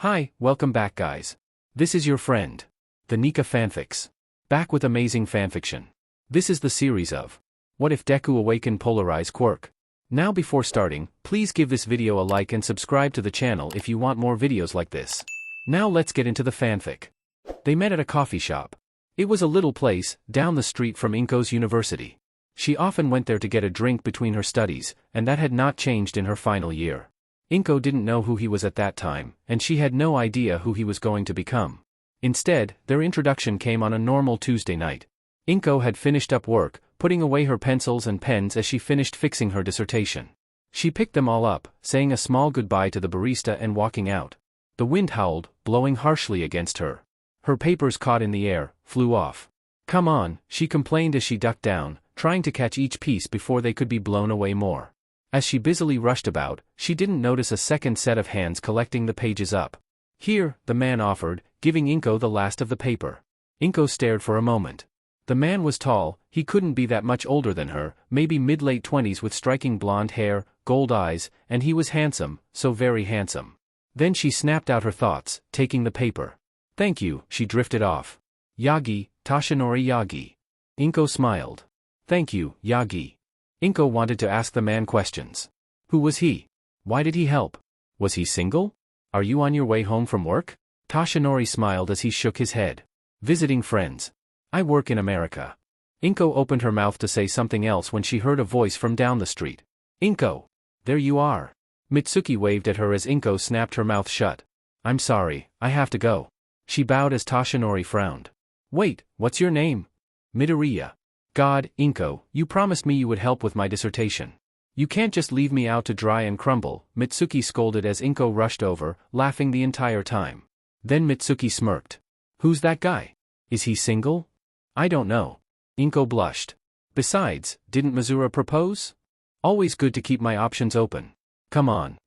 Hi, welcome back guys. This is your friend, the Nika Fanfics. Back with amazing fanfiction. This is the series of What if Deku Awaken Polarise Quirk. Now before starting, please give this video a like and subscribe to the channel if you want more videos like this. Now let's get into the fanfic. They met at a coffee shop. It was a little place, down the street from Inko's university. She often went there to get a drink between her studies, and that had not changed in her final year. Inko didn't know who he was at that time, and she had no idea who he was going to become. Instead, their introduction came on a normal Tuesday night. Inko had finished up work, putting away her pencils and pens as she finished fixing her dissertation. She picked them all up, saying a small goodbye to the barista and walking out. The wind howled, blowing harshly against her. Her papers caught in the air, flew off. "Come on," she complained as she ducked down, trying to catch each piece before they could be blown away more. As she busily rushed about, she didn't notice a second set of hands collecting the pages up. "Here," the man offered, giving Inko the last of the paper. Inko stared for a moment. The man was tall, he couldn't be that much older than her, maybe mid-late 20s with striking blonde hair, gold eyes, and he was handsome, so very handsome. Then she snapped out her thoughts, taking the paper. "Thank you," she drifted off. "Yagi, Toshinori Yagi." Inko smiled. "Thank you, Yagi." Inko wanted to ask the man questions. Who was he? Why did he help? Was he single? Are you on your way home from work? Toshinori smiled as he shook his head. "Visiting friends. I work in America." Inko opened her mouth to say something else when she heard a voice from down the street. "Inko! There you are." Mitsuki waved at her as Inko snapped her mouth shut. "I'm sorry, I have to go." She bowed as Toshinori frowned. "Wait, what's your name?" "Midoriya." "God, Inko, you promised me you would help with my dissertation. You can't just leave me out to dry and crumble," Mitsuki scolded as Inko rushed over, laughing the entire time. Then Mitsuki smirked. "Who's that guy? Is he single?" "I don't know." Inko blushed. "Besides, didn't Mizura propose? Always good to keep my options open. Come on."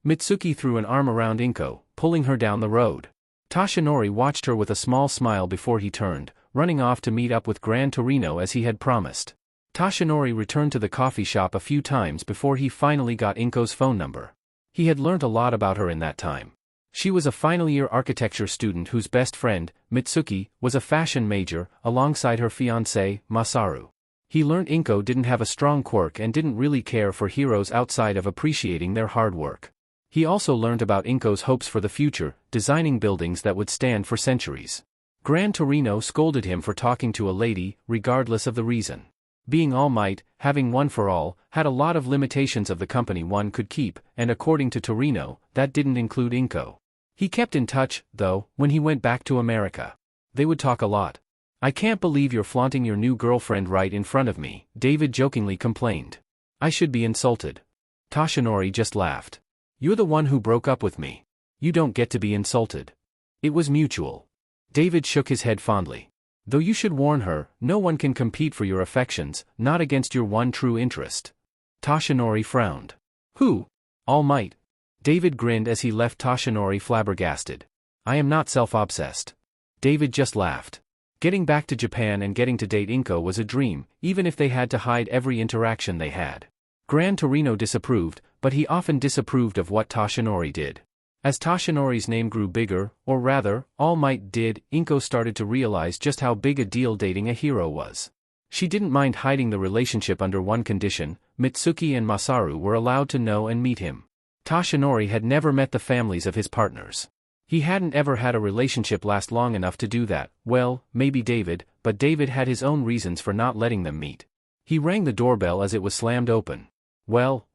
Mitsuki threw an arm around Inko, pulling her down the road. Toshinori watched her with a small smile before he turned, running off to meet up with Gran Torino as he had promised. Toshinori returned to the coffee shop a few times before he finally got Inko's phone number. He had learnt a lot about her in that time. She was a final-year architecture student whose best friend, Mitsuki, was a fashion major, alongside her fiancé, Masaru. He learned Inko didn't have a strong quirk and didn't really care for heroes outside of appreciating their hard work. He also learned about Inko's hopes for the future, designing buildings that would stand for centuries. Gran Torino scolded him for talking to a lady, regardless of the reason. Being All Might, having one for all, had a lot of limitations of the company one could keep, and according to Torino, that didn't include Inko. He kept in touch, though, when he went back to America. They would talk a lot. "I can't believe you're flaunting your new girlfriend right in front of me," David jokingly complained. "I should be insulted." Toshinori just laughed. "You're the one who broke up with me. You don't get to be insulted. It was mutual." David shook his head fondly. "Though you should warn her, no one can compete for your affections, not against your one true interest." Toshinori frowned. "Who? All Might?" David grinned as he left Toshinori flabbergasted. "I am not self-obsessed." David just laughed. Getting back to Japan and getting to date Inko was a dream, even if they had to hide every interaction they had. Gran Torino disapproved, but he often disapproved of what Toshinori did. As Toshinori's name grew bigger, or rather, All Might did, Inko started to realize just how big a deal dating a hero was. She didn't mind hiding the relationship under one condition: Mitsuki and Masaru were allowed to know and meet him. Toshinori had never met the families of his partners. He hadn't ever had a relationship last long enough to do that. Well, maybe David, but David had his own reasons for not letting them meet. He rang the doorbell as it was slammed open. Well.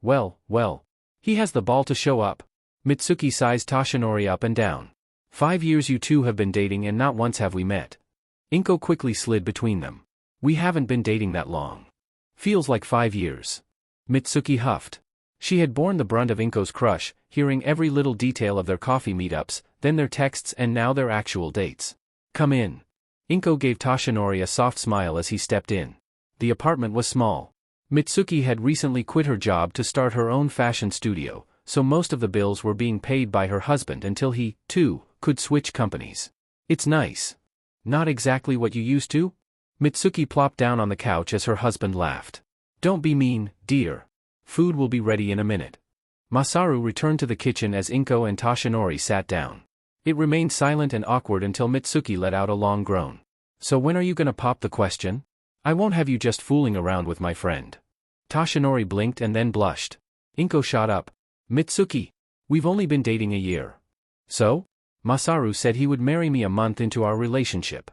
He has the ball to show up." Mitsuki sized Toshinori up and down. "5 years you two have been dating and not once have we met." Inko quickly slid between them. "We haven't been dating that long. Feels like 5 years." Mitsuki huffed. She had borne the brunt of Inko's crush, hearing every little detail of their coffee meetups, then their texts and now their actual dates. "Come in." Inko gave Toshinori a soft smile as he stepped in. The apartment was small. Mitsuki had recently quit her job to start her own fashion studio, so most of the bills were being paid by her husband until he, too, could switch companies. "It's nice. Not exactly what you used to?" Mitsuki plopped down on the couch as her husband laughed. "Don't be mean, dear. Food will be ready in a minute." Masaru returned to the kitchen as Inko and Toshinori sat down. It remained silent and awkward until Mitsuki let out a long groan. So when are you gonna pop the question? I won't have you just fooling around with my friend. Toshinori blinked and then blushed. Inko shot up. Mitsuki, we've only been dating a year. So? Masaru said he would marry me a month into our relationship.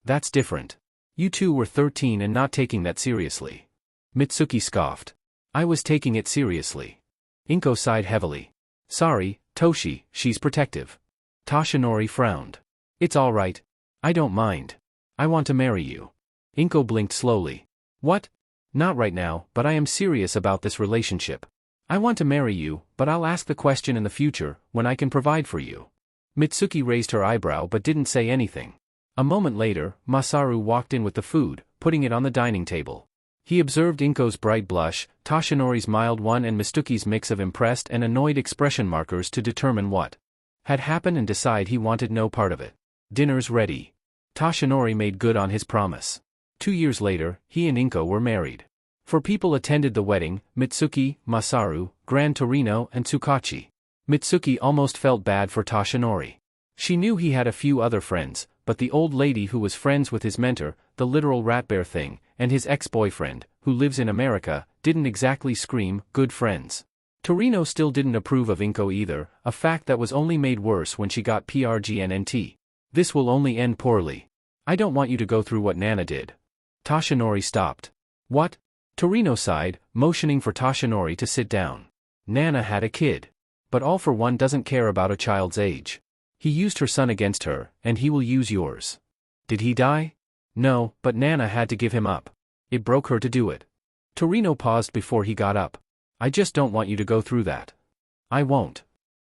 That's different. You two were 13 and not taking that seriously. Mitsuki scoffed. I was taking it seriously. Inko sighed heavily. Sorry, Toshi, she's protective. Toshinori frowned. It's all right. I don't mind. I want to marry you. Inko blinked slowly. What? Not right now, but I am serious about this relationship. I want to marry you, but I'll ask the question in the future, when I can provide for you. Mitsuki raised her eyebrow but didn't say anything. A moment later, Masaru walked in with the food, putting it on the dining table. He observed Inko's bright blush, Toshinori's mild one and Mitsuki's mix of impressed and annoyed expression markers to determine what had happened and decide he wanted no part of it. Dinner's ready. Toshinori made good on his promise. 2 years later, he and Inko were married. 4 people attended the wedding: Mitsuki, Masaru, Gran Torino and Tsukachi. Mitsuki almost felt bad for Toshinori. She knew he had a few other friends, but the old lady who was friends with his mentor, the literal rat bear thing, and his ex-boyfriend, who lives in America, didn't exactly scream good friends. Torino still didn't approve of Inko either, a fact that was only made worse when she got PRGNNT. This will only end poorly. I don't want you to go through what Nana did. Toshinori stopped. What? Torino sighed, motioning for Toshinori to sit down. Nana had a kid. But All for One doesn't care about a child's age. He used her son against her, and he will use yours. Did he die? No, but Nana had to give him up. It broke her to do it. Torino paused before he got up. I just don't want you to go through that. I won't.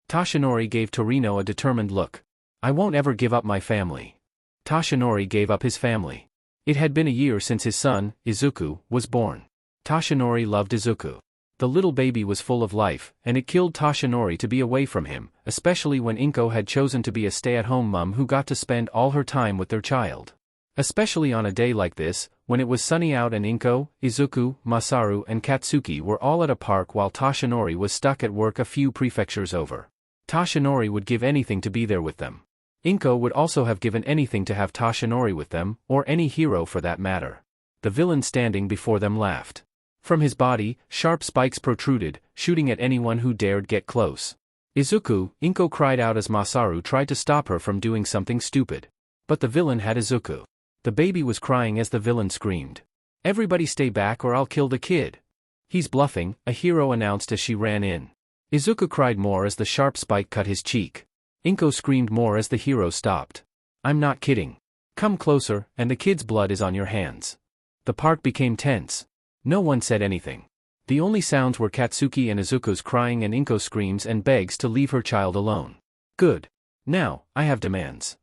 Toshinori gave Torino a determined look. I won't ever give up my family. Toshinori gave up his family. It had been a year since his son, Izuku, was born. Toshinori loved Izuku. The little baby was full of life, and it killed Toshinori to be away from him, especially when Inko had chosen to be a stay-at-home mom who got to spend all her time with their child. Especially on a day like this, when it was sunny out and Inko, Izuku, Masaru and Katsuki were all at a park while Toshinori was stuck at work a few prefectures over. Toshinori would give anything to be there with them. Inko would also have given anything to have Toshinori with them, or any hero for that matter. The villain standing before them laughed. From his body, sharp spikes protruded, shooting at anyone who dared get close. Izuku, Inko cried out as Masaru tried to stop her from doing something stupid. But the villain had Izuku. The baby was crying as the villain screamed. Everybody stay back or I'll kill the kid. He's bluffing, a hero announced as she ran in. Izuku cried more as the sharp spike cut his cheek. Inko screamed more as the hero stopped. I'm not kidding. Come closer, and the kid's blood is on your hands. The park became tense. No one said anything. The only sounds were Katsuki and Izuku's crying and Inko screams and begs to leave her child alone. Good. Now, I have demands.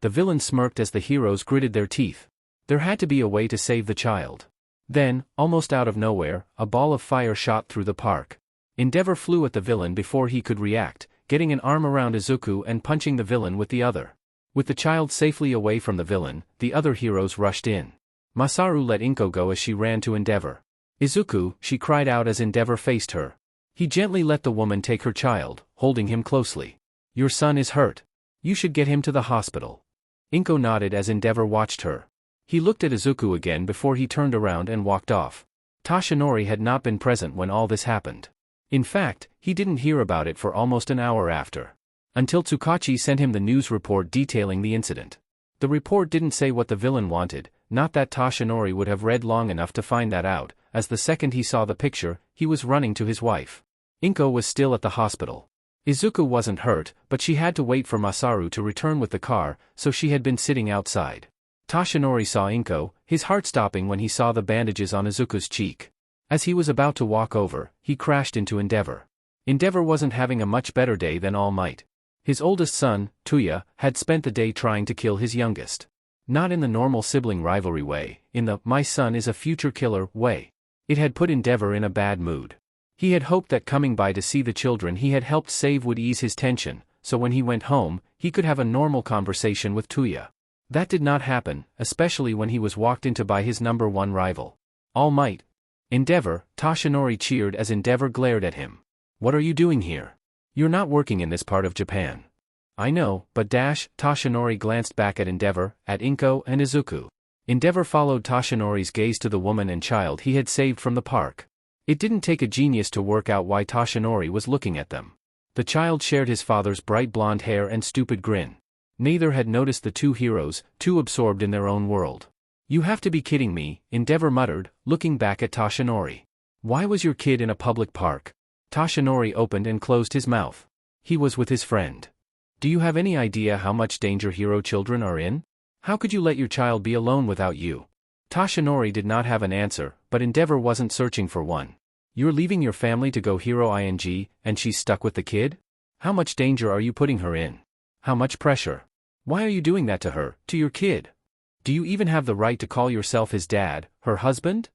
The villain smirked as the heroes gritted their teeth. There had to be a way to save the child. Then, almost out of nowhere, a ball of fire shot through the park. Endeavor flew at the villain before he could react, getting an arm around Izuku and punching the villain with the other. With the child safely away from the villain, the other heroes rushed in. Masaru let Inko go as she ran to Endeavor. Izuku, she cried out as Endeavor faced her. He gently let the woman take her child, holding him closely. Your son is hurt. You should get him to the hospital. Inko nodded as Endeavor watched her. He looked at Izuku again before he turned around and walked off. Toshinori had not been present when all this happened. In fact, he didn't hear about it for almost an hour after. Until Tsukachi sent him the news report detailing the incident. The report didn't say what the villain wanted, not that Toshinori would have read long enough to find that out, as the second he saw the picture, he was running to his wife. Inko was still at the hospital. Izuku wasn't hurt, but she had to wait for Masaru to return with the car, so she had been sitting outside. Toshinori saw Inko, his heart stopping when he saw the bandages on Izuku's cheek. As he was about to walk over, he crashed into Endeavor. Endeavor wasn't having a much better day than All Might. His oldest son, Tuya, had spent the day trying to kill his youngest. Not in the normal sibling rivalry way, in the "my son is a future killer" way. It had put Endeavor in a bad mood. He had hoped that coming by to see the children he had helped save would ease his tension, so when he went home, he could have a normal conversation with Tuya. That did not happen, especially when he was walked into by his number one rival. All Might. Endeavor, Toshinori cheered as Endeavor glared at him. What are you doing here? You're not working in this part of Japan. I know, but Toshinori glanced back at Endeavor, at Inko and Izuku. Endeavor followed Toshinori's gaze to the woman and child he had saved from the park. It didn't take a genius to work out why Toshinori was looking at them. The child shared his father's bright blonde hair and stupid grin. Neither had noticed the two heroes, too absorbed in their own world. You have to be kidding me, Endeavor muttered, looking back at Toshinori. Why was your kid in a public park? Toshinori opened and closed his mouth. He was with his friend. Do you have any idea how much danger hero children are in? How could you let your child be alone without you? Toshinori did not have an answer, but Endeavor wasn't searching for one. You're leaving your family to go hero ing, and she's stuck with the kid? How much danger are you putting her in? How much pressure? Why are you doing that to her, to your kid? Do you even have the right to call yourself his dad, her husband?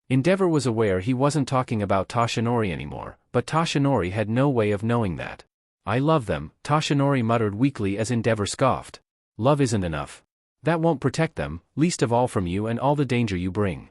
Endeavor was aware he wasn't talking about Toshinori anymore, but Toshinori had no way of knowing that. I love them, Toshinori muttered weakly as Endeavor scoffed. Love isn't enough. That won't protect them, least of all from you and all the danger you bring.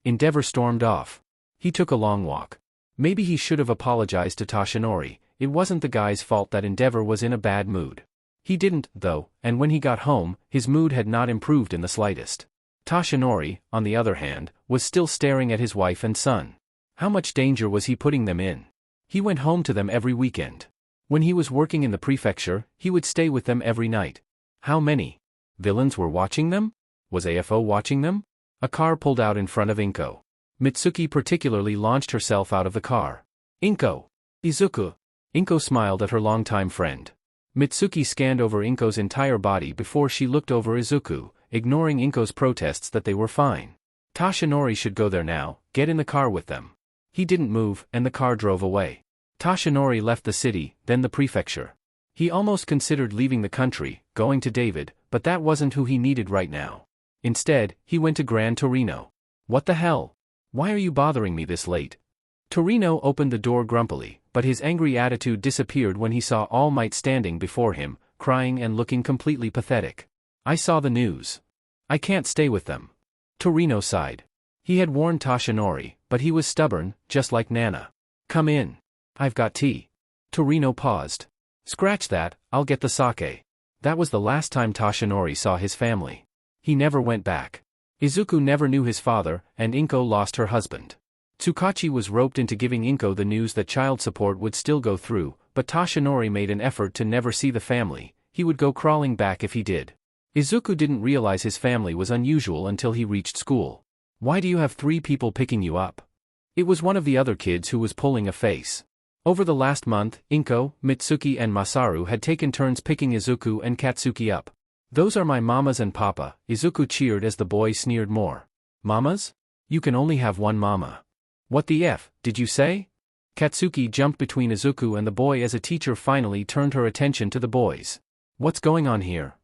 Endeavor stormed off. He took a long walk. Maybe he should have apologized to Toshinori. It wasn't the guy's fault that Endeavor was in a bad mood. He didn't, though, and when he got home, his mood had not improved in the slightest. Toshinori, on the other hand, was still staring at his wife and son. How much danger was he putting them in? He went home to them every weekend. When he was working in the prefecture, he would stay with them every night. How many villains were watching them? Was AFO watching them? A car pulled out in front of Inko. Mitsuki particularly launched herself out of the car. Inko! Izuku! Inko smiled at her longtime friend. Mitsuki scanned over Inko's entire body before she looked over Izuku, ignoring Inko's protests that they were fine. Toshinori should go there now, get in the car with them. He didn't move, and the car drove away. Toshinori left the city, then the prefecture. He almost considered leaving the country, going to David, but that wasn't who he needed right now. Instead, he went to Gran Torino. What the hell? Why are you bothering me this late? Torino opened the door grumpily, but his angry attitude disappeared when he saw All Might standing before him, crying and looking completely pathetic. I saw the news. I can't stay with them. Torino sighed. He had warned Toshinori, but he was stubborn, just like Nana. Come in. I've got tea. Torino paused. Scratch that, I'll get the sake. That was the last time Toshinori saw his family. He never went back. Izuku never knew his father, and Inko lost her husband. Tsukachi was roped into giving Inko the news that child support would still go through, but Toshinori made an effort to never see the family. He would go crawling back if he did. Izuku didn't realize his family was unusual until he reached school. Why do you have 3 people picking you up? It was one of the other kids who was pulling a face. Over the last month, Inko, Mitsuki and Masaru had taken turns picking Izuku and Katsuki up. Those are my mamas and papa, Izuku cheered as the boy sneered more. Mamas? You can only have one mama. What the F, did you say? Katsuki jumped between Izuku and the boy as a teacher finally turned her attention to the boys. What's going on here?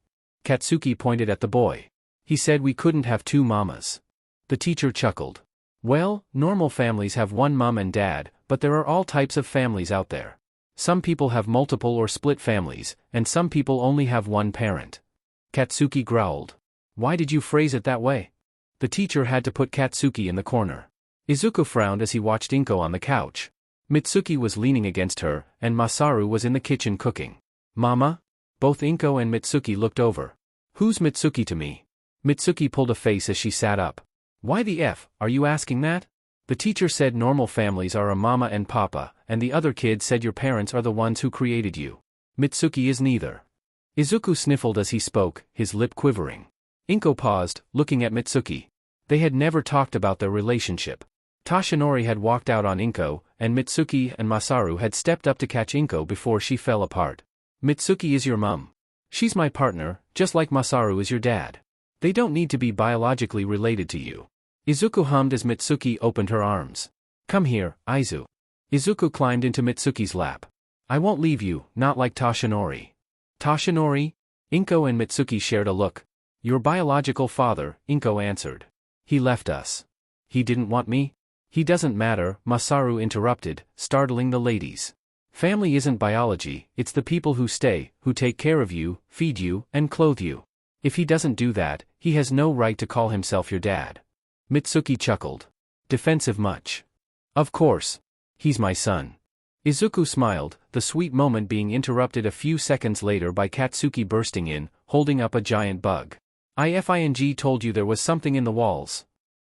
Katsuki pointed at the boy. He said we couldn't have 2 mamas. The teacher chuckled. Well, normal families have one mom and dad, but there are all types of families out there. Some people have multiple or split families, and some people only have one parent. Katsuki growled. Why did you phrase it that way? The teacher had to put Katsuki in the corner. Izuku frowned as he watched Inko on the couch. Mitsuki was leaning against her, and Masaru was in the kitchen cooking. Mama? Both Inko and Mitsuki looked over. Who's Mitsuki to me? Mitsuki pulled a face as she sat up. Why the F, are you asking that? The teacher said normal families are a mama and papa, and the other kid said your parents are the ones who created you. Mitsuki is neither. Izuku sniffled as he spoke, his lip quivering. Inko paused, looking at Mitsuki. They had never talked about their relationship. Toshinori had walked out on Inko, and Mitsuki and Masaru had stepped up to catch Inko before she fell apart. Mitsuki is your mum. She's my partner, just like Masaru is your dad. They don't need to be biologically related to you. Izuku hummed as Mitsuki opened her arms. Come here, Aizu. Izuku climbed into Mitsuki's lap. I won't leave you, not like Toshinori. Toshinori? Inko and Mitsuki shared a look. Your biological father, Inko answered. He left us. He didn't want me? He doesn't matter, Masaru interrupted, startling the ladies. Family isn't biology, it's the people who stay, who take care of you, feed you, and clothe you. If he doesn't do that, he has no right to call himself your dad. Mitsuki chuckled. Defensive much. Of course. He's my son. Izuku smiled, the sweet moment being interrupted a few seconds later by Katsuki bursting in, holding up a giant bug. "I told you there was something in the walls."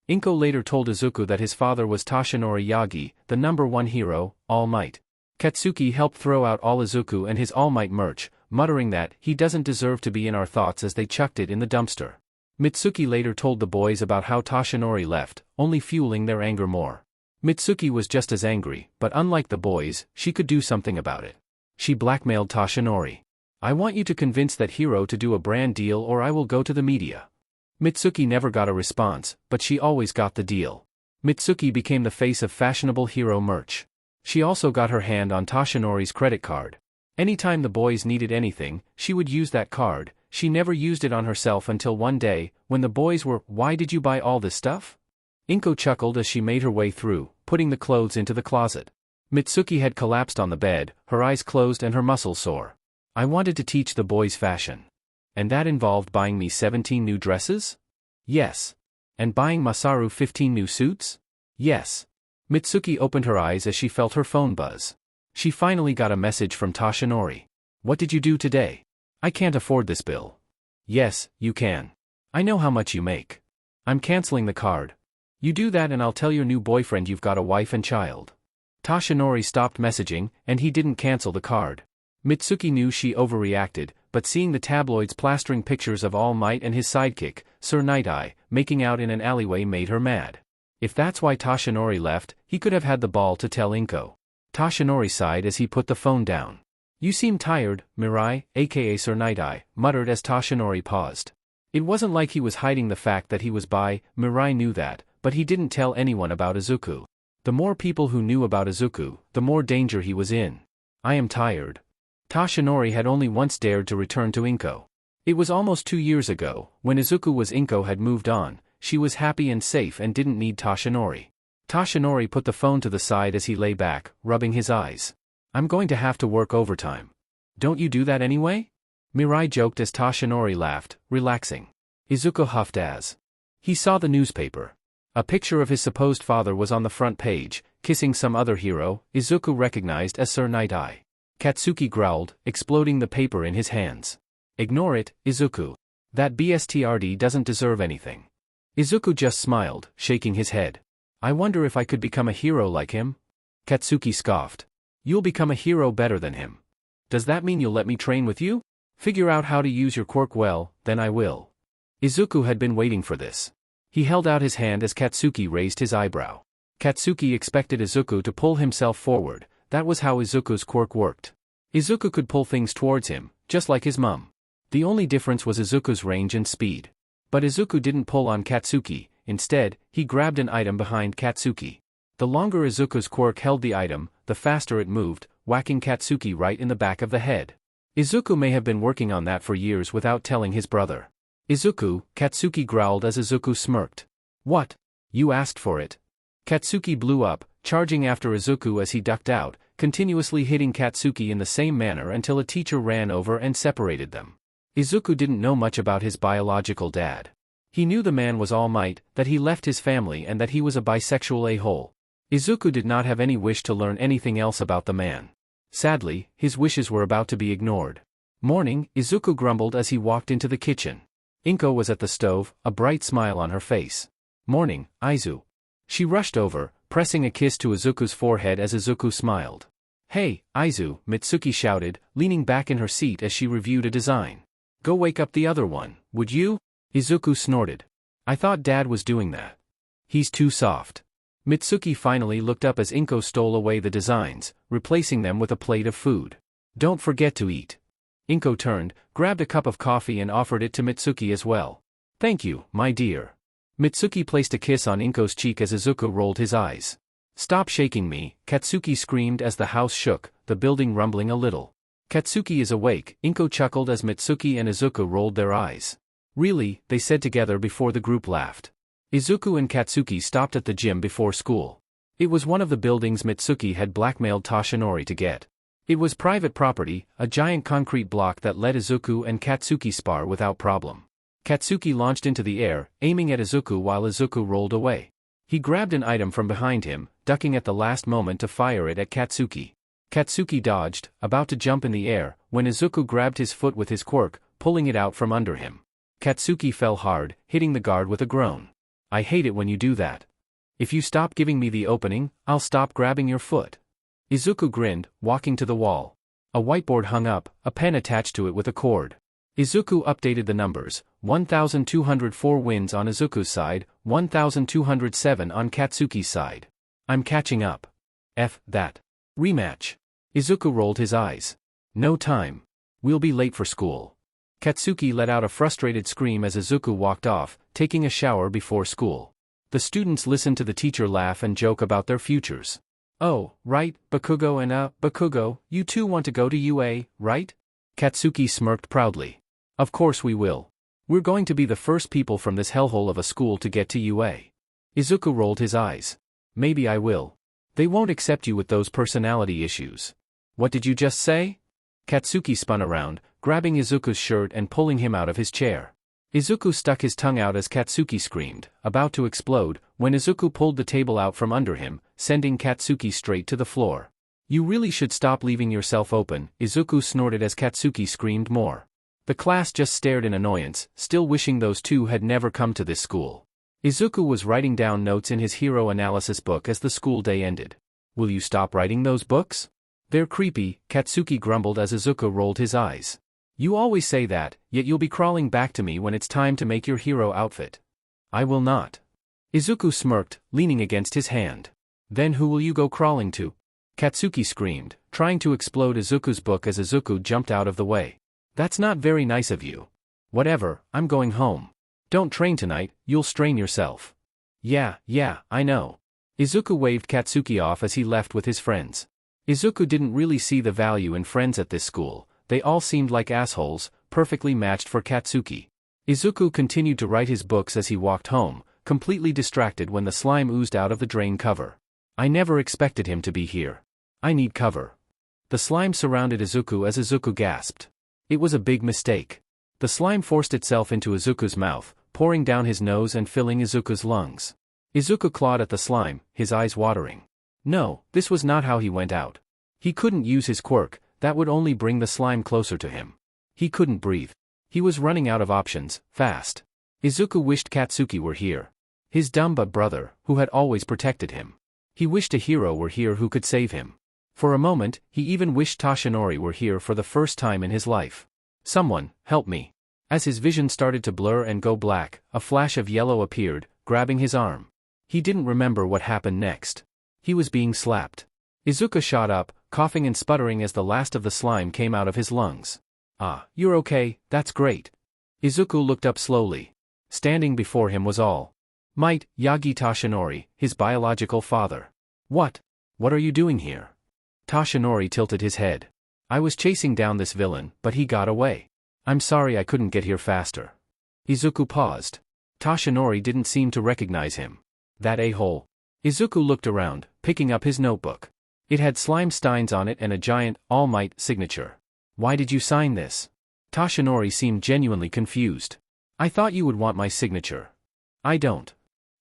Inko later told Izuku that his father was Toshinori Yagi, the #1 hero, All Might. Katsuki helped throw out all Izuku and his All Might merch, muttering that he doesn't deserve to be in our thoughts as they chucked it in the dumpster. Mitsuki later told the boys about how Toshinori left, only fueling their anger more. Mitsuki was just as angry, but unlike the boys, she could do something about it. She blackmailed Toshinori. "I want you to convince that hero to do a brand deal or I will go to the media." Mitsuki never got a response, but she always got the deal. Mitsuki became the face of fashionable hero merch. She also got her hand on Toshinori's credit card. Anytime the boys needed anything, she would use that card. She never used it on herself until one day, when the boys were, "Why did you buy all this stuff?" Inko chuckled as she made her way through, putting the clothes into the closet. Mitsuki had collapsed on the bed, her eyes closed and her muscles sore. "I wanted to teach the boys fashion. And that involved buying me 17 new dresses? Yes. And buying Masaru 15 new suits? Yes." Mitsuki opened her eyes as she felt her phone buzz. She finally got a message from Toshinori. "What did you do today?" "I can't afford this bill." "Yes, you can. I know how much you make. I'm canceling the card. You do that and I'll tell your new boyfriend you've got a wife and child." Toshinori stopped messaging, and he didn't cancel the card. Mitsuki knew she overreacted, but seeing the tabloids plastering pictures of All Might and his sidekick, Sir Night-Eye, making out in an alleyway made her mad. If that's why Toshinori left, he could have had the ball to tell Inko. Toshinori sighed as he put the phone down. "You seem tired," Mirai, aka Sir Night-Eye, muttered as Toshinori paused. It wasn't like he was hiding the fact that he was bi, Mirai knew that, but he didn't tell anyone about Izuku. The more people who knew about Izuku, the more danger he was in. "I am tired." Toshinori had only once dared to return to Inko. It was almost 2 years ago, when Izuku was Inko had moved on, she was happy and safe and didn't need Toshinori. Toshinori put the phone to the side as he lay back, rubbing his eyes. "I'm going to have to work overtime." "Don't you do that anyway?" Mirai joked as Toshinori laughed, relaxing. Izuku huffed as he saw the newspaper. A picture of his supposed father was on the front page, kissing some other hero, Izuku recognized as Sir Night-Eye. Katsuki growled, exploding the paper in his hands. "Ignore it, Izuku. That bstrd doesn't deserve anything." Izuku just smiled, shaking his head. "I wonder if I could become a hero like him?" Katsuki scoffed. "You'll become a hero better than him. Does that mean you'll let me train with you? Figure out how to use your quirk well, then I will." Izuku had been waiting for this. He held out his hand as Katsuki raised his eyebrow. Katsuki expected Izuku to pull himself forward. That was how Izuku's quirk worked. Izuku could pull things towards him, just like his mum. The only difference was Izuku's range and speed. But Izuku didn't pull on Katsuki, instead, he grabbed an item behind Katsuki. The longer Izuku's quirk held the item, the faster it moved, whacking Katsuki right in the back of the head. Izuku may have been working on that for years without telling his brother. "Izuku," Katsuki growled as Izuku smirked. "What? You asked for it." Katsuki blew up, charging after Izuku as he ducked out, continuously hitting Katsuki in the same manner until a teacher ran over and separated them. Izuku didn't know much about his biological dad. He knew the man was All Might, that he left his family and that he was a bisexual a-hole. Izuku did not have any wish to learn anything else about the man. Sadly, his wishes were about to be ignored. "Morning," Izuku grumbled as he walked into the kitchen. Inko was at the stove, a bright smile on her face. "Morning, Izu." She rushed over, pressing a kiss to Izuku's forehead as Izuku smiled. "Hey, Izu," Mitsuki shouted, leaning back in her seat as she reviewed a design. "Go wake up the other one, would you?" Izuku snorted. "I thought Dad was doing that." "He's too soft." Mitsuki finally looked up as Inko stole away the designs, replacing them with a plate of food. "Don't forget to eat." Inko turned, grabbed a cup of coffee and offered it to Mitsuki as well. "Thank you, my dear." Mitsuki placed a kiss on Inko's cheek as Izuku rolled his eyes. "Stop shaking me," Katsuki screamed as the house shook, the building rumbling a little. "Katsuki is awake," Inko chuckled as Mitsuki and Izuku rolled their eyes. "Really," they said together before the group laughed. Izuku and Katsuki stopped at the gym before school. It was one of the buildings Mitsuki had blackmailed Toshinori to get. It was private property, a giant concrete block that let Izuku and Katsuki spar without problem. Katsuki launched into the air, aiming at Izuku while Izuku rolled away. He grabbed an item from behind him, ducking at the last moment to fire it at Katsuki. Katsuki dodged, about to jump in the air, when Izuku grabbed his foot with his quirk, pulling it out from under him. Katsuki fell hard, hitting the guard with a groan. I hate it when you do that. If you stop giving me the opening, I'll stop grabbing your foot. Izuku grinned, walking to the wall. A whiteboard hung up, a pen attached to it with a cord. Izuku updated the numbers, 1,204 wins on Izuku's side, 1,207 on Katsuki's side. I'm catching up. That. Rematch. Izuku rolled his eyes. No time. We'll be late for school. Katsuki let out a frustrated scream as Izuku walked off, taking a shower before school. The students listened to the teacher laugh and joke about their futures. Oh, right, Bakugo and Bakugo, you two want to go to UA, right? Katsuki smirked proudly. Of course we will. We're going to be the first people from this hellhole of a school to get to UA. Izuku rolled his eyes. Maybe I will. They won't accept you with those personality issues. What did you just say? Katsuki spun around, grabbing Izuku's shirt and pulling him out of his chair. Izuku stuck his tongue out as Katsuki screamed, about to explode, when Izuku pulled the table out from under him, sending Katsuki straight to the floor. You really should stop leaving yourself open, Izuku snorted as Katsuki screamed more. The class just stared in annoyance, still wishing those two had never come to this school. Izuku was writing down notes in his hero analysis book as the school day ended. Will you stop writing those books? They're creepy, Katsuki grumbled as Izuku rolled his eyes. You always say that, yet you'll be crawling back to me when it's time to make your hero outfit. I will not. Izuku smirked, leaning against his hand. Then who will you go crawling to? Katsuki screamed, trying to explode Izuku's book as Izuku jumped out of the way. That's not very nice of you. Whatever, I'm going home. Don't train tonight, you'll strain yourself. Yeah, I know. Izuku waved Katsuki off as he left with his friends. Izuku didn't really see the value in friends at this school, they all seemed like assholes, perfectly matched for Katsuki. Izuku continued to write his books as he walked home, completely distracted when the slime oozed out of the drain cover. I never expected him to be here. I need cover. The slime surrounded Izuku as Izuku gasped. It was a big mistake. The slime forced itself into Izuku's mouth, pouring down his nose and filling Izuku's lungs. Izuku clawed at the slime, his eyes watering. No, this was not how he went out. He couldn't use his quirk, that would only bring the slime closer to him. He couldn't breathe. He was running out of options, fast. Izuku wished Katsuki were here. His dumb brother, who had always protected him. He wished a hero were here who could save him. For a moment, he even wished Toshinori were here for the first time in his life. Someone, help me. As his vision started to blur and go black, a flash of yellow appeared, grabbing his arm. He didn't remember what happened next. He was being slapped. Izuku shot up, coughing and sputtering as the last of the slime came out of his lungs. Ah, you're okay, that's great. Izuku looked up slowly. Standing before him was All Might, Yagi Toshinori, his biological father. What? What are you doing here? Toshinori tilted his head. I was chasing down this villain, but he got away. I'm sorry I couldn't get here faster. Izuku paused. Toshinori didn't seem to recognize him. That a-hole. Izuku looked around, picking up his notebook. It had slime steins on it and a giant, All Might signature. Why did you sign this? Toshinori seemed genuinely confused. I thought you would want my signature. I don't.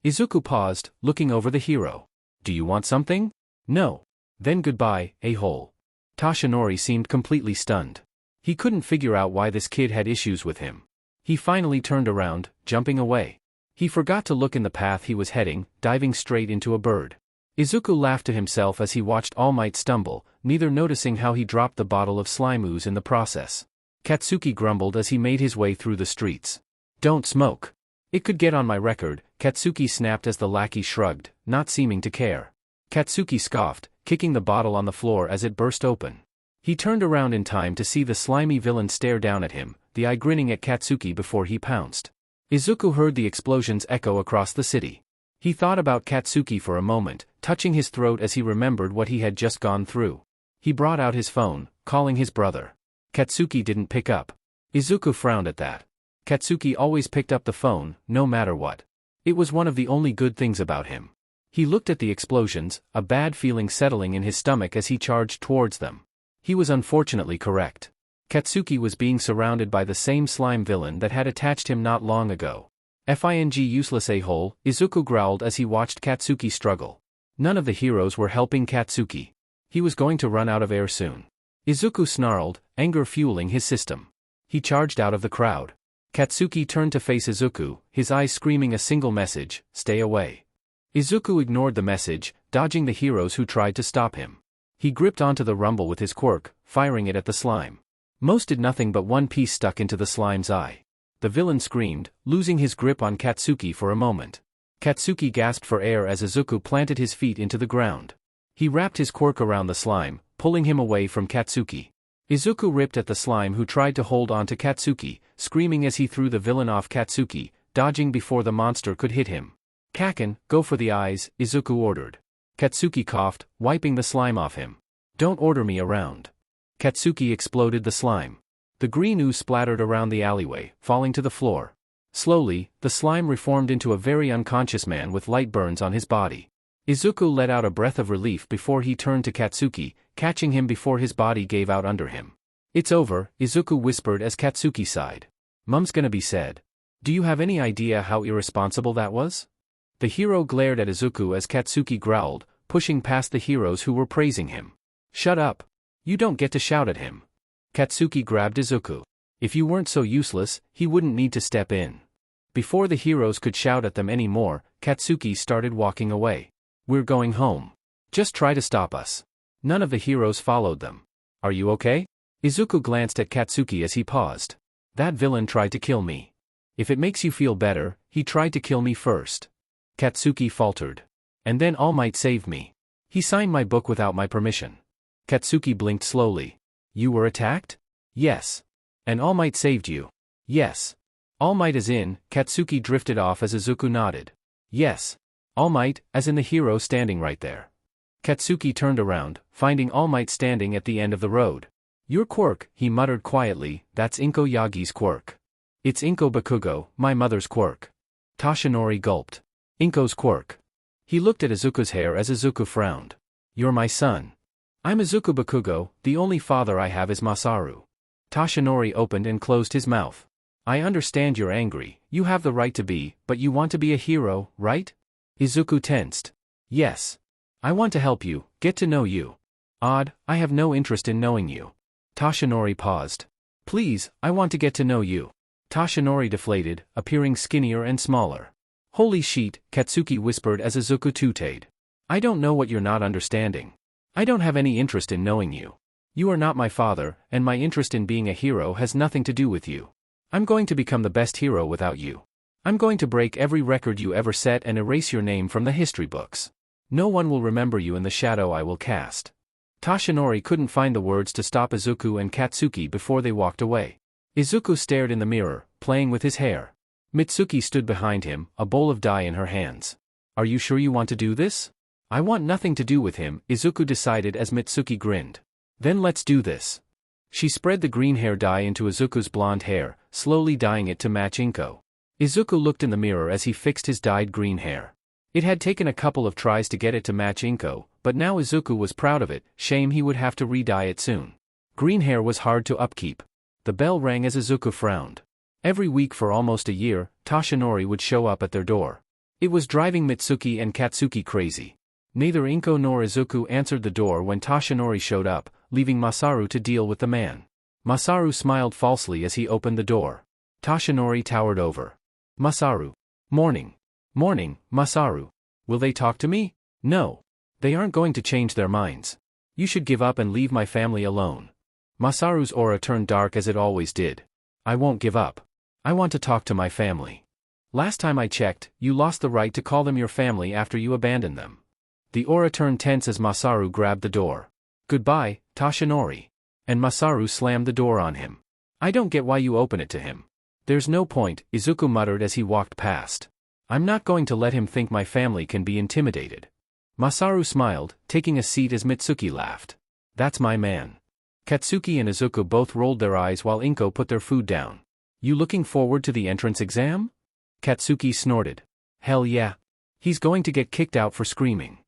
Izuku paused, looking over the hero. Do you want something? No. Then goodbye, a-hole. Toshinori seemed completely stunned. He couldn't figure out why this kid had issues with him. He finally turned around, jumping away. He forgot to look in the path he was heading, diving straight into a bird. Izuku laughed to himself as he watched All Might stumble, neither noticing how he dropped the bottle of slime ooze in the process. Katsuki grumbled as he made his way through the streets. Don't smoke. It could get on my record, Katsuki snapped as the lackey shrugged, not seeming to care. Katsuki scoffed, kicking the bottle on the floor as it burst open. He turned around in time to see the slimy villain stare down at him, the eye grinning at Katsuki before he pounced. Izuku heard the explosions echo across the city. He thought about Katsuki for a moment, touching his throat as he remembered what he had just gone through. He brought out his phone, calling his brother. Katsuki didn't pick up. Izuku frowned at that. Katsuki always picked up the phone, no matter what. It was one of the only good things about him. He looked at the explosions, a bad feeling settling in his stomach as he charged towards them. He was unfortunately correct. Katsuki was being surrounded by the same slime villain that had attached him not long ago. Fing useless a-hole, Izuku growled as he watched Katsuki struggle. None of the heroes were helping Katsuki. He was going to run out of air soon. Izuku snarled, anger fueling his system. He charged out of the crowd. Katsuki turned to face Izuku, his eyes screaming a single message, "Stay away." Izuku ignored the message, dodging the heroes who tried to stop him. He gripped onto the rumble with his quirk, firing it at the slime. Most did nothing but one piece stuck into the slime's eye. The villain screamed, losing his grip on Katsuki for a moment. Katsuki gasped for air as Izuku planted his feet into the ground. He wrapped his quirk around the slime, pulling him away from Katsuki. Izuku ripped at the slime who tried to hold on to Katsuki, screaming as he threw the villain off Katsuki, dodging before the monster could hit him. "Kaken, go for the eyes," Izuku ordered. Katsuki coughed, wiping the slime off him. "Don't order me around." Katsuki exploded the slime. The green ooze splattered around the alleyway, falling to the floor. Slowly, the slime reformed into a very unconscious man with light burns on his body. Izuku let out a breath of relief before he turned to Katsuki, catching him before his body gave out under him. "It's over," Izuku whispered as Katsuki sighed. "Mum's gonna be sad." "Do you have any idea how irresponsible that was?" The hero glared at Izuku as Katsuki growled, pushing past the heroes who were praising him. "Shut up. You don't get to shout at him." Katsuki grabbed Izuku. If you weren't so useless, he wouldn't need to step in. Before the heroes could shout at them anymore, Katsuki started walking away. "We're going home. Just try to stop us." None of the heroes followed them. "Are you okay?" Izuku glanced at Katsuki as he paused. "That villain tried to kill me. If it makes you feel better, he tried to kill me first." Katsuki faltered. "And then All Might saved me. He signed my book without my permission." Katsuki blinked slowly. "You were attacked?" "Yes." "And All Might saved you?" "Yes." "All Might as in," Katsuki drifted off as Izuku nodded. "Yes. All Might, as in the hero standing right there." Katsuki turned around, finding All Might standing at the end of the road. "Your quirk," he muttered quietly, "that's Inko Yagi's quirk." "It's Inko Bakugo, my mother's quirk." Toshinori gulped. "Inko's quirk." He looked at Izuku's hair as Izuku frowned. "You're my son." "I'm Izuku Bakugo, the only father I have is Masaru." Toshinori opened and closed his mouth. "I understand you're angry, you have the right to be, but you want to be a hero, right?" Izuku tensed. "Yes. I want to help you, get to know you." "Odd, I have no interest in knowing you." Toshinori paused. "Please, I want to get to know you." Toshinori deflated, appearing skinnier and smaller. "Holy sheet," Katsuki whispered as Izuku tutade. "I don't know what you're not understanding. I don't have any interest in knowing you. You are not my father, and my interest in being a hero has nothing to do with you. I'm going to become the best hero without you. I'm going to break every record you ever set and erase your name from the history books. No one will remember you in the shadow I will cast." Toshinori couldn't find the words to stop Izuku and Katsuki before they walked away. Izuku stared in the mirror, playing with his hair. Mitsuki stood behind him, a bowl of dye in her hands. "Are you sure you want to do this?" "I want nothing to do with him," Izuku decided as Mitsuki grinned. "Then let's do this." She spread the green hair dye into Izuku's blonde hair, slowly dyeing it to match Inko. Izuku looked in the mirror as he fixed his dyed green hair. It had taken a couple of tries to get it to match Inko, but now Izuku was proud of it, shame he would have to re-dye it soon. Green hair was hard to upkeep. The bell rang as Izuku frowned. Every week for almost a year, Toshinori would show up at their door. It was driving Mitsuki and Katsuki crazy. Neither Inko nor Izuku answered the door when Toshinori showed up, leaving Masaru to deal with the man. Masaru smiled falsely as he opened the door. Toshinori towered over. "Masaru. Morning. Morning, Masaru. Will they talk to me?" "No. They aren't going to change their minds. You should give up and leave my family alone." Masaru's aura turned dark as it always did. "I won't give up. I want to talk to my family. Last time I checked, you lost the right to call them your family after you abandoned them." The aura turned tense as Masaru grabbed the door. "Goodbye, Toshinori." And Masaru slammed the door on him. "I don't get why you open it to him." "There's no point," Izuku muttered as he walked past. "I'm not going to let him think my family can be intimidated." Masaru smiled, taking a seat as Mitsuki laughed. "That's my man." Katsuki and Izuku both rolled their eyes while Inko put their food down. "You looking forward to the entrance exam?" Katsuki snorted. "Hell yeah. He's going to get kicked out for screaming."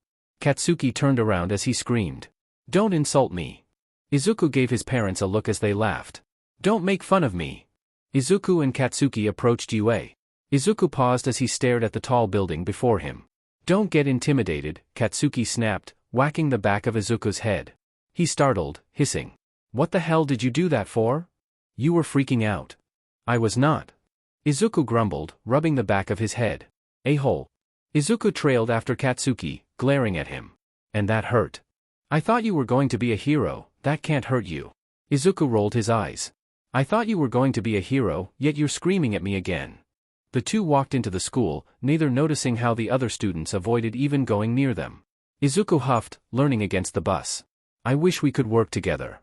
Katsuki turned around as he screamed. "Don't insult me." Izuku gave his parents a look as they laughed. "Don't make fun of me." Izuku and Katsuki approached UA. Izuku paused as he stared at the tall building before him. "Don't get intimidated," Katsuki snapped, whacking the back of Izuku's head. He startled, hissing. "What the hell did you do that for? You were freaking out." "I was not." Izuku grumbled, rubbing the back of his head. "A-hole." Izuku trailed after Katsuki, glaring at him. "And that hurt. I thought you were going to be a hero, that can't hurt you." Izuku rolled his eyes. "I thought you were going to be a hero, yet you're screaming at me again." The two walked into the school, neither noticing how the other students avoided even going near them. Izuku huffed, leaning against the bus. "I wish we could work together."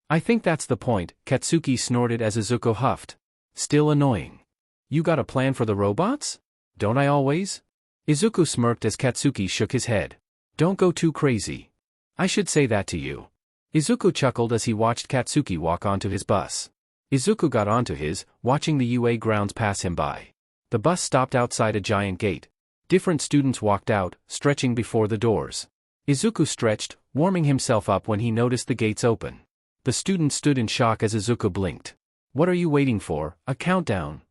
"I think that's the point," Katsuki snorted as Izuku huffed. "Still annoying. You got a plan for the robots? Don't I always?" Izuku smirked as Katsuki shook his head. "Don't go too crazy. I should say that to you." Izuku chuckled as he watched Katsuki walk onto his bus. Izuku got onto his, watching the UA grounds pass him by. The bus stopped outside a giant gate. Different students walked out, stretching before the doors. Izuku stretched, warming himself up when he noticed the gates open. The students stood in shock as Izuku blinked. "What are you waiting for, a countdown?"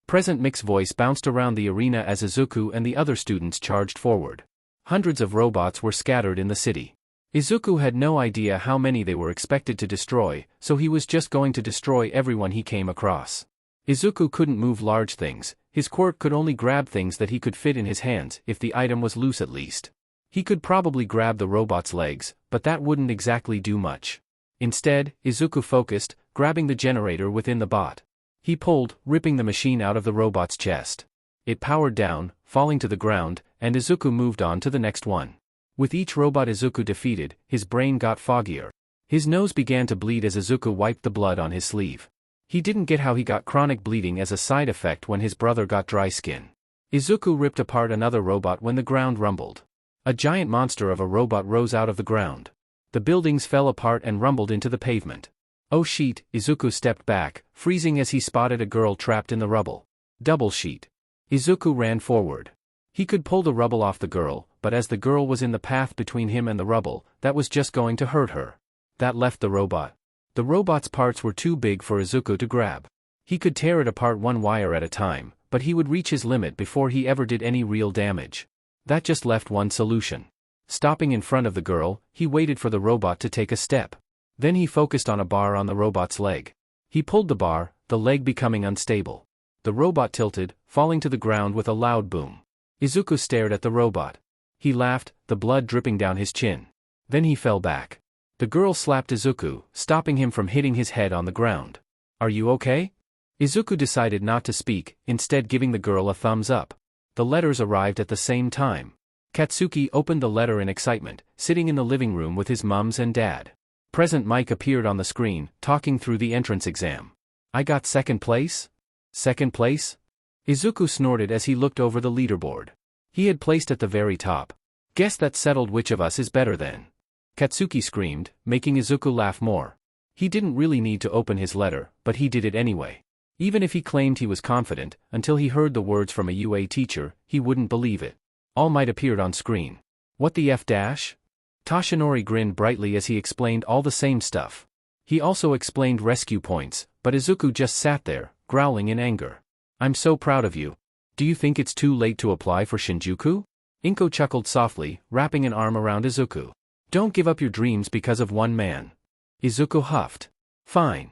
Present Mix's voice bounced around the arena as Izuku and the other students charged forward. Hundreds of robots were scattered in the city. Izuku had no idea how many they were expected to destroy, so he was just going to destroy everyone he came across. Izuku couldn't move large things, his quirk could only grab things that he could fit in his hands, if the item was loose at least. He could probably grab the robot's legs, but that wouldn't exactly do much. Instead, Izuku focused, grabbing the generator within the bot. He pulled, ripping the machine out of the robot's chest. It powered down, falling to the ground, and Izuku moved on to the next one. With each robot Izuku defeated, his brain got foggier. His nose began to bleed as Izuku wiped the blood on his sleeve. He didn't get how he got chronic bleeding as a side effect when his brother got dry skin. Izuku ripped apart another robot when the ground rumbled. A giant monster of a robot rose out of the ground. The buildings fell apart and rumbled into the pavement. "Oh shit," Izuku stepped back, freezing as he spotted a girl trapped in the rubble. "Double sheet." Izuku ran forward. He could pull the rubble off the girl, but as the girl was in the path between him and the rubble, that was just going to hurt her. That left the robot. The robot's parts were too big for Izuku to grab. He could tear it apart one wire at a time, but he would reach his limit before he ever did any real damage. That just left one solution. Stopping in front of the girl, he waited for the robot to take a step. Then he focused on a bar on the robot's leg. He pulled the bar, the leg becoming unstable. The robot tilted, falling to the ground with a loud boom. Izuku stared at the robot. He laughed, the blood dripping down his chin. Then he fell back. The girl slapped Izuku, stopping him from hitting his head on the ground. "Are you okay?" Izuku decided not to speak, instead giving the girl a thumbs up. The letters arrived at the same time. Katsuki opened the letter in excitement, sitting in the living room with his mums and dad. Present Mike appeared on the screen, talking through the entrance exam. "I got second place?" "Second place?" Izuku snorted as he looked over the leaderboard. He had placed at the very top. "Guess that settled which of us is better then." Katsuki screamed, making Izuku laugh more. He didn't really need to open his letter, but he did it anyway. Even if he claimed he was confident, until he heard the words from a UA teacher, he wouldn't believe it. All Might appeared on screen. "What the F dash?" Toshinori grinned brightly as he explained all the same stuff. He also explained rescue points, but Izuku just sat there, growling in anger. "I'm so proud of you. Do you think it's too late to apply for Shinjuku?" Inko chuckled softly, wrapping an arm around Izuku. "Don't give up your dreams because of one man." Izuku huffed. "Fine."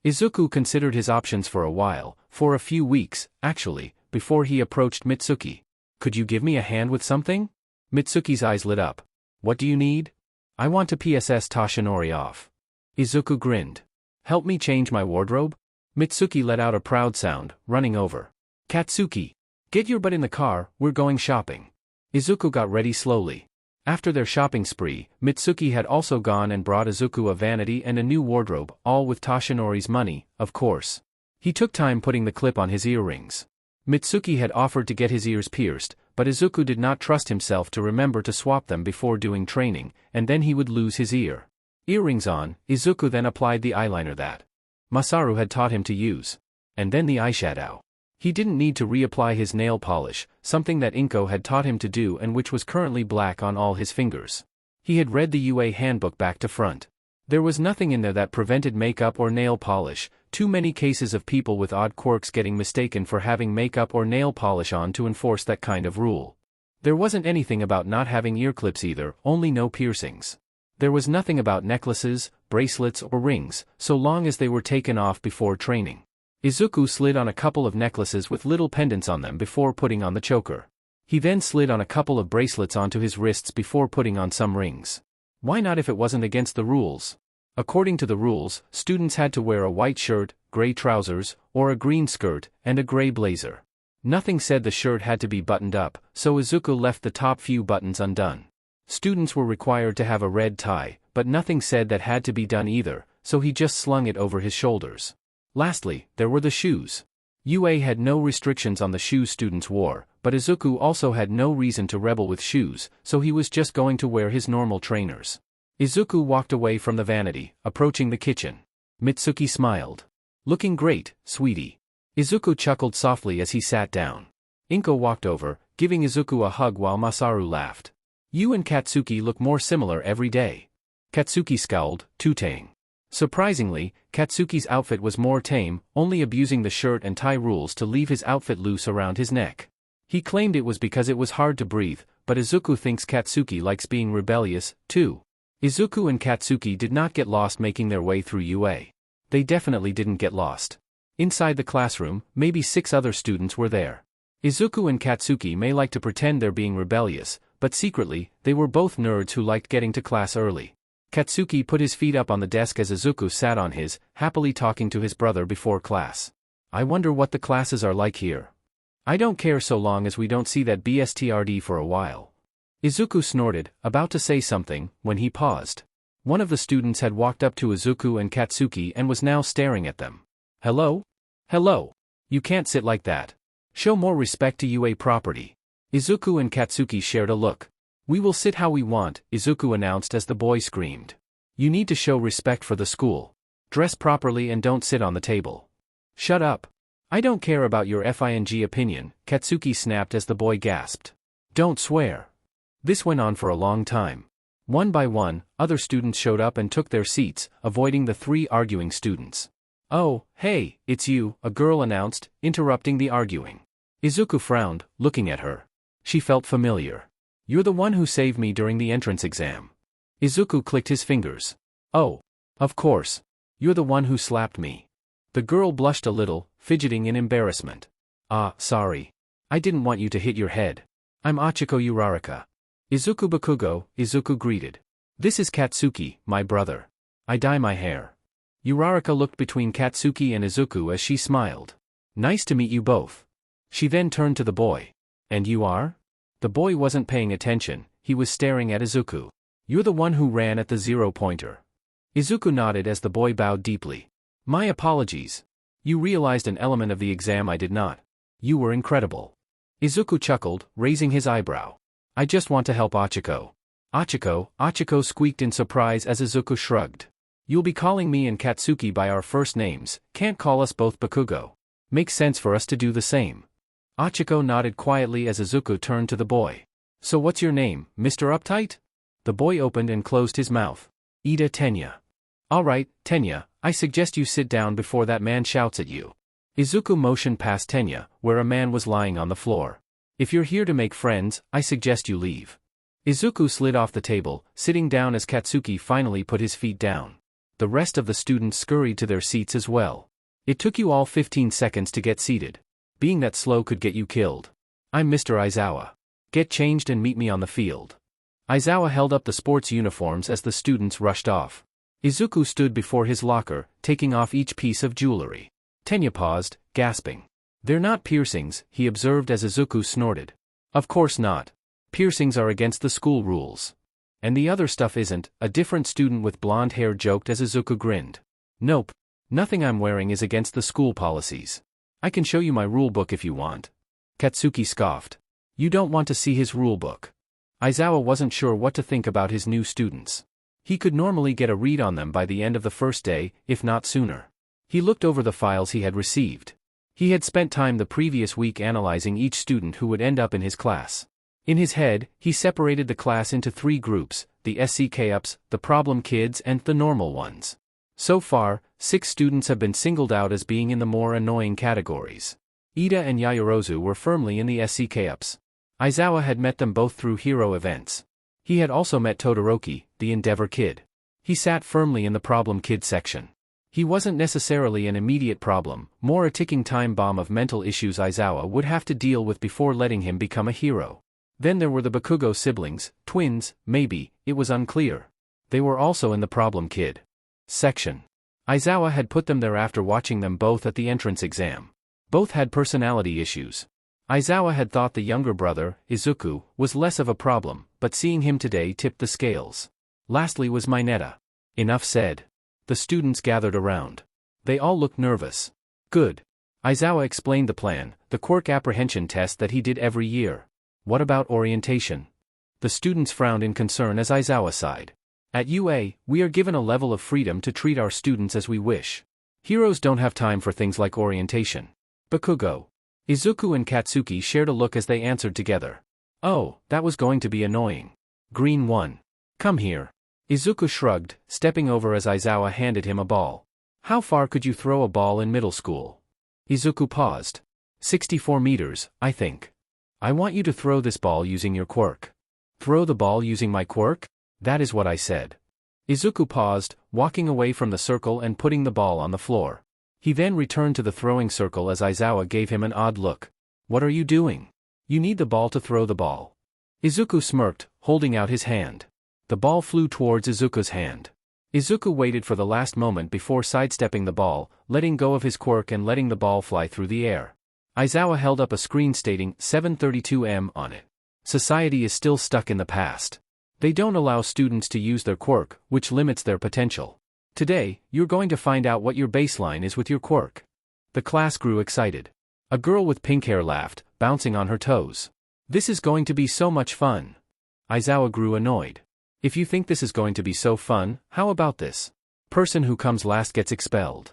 Izuku considered his options for a while, for a few weeks, actually, before he approached Mitsuki. "Could you give me a hand with something?" Mitsuki's eyes lit up. "What do you need?" "I want to PSS Toshinori off." Izuku grinned. "Help me change my wardrobe?" Mitsuki let out a proud sound, running over. "Katsuki, get your butt in the car, we're going shopping." Izuku got ready slowly. After their shopping spree, Mitsuki had also gone and brought Izuku a vanity and a new wardrobe, all with Toshinori's money, of course. He took time putting the clip on his earrings. Mitsuki had offered to get his ears pierced, but Izuku did not trust himself to remember to swap them before doing training, and then he would lose his ear. Earrings on, Izuku then applied the eyeliner that Masaru had taught him to use. And then the eyeshadow. He didn't need to reapply his nail polish, something that Inko had taught him to do and which was currently black on all his fingers. He had read the UA handbook back to front. There was nothing in there that prevented makeup or nail polish, too many cases of people with odd quirks getting mistaken for having makeup or nail polish on to enforce that kind of rule. There wasn't anything about not having ear clips either, only no piercings. There was nothing about necklaces, bracelets or rings, so long as they were taken off before training. Izuku slid on a couple of necklaces with little pendants on them before putting on the choker. He then slid on a couple of bracelets onto his wrists before putting on some rings. Why not if it wasn't against the rules? According to the rules, students had to wear a white shirt, gray trousers, or a green skirt, and a gray blazer. Nothing said the shirt had to be buttoned up, so Izuku left the top few buttons undone. Students were required to have a red tie, but nothing said that had to be done either, so he just slung it over his shoulders. Lastly, there were the shoes. UA had no restrictions on the shoes students wore, but Izuku also had no reason to rebel with shoes, so he was just going to wear his normal trainers. Izuku walked away from the vanity, approaching the kitchen. Mitsuki smiled. Looking great, sweetie. Izuku chuckled softly as he sat down. Inko walked over, giving Izuku a hug while Masaru laughed. You and Katsuki look more similar every day. Katsuki scowled, tooting. Surprisingly, Katsuki's outfit was more tame, only abusing the shirt and tie rules to leave his outfit loose around his neck. He claimed it was because it was hard to breathe, but Izuku thinks Katsuki likes being rebellious, too. Izuku and Katsuki did not get lost making their way through UA. They definitely didn't get lost. Inside the classroom, maybe 6 other students were there. Izuku and Katsuki may like to pretend they're being rebellious, but secretly, they were both nerds who liked getting to class early. Katsuki put his feet up on the desk as Izuku sat on his, happily talking to his brother before class. I wonder what the classes are like here. I don't care so long as we don't see that BSTRD for a while. Izuku snorted, about to say something, when he paused. One of the students had walked up to Izuku and Katsuki and was now staring at them. Hello? Hello. You can't sit like that. Show more respect to UA property. Izuku and Katsuki shared a look. We will sit how we want, Izuku announced as the boy screamed. You need to show respect for the school. Dress properly and don't sit on the table. Shut up. I don't care about your FING opinion, Katsuki snapped as the boy gasped. Don't swear. This went on for a long time. One by one, other students showed up and took their seats, avoiding the 3 arguing students. Oh, hey, it's you, a girl announced, interrupting the arguing. Izuku frowned, looking at her. She felt familiar. You're the one who saved me during the entrance exam. Izuku clicked his fingers. Oh. Of course. You're the one who slapped me. The girl blushed a little, fidgeting in embarrassment. Ah, sorry. I didn't want you to hit your head. I'm Achiko Uraraka. Izuku Bakugo, Izuku greeted. This is Katsuki, my brother. I dye my hair. Uraraka looked between Katsuki and Izuku as she smiled. Nice to meet you both. She then turned to the boy. And you are? The boy wasn't paying attention, he was staring at Izuku. You're the one who ran at the 0-pointer. Izuku nodded as the boy bowed deeply. My apologies. You realized an element of the exam I did not. You were incredible. Izuku chuckled, raising his eyebrow. I just want to help Achiko. Achiko squeaked in surprise as Izuku shrugged. You'll be calling me and Katsuki by our first names, can't call us both Bakugo. Makes sense for us to do the same. Achiko nodded quietly as Izuku turned to the boy. So what's your name, Mr. Uptight? The boy opened and closed his mouth. Ida Tenya. Alright, Tenya, I suggest you sit down before that man shouts at you. Izuku motioned past Tenya, where a man was lying on the floor. If you're here to make friends, I suggest you leave. Izuku slid off the table, sitting down as Katsuki finally put his feet down. The rest of the students scurried to their seats as well. It took you all 15 seconds to get seated. Being that slow could get you killed. I'm Mr. Aizawa. Get changed and meet me on the field. Aizawa held up the sports uniforms as the students rushed off. Izuku stood before his locker, taking off each piece of jewelry. Tenya paused, gasping. They're not piercings, he observed as Izuku snorted. Of course not. Piercings are against the school rules. And the other stuff isn't, a different student with blonde hair joked as Izuku grinned. Nope. Nothing I'm wearing is against the school policies. I can show you my rulebook if you want. Katsuki scoffed. You don't want to see his rulebook. Aizawa wasn't sure what to think about his new students. He could normally get a read on them by the end of the first day, if not sooner. He looked over the files he had received. He had spent time the previous week analyzing each student who would end up in his class. In his head, he separated the class into 3 groups, the SCK-ups, the problem kids and the normal ones. So far, 6 students have been singled out as being in the more annoying categories. Ida and Yayorozu were firmly in the SCK-ups. Aizawa had met them both through hero events. He had also met Todoroki, the Endeavor Kid. He sat firmly in the problem kid section. He wasn't necessarily an immediate problem, more a ticking time bomb of mental issues Aizawa would have to deal with before letting him become a hero. Then there were the Bakugo siblings, twins, maybe, it was unclear. They were also in the problem kid section. Aizawa had put them there after watching them both at the entrance exam. Both had personality issues. Aizawa had thought the younger brother, Izuku, was less of a problem, but seeing him today tipped the scales. Lastly was Mineta. Enough said. The students gathered around. They all looked nervous. Good. Aizawa explained the plan, the quirk apprehension test that he did every year. What about orientation? The students frowned in concern as Aizawa sighed. At UA, we are given a level of freedom to treat our students as we wish. Heroes don't have time for things like orientation. Bakugo. Izuku and Katsuki shared a look as they answered together. Oh, that was going to be annoying. Green 1. Come here. Izuku shrugged, stepping over as Aizawa handed him a ball. How far could you throw a ball in middle school? Izuku paused. 64 meters, I think. I want you to throw this ball using your quirk. Throw the ball using my quirk? That is what I said. Izuku paused, walking away from the circle and putting the ball on the floor. He then returned to the throwing circle as Aizawa gave him an odd look. What are you doing? You need the ball to throw the ball. Izuku smirked, holding out his hand. The ball flew towards Izuku's hand. Izuku waited for the last moment before sidestepping the ball, letting go of his quirk and letting the ball fly through the air. Aizawa held up a screen stating 732M on it. Society is still stuck in the past. They don't allow students to use their quirk, which limits their potential. Today, you're going to find out what your baseline is with your quirk. The class grew excited. A girl with pink hair laughed, bouncing on her toes. This is going to be so much fun. Aizawa grew annoyed. If you think this is going to be so fun, how about this? Person who comes last gets expelled.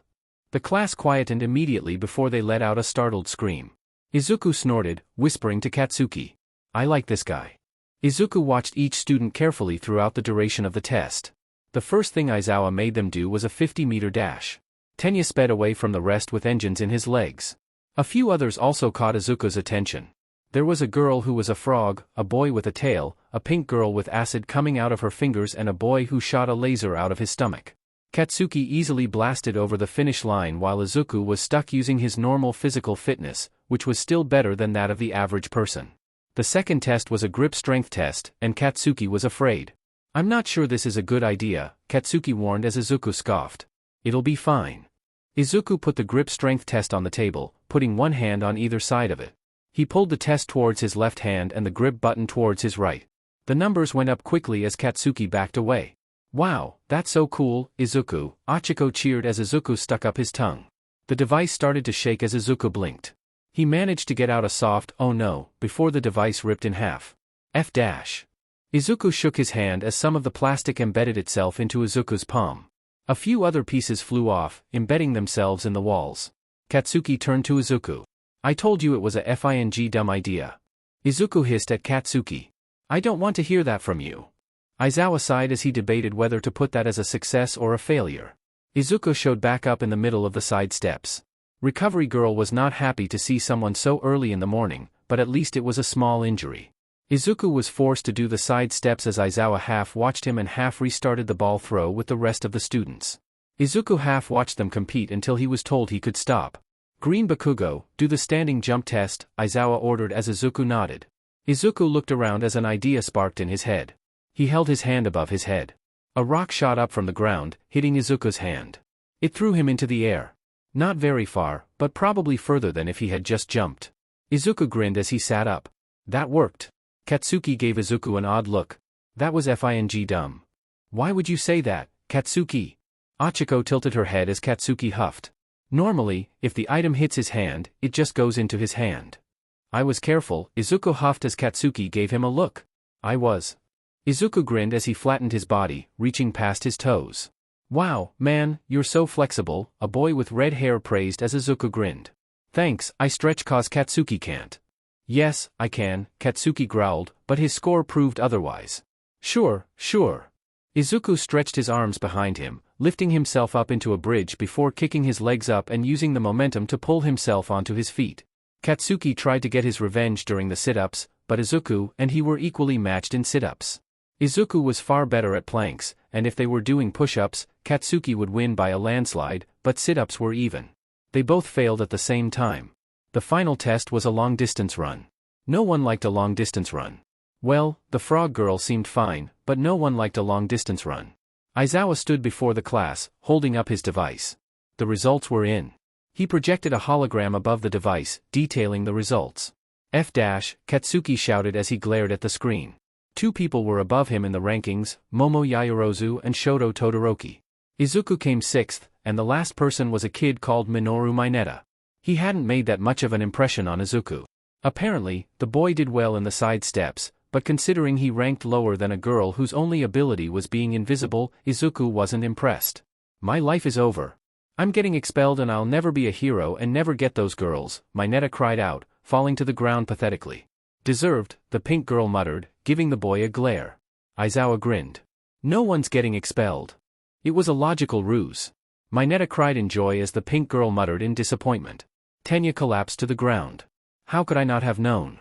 The class quietened immediately before they let out a startled scream. Izuku snorted, whispering to Katsuki. I like this guy. Izuku watched each student carefully throughout the duration of the test. The first thing Aizawa made them do was a 50-meter dash. Tenya sped away from the rest with engines in his legs. A few others also caught Izuku's attention. There was a girl who was a frog, a boy with a tail, a pink girl with acid coming out of her fingers and a boy who shot a laser out of his stomach. Katsuki easily blasted over the finish line while Izuku was stuck using his normal physical fitness, which was still better than that of the average person. The second test was a grip strength test, and Katsuki was afraid. I'm not sure this is a good idea, Katsuki warned as Izuku scoffed. It'll be fine. Izuku put the grip strength test on the table, putting one hand on either side of it. He pulled the test towards his left hand and the grip button towards his right. The numbers went up quickly as Katsuki backed away. Wow, that's so cool, Izuku, Achiko cheered as Izuku stuck up his tongue. The device started to shake as Izuku blinked. He managed to get out a soft, oh no, before the device ripped in half. F-. Izuku shook his hand as some of the plastic embedded itself into Izuku's palm. A few other pieces flew off, embedding themselves in the walls. Katsuki turned to Izuku. I told you it was a FING dumb idea. Izuku hissed at Katsuki. I don't want to hear that from you. Aizawa sighed as he debated whether to put that as a success or a failure. Izuku showed back up in the middle of the side steps. Recovery Girl was not happy to see someone so early in the morning, but at least it was a small injury. Izuku was forced to do the side steps as Aizawa half watched him and half restarted the ball throw with the rest of the students. Izuku half watched them compete until he was told he could stop. Green Bakugo, do the standing jump test, Aizawa ordered as Izuku nodded. Izuku looked around as an idea sparked in his head. He held his hand above his head. A rock shot up from the ground, hitting Izuku's hand. It threw him into the air. Not very far, but probably further than if he had just jumped. Izuku grinned as he sat up. That worked. Katsuki gave Izuku an odd look. That was FING dumb. Why would you say that, Katsuki? Achiko tilted her head as Katsuki huffed. Normally, if the item hits his hand, it just goes into his hand. I was careful, Izuku huffed as Katsuki gave him a look. I was. Izuku grinned as he flattened his body, reaching past his toes. Wow, man, you're so flexible, a boy with red hair praised as Izuku grinned. Thanks, I stretch cause Katsuki can't. Yes, I can, Katsuki growled, but his score proved otherwise. Sure. Izuku stretched his arms behind him, lifting himself up into a bridge before kicking his legs up and using the momentum to pull himself onto his feet. Katsuki tried to get his revenge during the sit-ups, but Izuku and he were equally matched in sit-ups. Izuku was far better at planks, and if they were doing push-ups, Katsuki would win by a landslide, but sit-ups were even. They both failed at the same time. The final test was a long-distance run. No one liked a long-distance run. Well, the frog girl seemed fine, but no one liked a long-distance run. Aizawa stood before the class, holding up his device. The results were in. He projected a hologram above the device, detailing the results. Katsuki shouted as he glared at the screen. 2 people were above him in the rankings, Momo Yaoyorozu and Shoto Todoroki. Izuku came 6th, and the last person was a kid called Minoru Mineta. He hadn't made that much of an impression on Izuku. Apparently, the boy did well in the side steps, but considering he ranked lower than a girl whose only ability was being invisible, Izuku wasn't impressed. My life is over. I'm getting expelled and I'll never be a hero and never get those girls, Mineta cried out, falling to the ground pathetically. Deserved, the pink girl muttered, giving the boy a glare. Aizawa grinned. No one's getting expelled. It was a logical ruse. Mineta cried in joy as the pink girl muttered in disappointment. Tenya collapsed to the ground. How could I not have known?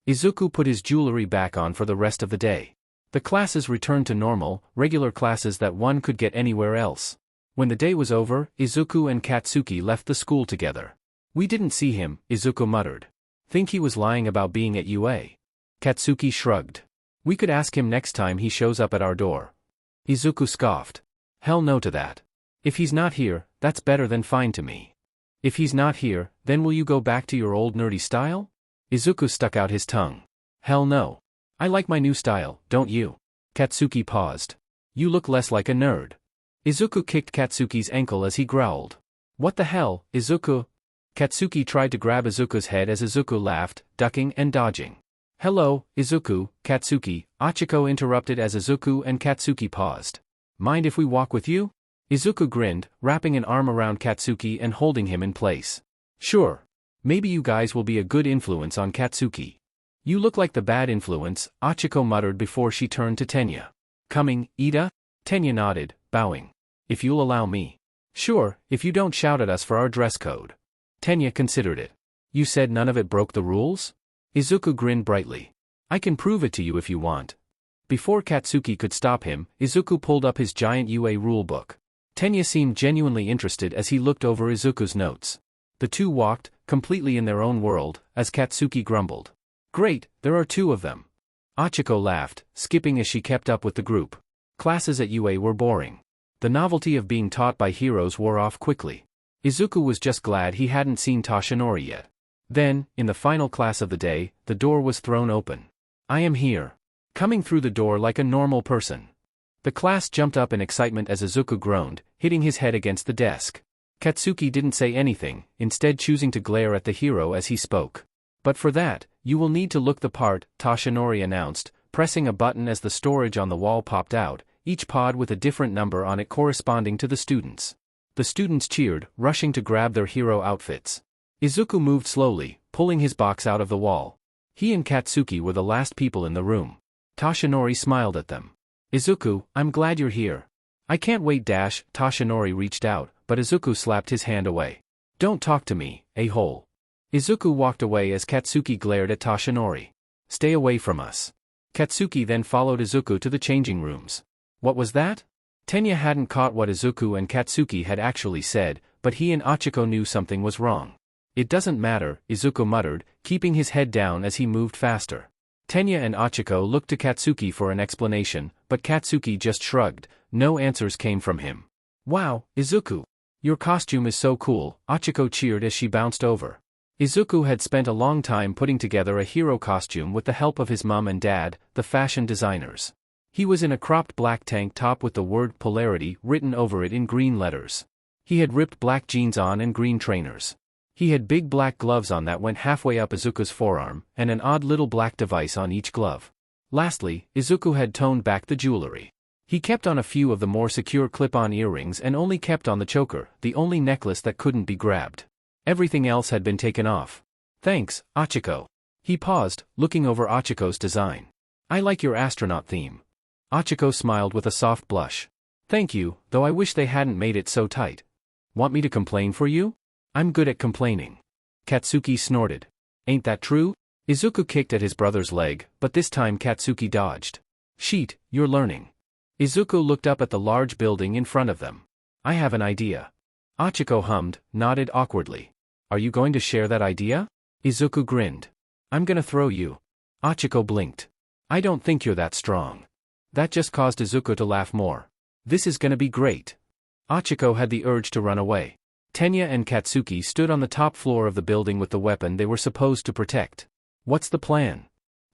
Izuku put his jewelry back on for the rest of the day. The classes returned to normal, regular classes that one could get anywhere else. When the day was over, Izuku and Katsuki left the school together. We didn't see him, Izuku muttered. Think he was lying about being at UA? Katsuki shrugged. We could ask him next time he shows up at our door. Izuku scoffed. Hell no to that. If he's not here, that's better than fine to me. If he's not here, then will you go back to your old nerdy style? Izuku stuck out his tongue. Hell no. I like my new style, don't you? Katsuki paused. You look less like a nerd. Izuku kicked Katsuki's ankle as he growled. What the hell, Izuku? Katsuki tried to grab Izuku's head as Izuku laughed, ducking and dodging. Hello, Izuku, Katsuki, Achiko interrupted as Izuku and Katsuki paused. Mind if we walk with you? Izuku grinned, wrapping an arm around Katsuki and holding him in place. Sure. Maybe you guys will be a good influence on Katsuki. You look like the bad influence, Achiko muttered before she turned to Tenya. Coming, Ida? Tenya nodded, bowing. If you'll allow me. Sure, if you don't shout at us for our dress code. Tenya considered it. You said none of it broke the rules? Izuku grinned brightly. I can prove it to you if you want. Before Katsuki could stop him, Izuku pulled up his giant UA rulebook. Tenya seemed genuinely interested as he looked over Izuku's notes. The two walked, completely in their own world, as Katsuki grumbled. Great, there are 2 of them. Achiko laughed, skipping as she kept up with the group. Classes at UA were boring. The novelty of being taught by heroes wore off quickly. Izuku was just glad he hadn't seen Toshinori yet. Then, in the final class of the day, the door was thrown open. I am here. Coming through the door like a normal person. The class jumped up in excitement as Izuku groaned, hitting his head against the desk. Katsuki didn't say anything, instead choosing to glare at the hero as he spoke. But for that, you will need to look the part, Toshinori announced, pressing a button as the storage on the wall popped out, each pod with a different number on it corresponding to the students. The students cheered, rushing to grab their hero outfits. Izuku moved slowly, pulling his box out of the wall. He and Katsuki were the last people in the room. Toshinori smiled at them. Izuku, I'm glad you're here. I can't wait. Toshinori reached out, but Izuku slapped his hand away. Don't talk to me, a-hole. Izuku walked away as Katsuki glared at Toshinori. Stay away from us. Katsuki then followed Izuku to the changing rooms. What was that? Tenya hadn't caught what Izuku and Katsuki had actually said, but he and Achiko knew something was wrong. It doesn't matter, Izuku muttered, keeping his head down as he moved faster. Tenya and Achiko looked to Katsuki for an explanation, but Katsuki just shrugged. No answers came from him. Wow, Izuku. Your costume is so cool, Achiko cheered as she bounced over. Izuku had spent a long time putting together a hero costume with the help of his mom and dad, the fashion designers. He was in a cropped black tank top with the word polarity written over it in green letters. He had ripped black jeans on and green trainers. He had big black gloves on that went halfway up Izuku's forearm, and an odd little black device on each glove. Lastly, Izuku had toned back the jewelry. He kept on a few of the more secure clip-on earrings and only kept on the choker, the only necklace that couldn't be grabbed. Everything else had been taken off. Thanks, Achiko. He paused, looking over Achiko's design. I like your astronaut theme. Achiko smiled with a soft blush. Thank you, though I wish they hadn't made it so tight. Want me to complain for you? I'm good at complaining. Katsuki snorted. Ain't that true? Izuku kicked at his brother's leg, but this time Katsuki dodged. Sheet, you're learning. Izuku looked up at the large building in front of them. I have an idea. Achiko hummed, nodded awkwardly. Are you going to share that idea? Izuku grinned. I'm gonna throw you. Achiko blinked. I don't think you're that strong. That just caused Izuku to laugh more. This is gonna be great. Achiko had the urge to run away. Tenya and Katsuki stood on the top floor of the building with the weapon they were supposed to protect. What's the plan?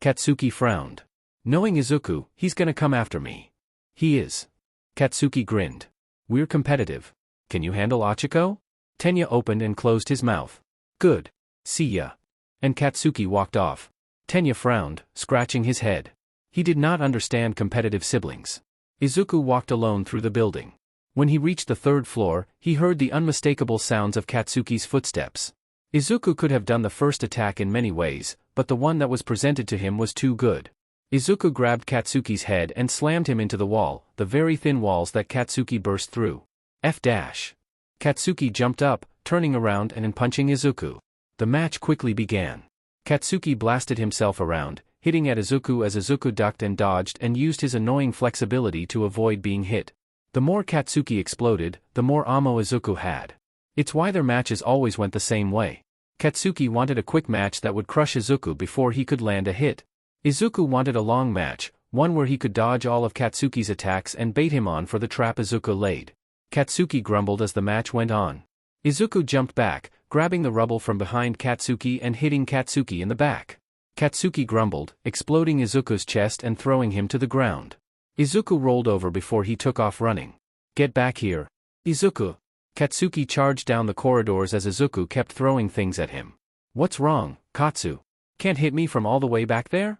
Katsuki frowned. Knowing Izuku, he's gonna come after me. He is. Katsuki grinned. We're competitive. Can you handle Achiko? Tenya opened and closed his mouth. Good. See ya. And Katsuki walked off. Tenya frowned, scratching his head. He did not understand competitive siblings. Izuku walked alone through the building. When he reached the third floor, he heard the unmistakable sounds of Katsuki's footsteps. Izuku could have done the first attack in many ways, but the one that was presented to him was too good. Izuku grabbed Katsuki's head and slammed him into the wall, the very thin walls that Katsuki burst through. Katsuki jumped up, turning around and punching Izuku. The match quickly began. Katsuki blasted himself around, hitting at Izuku as Izuku ducked and dodged and used his annoying flexibility to avoid being hit. The more Katsuki exploded, the more ammo Izuku had. It's why their matches always went the same way. Katsuki wanted a quick match that would crush Izuku before he could land a hit. Izuku wanted a long match, one where he could dodge all of Katsuki's attacks and bait him on for the trap Izuku laid. Katsuki grumbled as the match went on. Izuku jumped back, grabbing the rubble from behind Katsuki and hitting Katsuki in the back. Katsuki grumbled, exploding Izuku's chest and throwing him to the ground. Izuku rolled over before he took off running. Get back here. Izuku. Katsuki charged down the corridors as Izuku kept throwing things at him. What's wrong, Katsu? Can't hit me from all the way back there?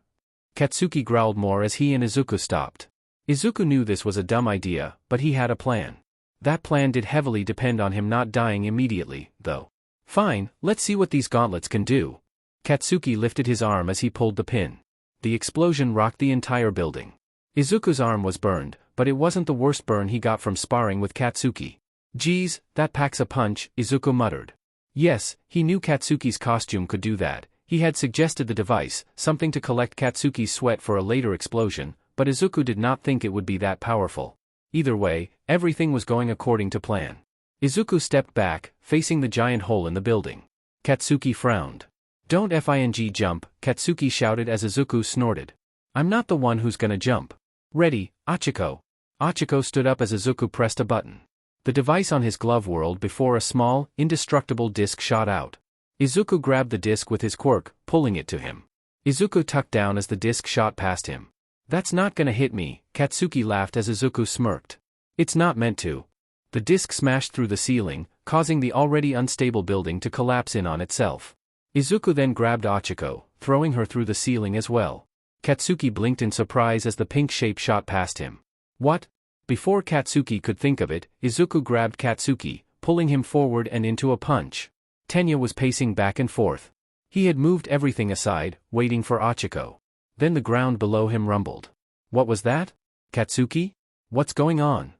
Katsuki growled more as he and Izuku stopped. Izuku knew this was a dumb idea, but he had a plan. That plan did heavily depend on him not dying immediately, though. Fine, let's see what these gauntlets can do. Katsuki lifted his arm as he pulled the pin. The explosion rocked the entire building. Izuku's arm was burned, but it wasn't the worst burn he got from sparring with Katsuki. Geez, that packs a punch, Izuku muttered. Yes, he knew Katsuki's costume could do that. He had suggested the device, something to collect Katsuki's sweat for a later explosion, but Izuku did not think it would be that powerful. Either way, everything was going according to plan. Izuku stepped back, facing the giant hole in the building. Katsuki frowned. Don't fing jump, Katsuki shouted as Izuku snorted. I'm not the one who's gonna jump. Ready, Achiko. Achiko stood up as Izuku pressed a button. The device on his glove whirled before a small, indestructible disc shot out. Izuku grabbed the disc with his quirk, pulling it to him. Izuku tucked down as the disc shot past him. That's not gonna hit me, Katsuki laughed as Izuku smirked. It's not meant to. The disc smashed through the ceiling, causing the already unstable building to collapse in on itself. Izuku then grabbed Achiko, throwing her through the ceiling as well. Katsuki blinked in surprise as the pink shape shot past him. What? Before Katsuki could think of it, Izuku grabbed Katsuki, pulling him forward and into a punch. Tenya was pacing back and forth. He had moved everything aside, waiting for Achiko. Then the ground below him rumbled. What was that? Katsuki? What's going on?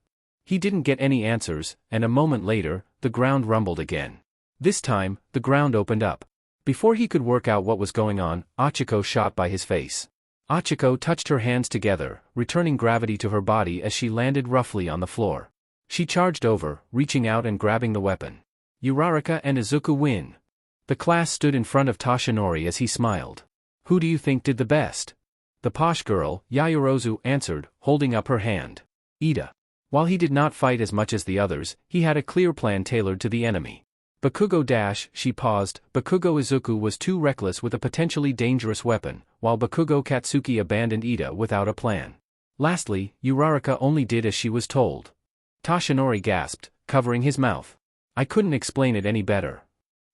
He didn't get any answers, and a moment later, the ground rumbled again. This time, the ground opened up. Before he could work out what was going on, Achiko shot by his face. Achiko touched her hands together, returning gravity to her body as she landed roughly on the floor. She charged over, reaching out and grabbing the weapon. Uraraka and Izuku win. The class stood in front of Toshinori as he smiled. Who do you think did the best? The posh girl, Yayorozu, answered, holding up her hand. Ida. While he did not fight as much as the others, he had a clear plan tailored to the enemy. Bakugo dash, she paused. Bakugo Izuku was too reckless with a potentially dangerous weapon, while Bakugo Katsuki abandoned Ida without a plan. Lastly, Uraraka only did as she was told. Toshinori gasped, covering his mouth. I couldn't explain it any better.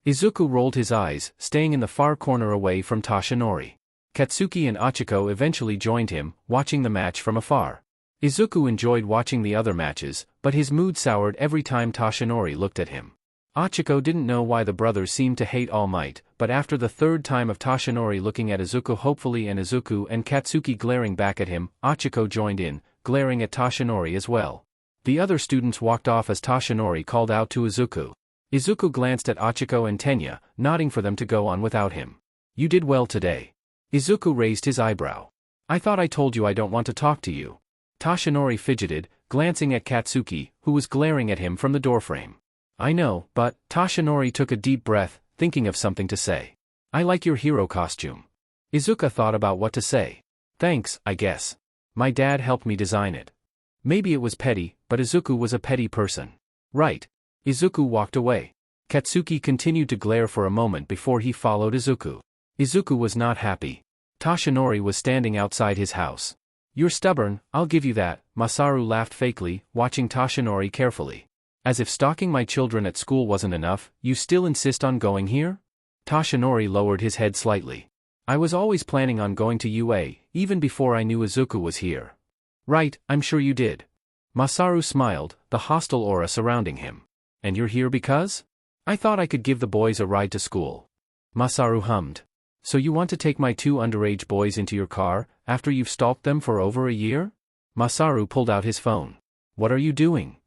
Izuku rolled his eyes, staying in the far corner away from Toshinori. Katsuki and Achiko eventually joined him, watching the match from afar. Izuku enjoyed watching the other matches, but his mood soured every time Toshinori looked at him. Achiko didn't know why the brothers seemed to hate All Might, but after the third time of Toshinori looking at Izuku hopefully and Izuku and Katsuki glaring back at him, Achiko joined in, glaring at Toshinori as well. The other students walked off as Toshinori called out to Izuku. Izuku glanced at Achiko and Tenya, nodding for them to go on without him. You did well today. Izuku raised his eyebrow. I thought I told you I don't want to talk to you. Toshinori fidgeted, glancing at Katsuki, who was glaring at him from the doorframe. I know, but, Toshinori took a deep breath, thinking of something to say. I like your hero costume. Izuku thought about what to say. Thanks, I guess. My dad helped me design it. Maybe it was petty, but Izuku was a petty person. Right. Izuku walked away. Katsuki continued to glare for a moment before he followed Izuku. Izuku was not happy. Toshinori was standing outside his house. You're stubborn, I'll give you that, Masaru laughed fakely, watching Toshinori carefully. As if stalking my children at school wasn't enough, you still insist on going here? Toshinori lowered his head slightly. I was always planning on going to UA, even before I knew Izuku was here. Right, I'm sure you did. Masaru smiled, the hostile aura surrounding him. And you're here because? I thought I could give the boys a ride to school. Masaru hummed. So you want to take my 2 underage boys into your car, after you've stalked them for over a year? Masaru pulled out his phone. What are you doing?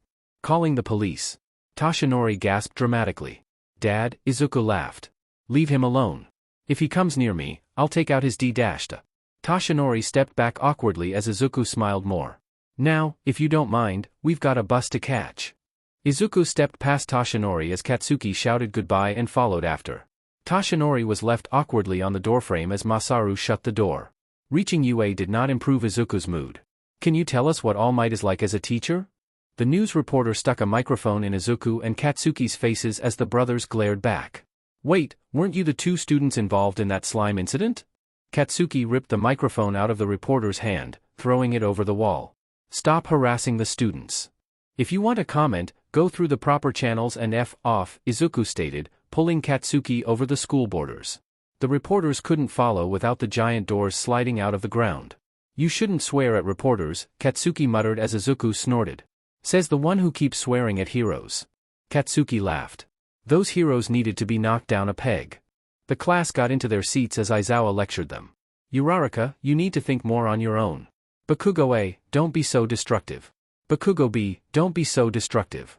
Calling the police. Toshinori gasped dramatically. Dad, Izuku laughed. Leave him alone. If he comes near me, I'll take out his D-. Toshinori stepped back awkwardly as Izuku smiled more. Now, if you don't mind, we've got a bus to catch. Izuku stepped past Toshinori as Katsuki shouted goodbye and followed after. Toshinori was left awkwardly on the doorframe as Masaru shut the door. Reaching UA did not improve Izuku's mood. Can you tell us what All Might is like as a teacher? The news reporter stuck a microphone in Izuku and Katsuki's faces as the brothers glared back. Wait, weren't you the 2 students involved in that slime incident? Katsuki ripped the microphone out of the reporter's hand, throwing it over the wall. Stop harassing the students. If you want a comment, go through the proper channels and F off, Izuku stated, pulling Katsuki over the school borders. The reporters couldn't follow without the giant doors sliding out of the ground. You shouldn't swear at reporters, Katsuki muttered as Izuku snorted. Says the one who keeps swearing at heroes. Katsuki laughed. Those heroes needed to be knocked down a peg. The class got into their seats as Aizawa lectured them. Uraraka, you need to think more on your own. Bakugo A, don't be so destructive. Bakugo B, don't be so destructive.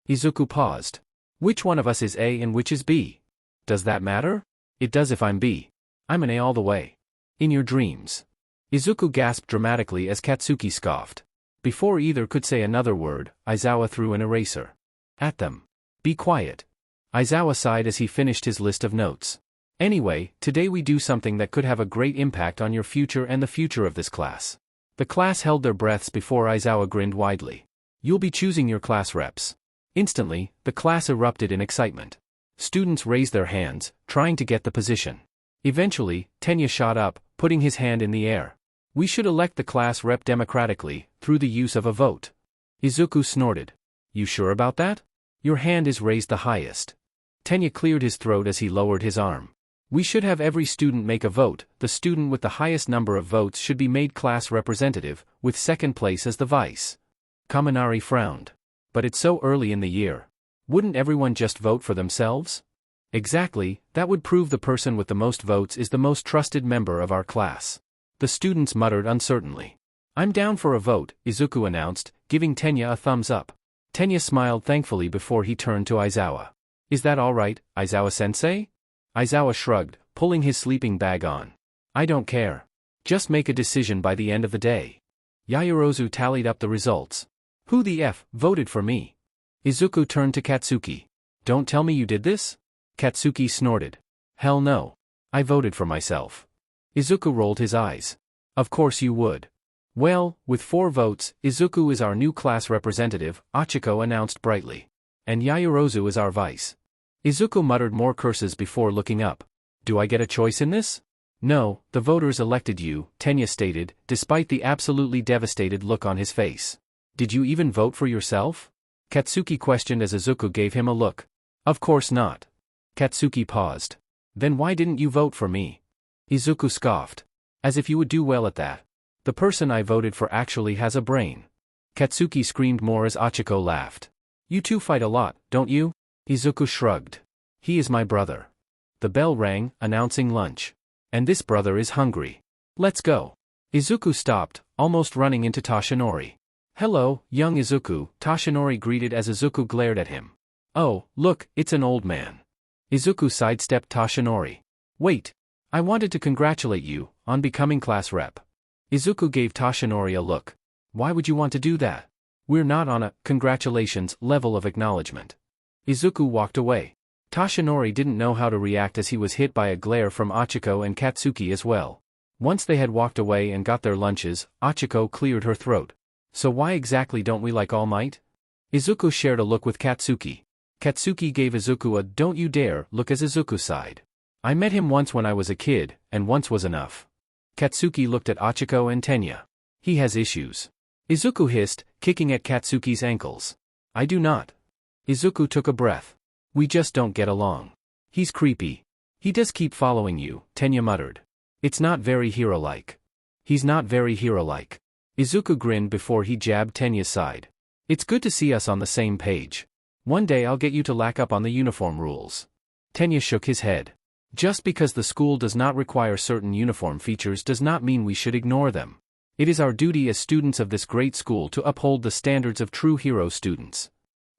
Izuku paused. Which one of us is A and which is B? Does that matter? It does if I'm B. I'm an A all the way. In your dreams. Izuku gasped dramatically as Katsuki scoffed. Before either could say another word, Aizawa threw an eraser at them. Be quiet. Aizawa sighed as he finished his list of notes. Anyway, today we do something that could have a great impact on your future and the future of this class. The class held their breaths before Aizawa grinned widely. You'll be choosing your class reps. Instantly, the class erupted in excitement. Students raised their hands, trying to get the position. Eventually, Tenya shot up, putting his hand in the air. We should elect the class rep democratically, through the use of a vote. Izuku snorted. You sure about that? Your hand is raised the highest. Tenya cleared his throat as he lowered his arm. We should have every student make a vote. The student with the highest number of votes should be made class representative, with second place as the vice. Kaminari frowned. But it's so early in the year. Wouldn't everyone just vote for themselves? Exactly, that would prove the person with the most votes is the most trusted member of our class. The students muttered uncertainly. I'm down for a vote, Izuku announced, giving Tenya a thumbs up. Tenya smiled thankfully before he turned to Aizawa. Is that all right, Aizawa-sensei? Aizawa shrugged, pulling his sleeping bag on. I don't care. Just make a decision by the end of the day. Yaoyorozu tallied up the results. Who the F voted for me? Izuku turned to Katsuki. Don't tell me you did this? Katsuki snorted. Hell no. I voted for myself. Izuku rolled his eyes. Of course you would. Well, with 4 votes, Izuku is our new class representative, Achiko announced brightly. And Yaoyorozu is our vice. Izuku muttered more curses before looking up. Do I get a choice in this? No, the voters elected you, Tenya stated, despite the absolutely devastated look on his face. Did you even vote for yourself? Katsuki questioned as Izuku gave him a look. Of course not. Katsuki paused. Then why didn't you vote for me? Izuku scoffed. As if you would do well at that. The person I voted for actually has a brain. Katsuki screamed more as Achiko laughed. You two fight a lot, don't you? Izuku shrugged. He is my brother. The bell rang, announcing lunch. And this brother is hungry. Let's go. Izuku stopped, almost running into Toshinori. Hello, young Izuku, Toshinori greeted as Izuku glared at him. Oh, look, it's an old man. Izuku sidestepped Toshinori. Wait. I wanted to congratulate you on becoming class rep. Izuku gave Toshinori a look. Why would you want to do that? We're not on a congratulations level of acknowledgement. Izuku walked away. Toshinori didn't know how to react as he was hit by a glare from Achiko and Katsuki as well. Once they had walked away and got their lunches, Achiko cleared her throat. So why exactly don't we like All Might? Izuku shared a look with Katsuki. Katsuki gave Izuku a don't you dare look as Izuku sighed. I met him once when I was a kid, and once was enough. Katsuki looked at Achiko and Tenya. He has issues. Izuku hissed, kicking at Katsuki's ankles. I do not. Izuku took a breath. We just don't get along. He's creepy. He does keep following you, Tenya muttered. It's not very hero-like. He's not very hero-like. Izuku grinned before he jabbed Tenya's side. It's good to see us on the same page. One day I'll get you to lack up on the uniform rules. Tenya shook his head. Just because the school does not require certain uniform features does not mean we should ignore them. It is our duty as students of this great school to uphold the standards of true hero students.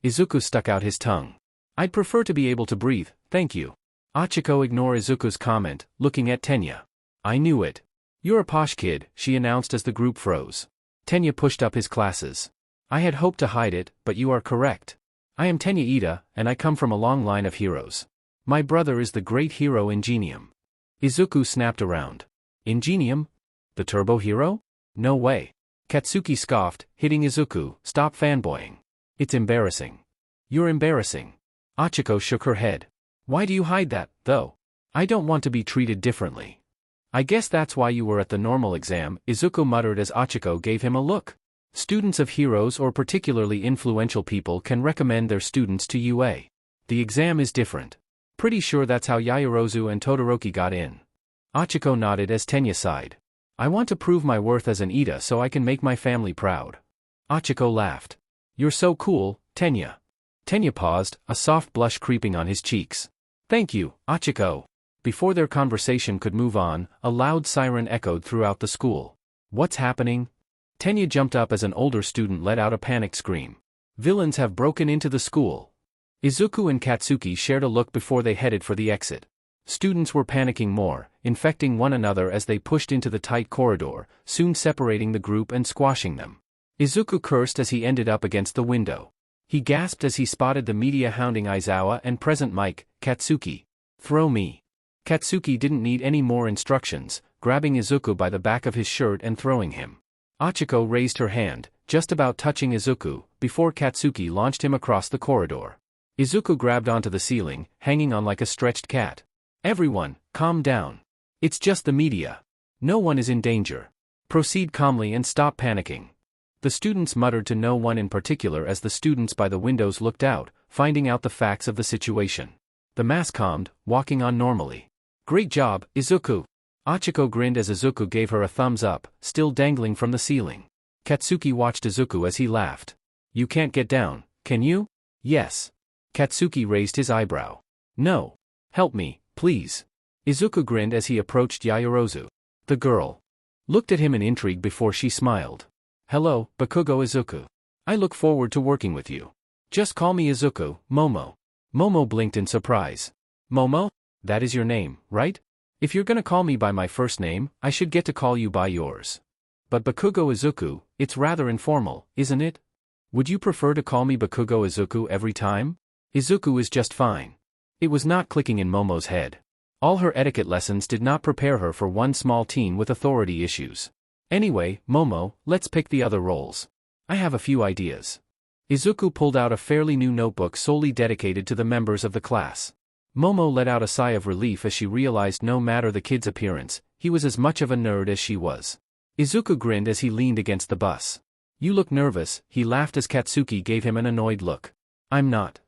Izuku stuck out his tongue. I'd prefer to be able to breathe, thank you. Achiko ignored Izuku's comment, looking at Tenya. I knew it. You're a posh kid, she announced as the group froze. Tenya pushed up his glasses. I had hoped to hide it, but you are correct. I am Tenya Ida, and I come from a long line of heroes. My brother is the great hero Ingenium. Izuku snapped around. Ingenium? The turbo hero? No way. Katsuki scoffed, hitting Izuku, stop fanboying. It's embarrassing. You're embarrassing. Achiko shook her head. Why do you hide that, though? I don't want to be treated differently. I guess that's why you were at the normal exam, Izuku muttered as Achiko gave him a look. Students of heroes or particularly influential people can recommend their students to UA. The exam is different. Pretty sure that's how Yaoyorozu and Todoroki got in. Achiko nodded as Tenya sighed. I want to prove my worth as an Ida so I can make my family proud. Achiko laughed. You're so cool, Tenya. Tenya paused, a soft blush creeping on his cheeks. Thank you, Achiko. Before their conversation could move on, a loud siren echoed throughout the school. What's happening? Tenya jumped up as an older student let out a panicked scream. Villains have broken into the school. Izuku and Katsuki shared a look before they headed for the exit. Students were panicking more, infecting one another as they pushed into the tight corridor, soon separating the group and squashing them. Izuku cursed as he ended up against the window. He gasped as he spotted the media hounding Aizawa and present Mike, Katsuki. Throw me. Katsuki didn't need any more instructions, grabbing Izuku by the back of his shirt and throwing him. Achiko raised her hand, just about touching Izuku, before Katsuki launched him across the corridor. Izuku grabbed onto the ceiling, hanging on like a stretched cat. Everyone, calm down. It's just the media. No one is in danger. Proceed calmly and stop panicking. The students muttered to no one in particular as the students by the windows looked out, finding out the facts of the situation. The mass calmed, walking on normally. Great job, Izuku. Achiko grinned as Izuku gave her a thumbs up, still dangling from the ceiling. Katsuki watched Izuku as he laughed. You can't get down, can you? Yes. Katsuki raised his eyebrow. No. Help me, please. Izuku grinned as he approached Yaoyorozu. The girl looked at him in intrigue before she smiled. Hello, Bakugo Izuku. I look forward to working with you. Just call me Izuku, Momo. Momo blinked in surprise. Momo? That is your name, right? If you're gonna call me by my first name, I should get to call you by yours. But Bakugo Izuku, it's rather informal, isn't it? Would you prefer to call me Bakugo Izuku every time? Izuku is just fine. It was not clicking in Momo's head. All her etiquette lessons did not prepare her for one small teen with authority issues. Anyway, Momo, let's pick the other roles. I have a few ideas. Izuku pulled out a fairly new notebook solely dedicated to the members of the class. Momo let out a sigh of relief as she realized no matter the kid's appearance, he was as much of a nerd as she was. Izuku grinned as he leaned against the bus. You look nervous, he laughed as Katsuki gave him an annoyed look. I'm not.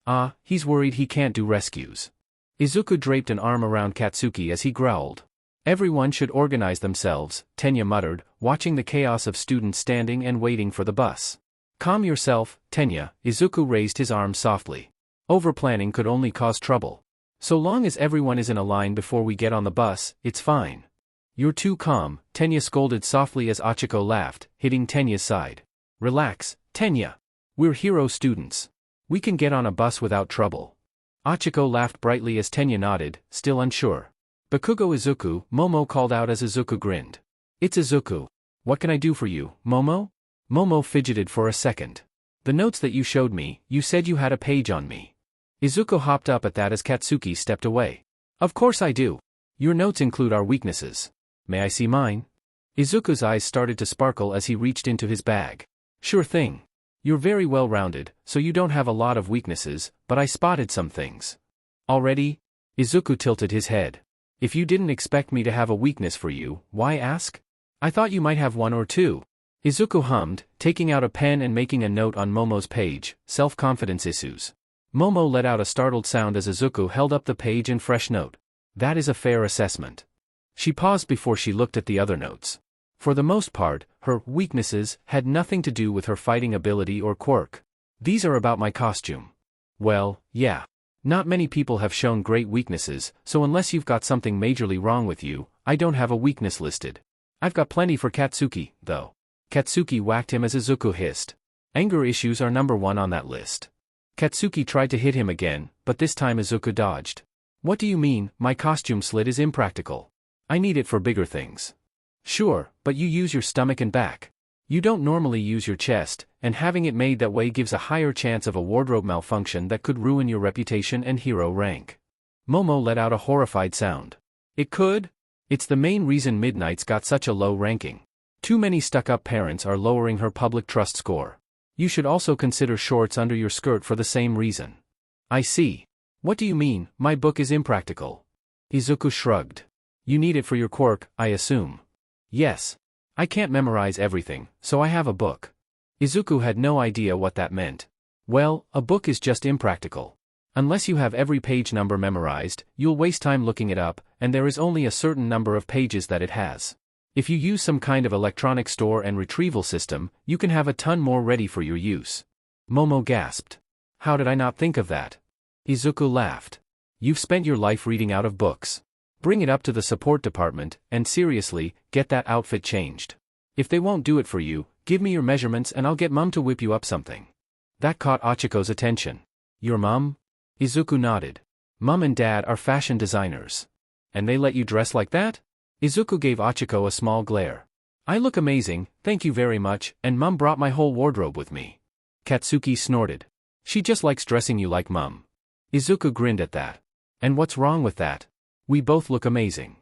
Ah, he's worried he can't do rescues. Izuku draped an arm around Katsuki as he growled. Everyone should organize themselves, Tenya muttered, watching the chaos of students standing and waiting for the bus. Calm yourself, Tenya, Izuku raised his arm softly. Overplanning could only cause trouble. So long as everyone is in a line before we get on the bus, it's fine. You're too calm, Tenya scolded softly as Achiko laughed, hitting Tenya's side. Relax, Tenya. We're hero students. We can get on a bus without trouble. Achiko laughed brightly as Tenya nodded, still unsure. Bakugo Izuku, Momo called out as Izuku grinned. It's Izuku. What can I do for you, Momo? Momo fidgeted for a second. The notes that you showed me, you said you had a page on me. Izuku hopped up at that as Katsuki stepped away. Of course I do. Your notes include our weaknesses. May I see mine? Izuku's eyes started to sparkle as he reached into his bag. Sure thing. You're very well-rounded, so you don't have a lot of weaknesses, but I spotted some things. Already? Izuku tilted his head. If you didn't expect me to have a weakness for you, why ask? I thought you might have one or two. Izuku hummed, taking out a pen and making a note on Momo's page, self-confidence issues. Momo let out a startled sound as Izuku held up the page and fresh note. That is a fair assessment. She paused before she looked at the other notes. For the most part, her weaknesses had nothing to do with her fighting ability or quirk. These are about my costume. Well, yeah. Not many people have shown great weaknesses, so unless you've got something majorly wrong with you, I don't have a weakness listed. I've got plenty for Katsuki, though. Katsuki whacked him as Izuku hissed. Anger issues are number 1 on that list. Katsuki tried to hit him again, but this time Izuku dodged. What do you mean, my costume slit is impractical? I need it for bigger things. Sure, but you use your stomach and back. You don't normally use your chest, and having it made that way gives a higher chance of a wardrobe malfunction that could ruin your reputation and hero rank. Momo let out a horrified sound. It could? It's the main reason Midnight's got such a low ranking. Too many stuck-up parents are lowering her public trust score. You should also consider shorts under your skirt for the same reason. I see. What do you mean, my book is impractical? Izuku shrugged. You need it for your quirk, I assume. Yes. I can't memorize everything, so I have a book. Izuku had no idea what that meant. Well, a book is just impractical. Unless you have every page number memorized, you'll waste time looking it up, and there is only a certain number of pages that it has. If you use some kind of electronic store and retrieval system, you can have a ton more ready for your use. Momo gasped. How did I not think of that? Izuku laughed. You've spent your life reading out of books. Bring it up to the support department, and seriously, get that outfit changed. If they won't do it for you, give me your measurements and I'll get Mum to whip you up something. That caught Achiko's attention. Your mum? Izuku nodded. Mum and Dad are fashion designers. And they let you dress like that? Izuku gave Achiko a small glare. I look amazing, thank you very much, and Mum brought my whole wardrobe with me. Katsuki snorted. She just likes dressing you like Mum. Izuku grinned at that. And what's wrong with that? We both look amazing.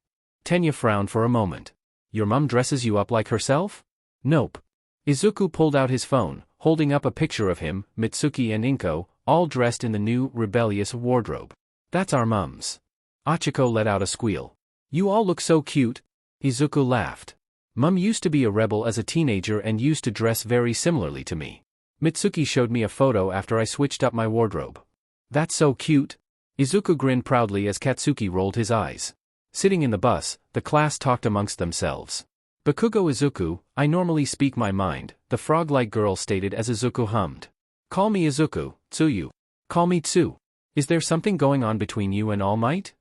Tenya frowned for a moment. Your mum dresses you up like herself? Nope. Izuku pulled out his phone, holding up a picture of him, Mitsuki and Inko, all dressed in the new, rebellious wardrobe. That's our mums. Achiko let out a squeal. You all look so cute. Izuku laughed. Mum used to be a rebel as a teenager and used to dress very similarly to me. Mitsuki showed me a photo after I switched up my wardrobe. That's so cute. Izuku grinned proudly as Katsuki rolled his eyes. Sitting in the bus, the class talked amongst themselves. Bakugo Izuku, I normally speak my mind, the frog-like girl stated as Izuku hummed. Call me Izuku, Tsuyu. Call me Tsu. Is there something going on between you and All Might?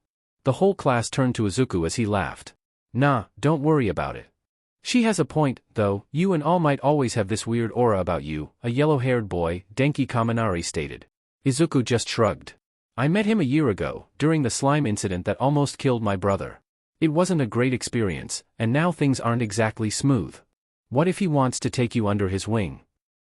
The whole class turned to Izuku as he laughed. Nah, don't worry about it. She has a point, though, you and All Might always have this weird aura about you, a yellow-haired boy, Denki Kaminari stated. Izuku just shrugged. I met him a year ago, during the slime incident that almost killed my brother. It wasn't a great experience, and now things aren't exactly smooth. What if he wants to take you under his wing?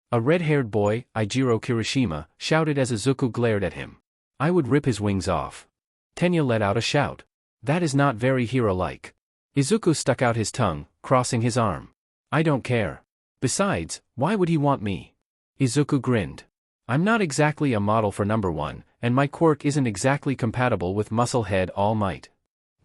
A red-haired boy, Eijiro Kirishima, shouted as Izuku glared at him. I would rip his wings off. Tenya let out a shout. That is not very hero-like. Izuku stuck out his tongue, crossing his arm. I don't care. Besides, why would he want me? Izuku grinned. I'm not exactly a model for number 1, and my quirk isn't exactly compatible with Musclehead All Might.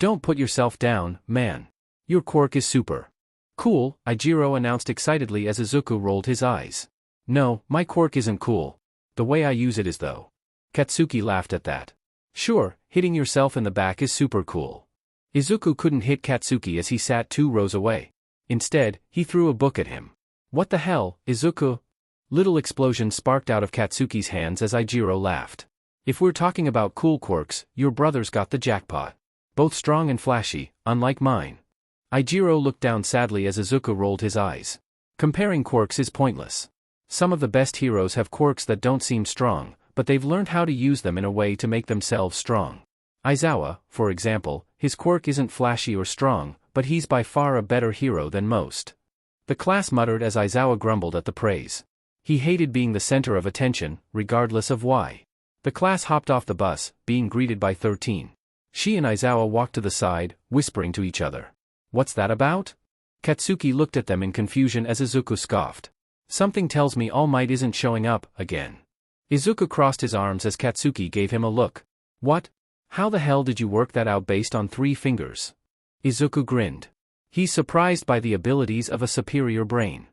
Don't put yourself down, man. Your quirk is super. Cool, Eijiro announced excitedly as Izuku rolled his eyes. No, my quirk isn't cool. The way I use it is though. Katsuki laughed at that. Sure, hitting yourself in the back is super cool. Izuku couldn't hit Katsuki as he sat 2 rows away. Instead, he threw a book at him. What the hell, Izuku? Little explosion sparked out of Katsuki's hands as Eijiro laughed. If we're talking about cool quirks, your brother's got the jackpot. Both strong and flashy, unlike mine. Eijiro looked down sadly as Izuku rolled his eyes. Comparing quirks is pointless. Some of the best heroes have quirks that don't seem strong, but they've learned how to use them in a way to make themselves strong. Aizawa, for example, his quirk isn't flashy or strong, but he's by far a better hero than most. The class muttered as Aizawa grumbled at the praise. He hated being the center of attention, regardless of why. The class hopped off the bus, being greeted by 13. She and Aizawa walked to the side, whispering to each other. What's that about? Katsuki looked at them in confusion as Izuku scoffed. Something tells me All Might isn't showing up, again. Izuku crossed his arms as Katsuki gave him a look. What? How the hell did you work that out based on 3 fingers? Izuku grinned. He's surprised by the abilities of a superior brain.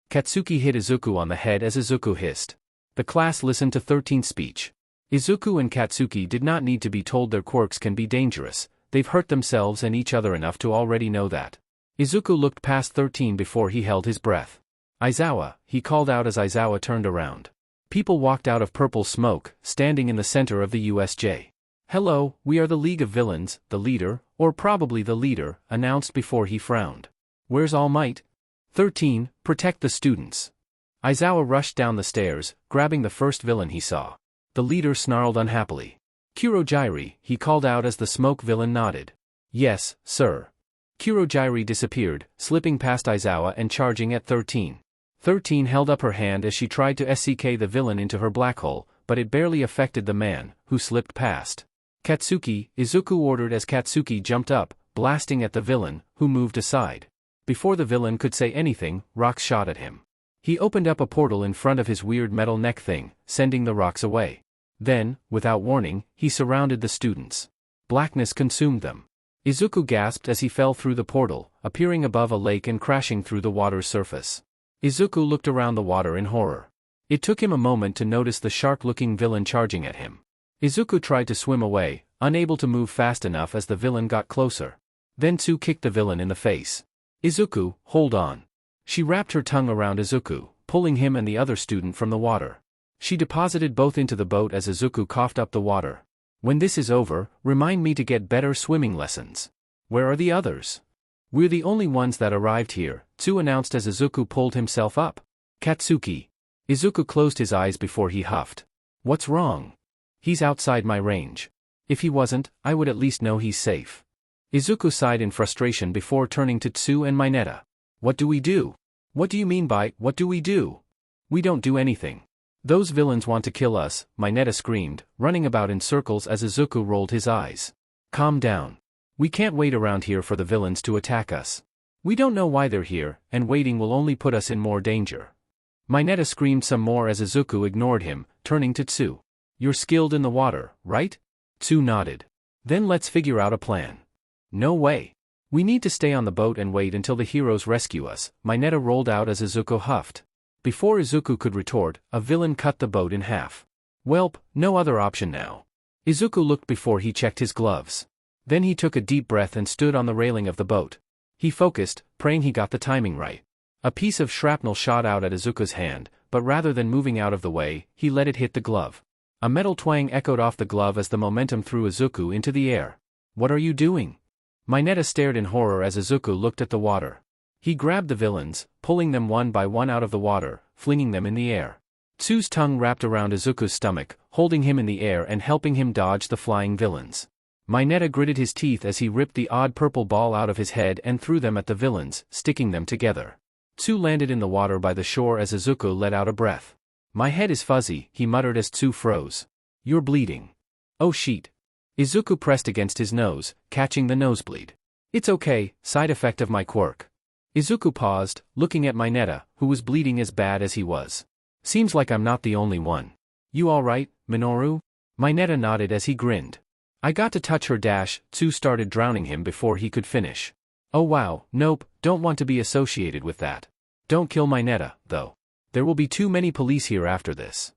Katsuki hit Izuku on the head as Izuku hissed. The class listened to 13's speech. Izuku and Katsuki did not need to be told their quirks can be dangerous, they've hurt themselves and each other enough to already know that. Izuku looked past 13 before he held his breath. Aizawa, he called out as Aizawa turned around. People walked out of purple smoke, standing in the center of the USJ. Hello, we are the League of Villains, the leader, or probably the leader, announced before he frowned. Where's All Might? 13, protect the students. Aizawa rushed down the stairs, grabbing the first villain he saw. The leader snarled unhappily. Kurogyri, he called out as the smoke villain nodded. Yes, sir. Kurogyri disappeared, slipping past Aizawa and charging at 13. 13 held up her hand as she tried to SCK the villain into her black hole, but it barely affected the man, who slipped past. Katsuki, Izuku ordered as Katsuki jumped up, blasting at the villain, who moved aside. Before the villain could say anything, rocks shot at him. He opened up a portal in front of his weird metal neck thing, sending the rocks away. Then, without warning, he surrounded the students. Blackness consumed them. Izuku gasped as he fell through the portal, appearing above a lake and crashing through the water's surface. Izuku looked around the water in horror. It took him a moment to notice the shark-looking villain charging at him. Izuku tried to swim away, unable to move fast enough as the villain got closer. Then Tsu kicked the villain in the face. Izuku, hold on. She wrapped her tongue around Izuku, pulling him and the other student from the water. She deposited both into the boat as Izuku coughed up the water. When this is over, remind me to get better swimming lessons. Where are the others? We're the only ones that arrived here, Tsu announced as Izuku pulled himself up. Katsuki. Izuku closed his eyes before he huffed. What's wrong? He's outside my range. If he wasn't, I would at least know he's safe. Izuku sighed in frustration before turning to Tsu and Mineta. What do we do? What do you mean by, what do we do? We don't do anything. Those villains want to kill us, Mineta screamed, running about in circles as Izuku rolled his eyes. Calm down. We can't wait around here for the villains to attack us. We don't know why they're here, and waiting will only put us in more danger. Mineta screamed some more as Izuku ignored him, turning to Tsu. You're skilled in the water, right? Tsu nodded. Then let's figure out a plan. No way. We need to stay on the boat and wait until the heroes rescue us, Mineta rolled out as Izuku huffed. Before Izuku could retort, a villain cut the boat in half. Welp, no other option now. Izuku looked before he checked his gloves. Then he took a deep breath and stood on the railing of the boat. He focused, praying he got the timing right. A piece of shrapnel shot out at Izuku's hand, but rather than moving out of the way, he let it hit the glove. A metal twang echoed off the glove as the momentum threw Izuku into the air. What are you doing? Mineta stared in horror as Izuku looked at the water. He grabbed the villains, pulling them one by one out of the water, flinging them in the air. Tsu's tongue wrapped around Izuku's stomach, holding him in the air and helping him dodge the flying villains. Mineta gritted his teeth as he ripped the odd purple ball out of his head and threw them at the villains, sticking them together. Tsu landed in the water by the shore as Izuku let out a breath. My head is fuzzy, he muttered as Tsu froze. You're bleeding. Oh shit. Izuku pressed against his nose, catching the nosebleed. It's okay, side effect of my quirk. Izuku paused, looking at Mineta, who was bleeding as bad as he was. Seems like I'm not the only one. You alright, Minoru? Mineta nodded as he grinned. I got to touch her dash, Tsu started drowning him before he could finish. Oh wow, nope, don't want to be associated with that. Don't kill Mineta, though. There will be too many police here after this.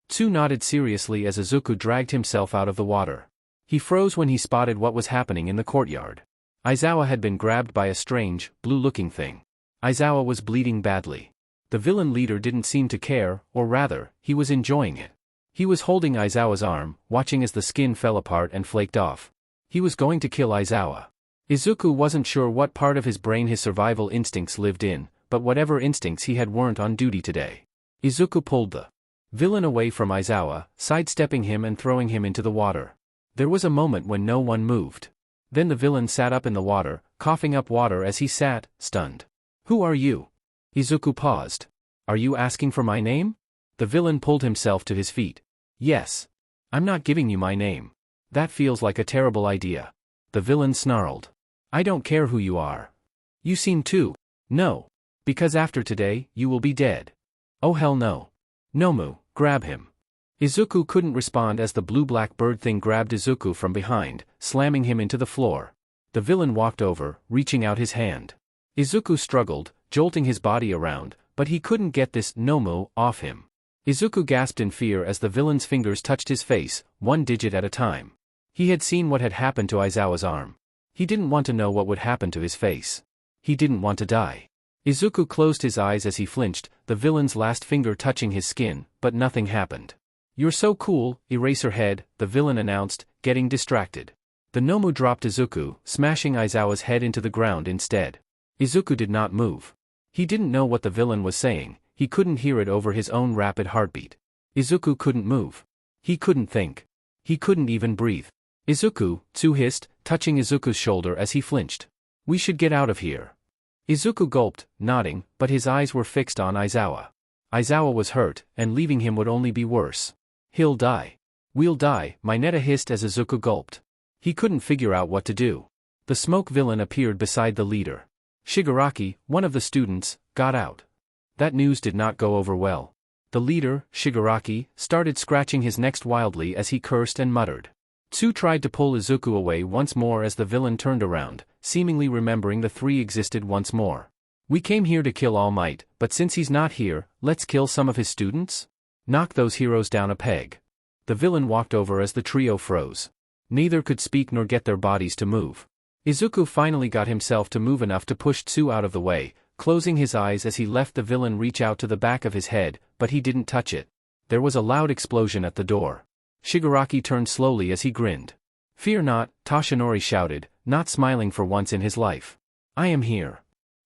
Tsu nodded seriously as Izuku dragged himself out of the water. He froze when he spotted what was happening in the courtyard. Aizawa had been grabbed by a strange, blue-looking thing. Aizawa was bleeding badly. The villain leader didn't seem to care, or rather, he was enjoying it. He was holding Aizawa's arm, watching as the skin fell apart and flaked off. He was going to kill Aizawa. Izuku wasn't sure what part of his brain his survival instincts lived in, but whatever instincts he had weren't on duty today. Izuku pulled the villain away from Aizawa, sidestepping him and throwing him into the water. There was a moment when no one moved. Then the villain sat up in the water, coughing up water as he sat, stunned. Who are you? Izuku paused. Are you asking for my name? The villain pulled himself to his feet. Yes. I'm not giving you my name. That feels like a terrible idea. The villain snarled. I don't care who you are. You seem to. No. Because after today, you will be dead. Oh hell no. Nomu, grab him. Izuku couldn't respond as the blue-black bird thing grabbed Izuku from behind, slamming him into the floor. The villain walked over, reaching out his hand. Izuku struggled, jolting his body around, but he couldn't get this Nomu off him. Izuku gasped in fear as the villain's fingers touched his face, one digit at a time. He had seen what had happened to Aizawa's arm. He didn't want to know what would happen to his face. He didn't want to die. Izuku closed his eyes as he flinched, the villain's last finger touching his skin, but nothing happened. You're so cool, Eraserhead, the villain announced, getting distracted. The Nomu dropped Izuku, smashing Aizawa's head into the ground instead. Izuku did not move. He didn't know what the villain was saying, he couldn't hear it over his own rapid heartbeat. Izuku couldn't move. He couldn't think. He couldn't even breathe. Izuku, Tsu hissed, touching Izuku's shoulder as he flinched. We should get out of here. Izuku gulped, nodding, but his eyes were fixed on Aizawa. Aizawa was hurt, and leaving him would only be worse. He'll die. We'll die, Mineta hissed as Izuku gulped. He couldn't figure out what to do. The smoke villain appeared beside the leader. Shigaraki, one of the students, got out. That news did not go over well. The leader, Shigaraki, started scratching his neck wildly as he cursed and muttered. Tsu tried to pull Izuku away once more as the villain turned around, seemingly remembering the three existed once more. We came here to kill All Might, but since he's not here, let's kill some of his students? Knock those heroes down a peg. The villain walked over as the trio froze. Neither could speak nor get their bodies to move. Izuku finally got himself to move enough to push Tsu out of the way, closing his eyes as he left the villain reach out to the back of his head, but he didn't touch it. There was a loud explosion at the door. Shigaraki turned slowly as he grinned. Fear not, Toshinori shouted, not smiling for once in his life. I am here.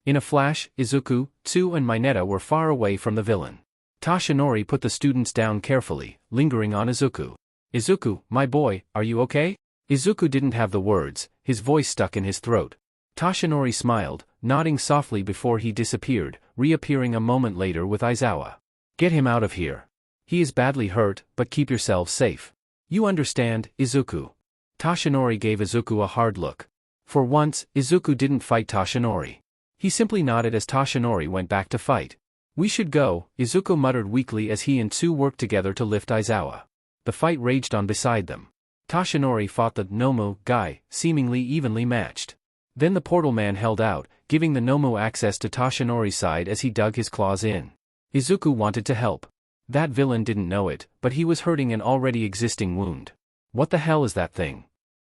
In a flash, Izuku, Tsu and Mineta were far away from the villain. Toshinori put the students down carefully, lingering on Izuku. Izuku, my boy, are you okay? Izuku didn't have the words, his voice stuck in his throat. Toshinori smiled, nodding softly before he disappeared, reappearing a moment later with Aizawa. Get him out of here. He is badly hurt, but keep yourselves safe. You understand, Izuku. Toshinori gave Izuku a hard look. For once, Izuku didn't fight Toshinori. He simply nodded as Toshinori went back to fight. We should go, Izuku muttered weakly as he and Tsu worked together to lift Aizawa. The fight raged on beside them. Toshinori fought the Nomu guy, seemingly evenly matched. Then the portal man held out, giving the Nomu access to Toshinori's side as he dug his claws in. Izuku wanted to help. That villain didn't know it, but he was hurting an already existing wound. What the hell is that thing?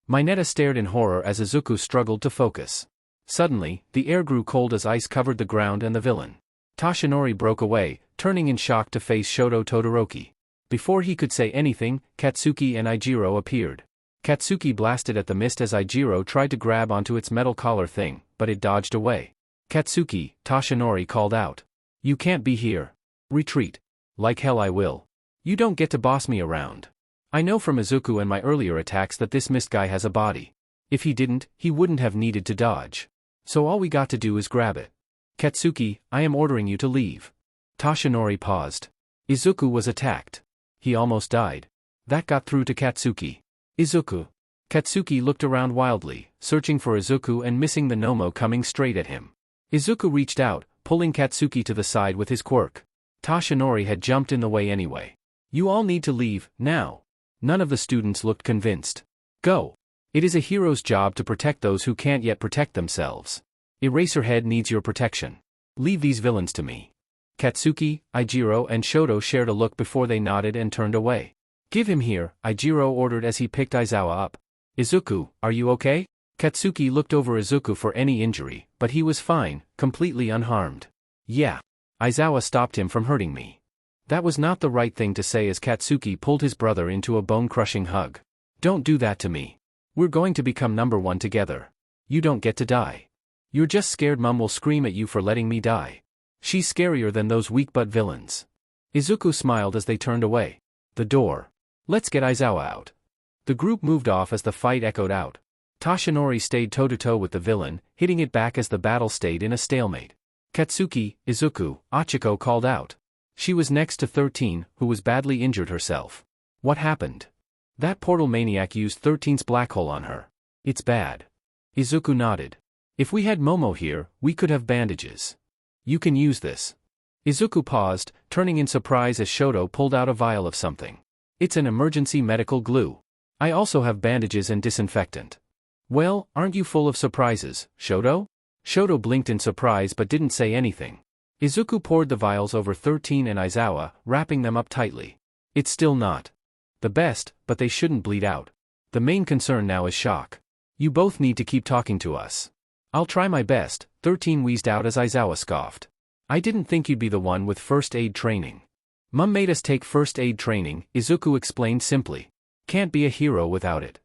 Mineta stared in horror as Izuku struggled to focus. Suddenly, the air grew cold as ice covered the ground and the villain. Toshinori broke away, turning in shock to face Shoto Todoroki. Before he could say anything, Katsuki and Eijiro appeared. Katsuki blasted at the mist as Eijiro tried to grab onto its metal collar thing, but it dodged away. Katsuki, Toshinori called out. You can't be here. Retreat. Like hell I will. You don't get to boss me around. I know from Izuku and my earlier attacks that this mist guy has a body. If he didn't, he wouldn't have needed to dodge. So all we got to do is grab it. Katsuki, I am ordering you to leave. Toshinori paused. Izuku was attacked. He almost died. That got through to Katsuki. Izuku. Katsuki looked around wildly, searching for Izuku and missing the Nomu coming straight at him. Izuku reached out, pulling Katsuki to the side with his quirk. Toshinori had jumped in the way anyway. You all need to leave, now. None of the students looked convinced. Go. It is a hero's job to protect those who can't yet protect themselves. Eraserhead needs your protection. Leave these villains to me. Katsuki, Eijiro and Shoto shared a look before they nodded and turned away. Give him here, Eijiro ordered as he picked Aizawa up. Izuku, are you okay? Katsuki looked over Izuku for any injury, but he was fine, completely unharmed. Yeah. Aizawa stopped him from hurting me. That was not the right thing to say as Katsuki pulled his brother into a bone-crushing hug. Don't do that to me. We're going to become number one together. You don't get to die. You're just scared Mum will scream at you for letting me die. She's scarier than those weak-butt villains. Izuku smiled as they turned away. The door. Let's get Aizawa out. The group moved off as the fight echoed out. Toshinori stayed toe-to-toe with the villain, hitting it back as the battle stayed in a stalemate. Katsuki, Izuku, Achiko called out. She was next to 13, who was badly injured herself. What happened? That portal maniac used 13's black hole on her. It's bad. Izuku nodded. If we had Momo here, we could have bandages. You can use this. Izuku paused, turning in surprise as Shoto pulled out a vial of something. It's an emergency medical glue. I also have bandages and disinfectant. Well, aren't you full of surprises, Shoto? Shoto blinked in surprise but didn't say anything. Izuku poured the vials over 13 and Aizawa, wrapping them up tightly. It's still not the best, but they shouldn't bleed out. The main concern now is shock. You both need to keep talking to us. I'll try my best, 13 wheezed out as Aizawa scoffed. I didn't think you'd be the one with first aid training. Mum made us take first aid training, Izuku explained simply. Can't be a hero without it.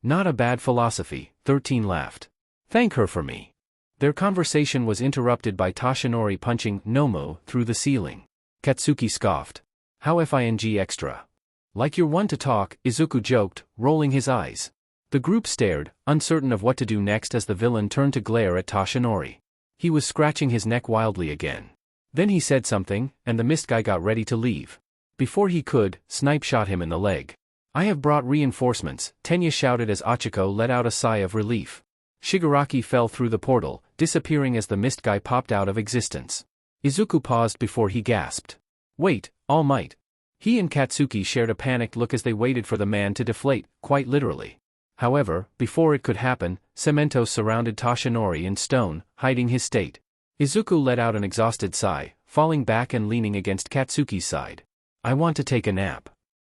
Not a bad philosophy, 13 laughed. Thank her for me. Their conversation was interrupted by Toshinori punching Nomu through the ceiling. Katsuki scoffed. How FING extra. Like you're one to talk, Izuku joked, rolling his eyes. The group stared, uncertain of what to do next as the villain turned to glare at Toshinori. He was scratching his neck wildly again. Then he said something, and the mist guy got ready to leave. Before he could, Snipe shot him in the leg. I have brought reinforcements, Tenya shouted as Achiko let out a sigh of relief. Shigaraki fell through the portal, disappearing as the mist guy popped out of existence. Izuku paused before he gasped. Wait, All Might. He and Katsuki shared a panicked look as they waited for the man to deflate, quite literally. However, before it could happen, Cemento surrounded Toshinori in stone, hiding his state. Izuku let out an exhausted sigh, falling back and leaning against Katsuki's side. I want to take a nap.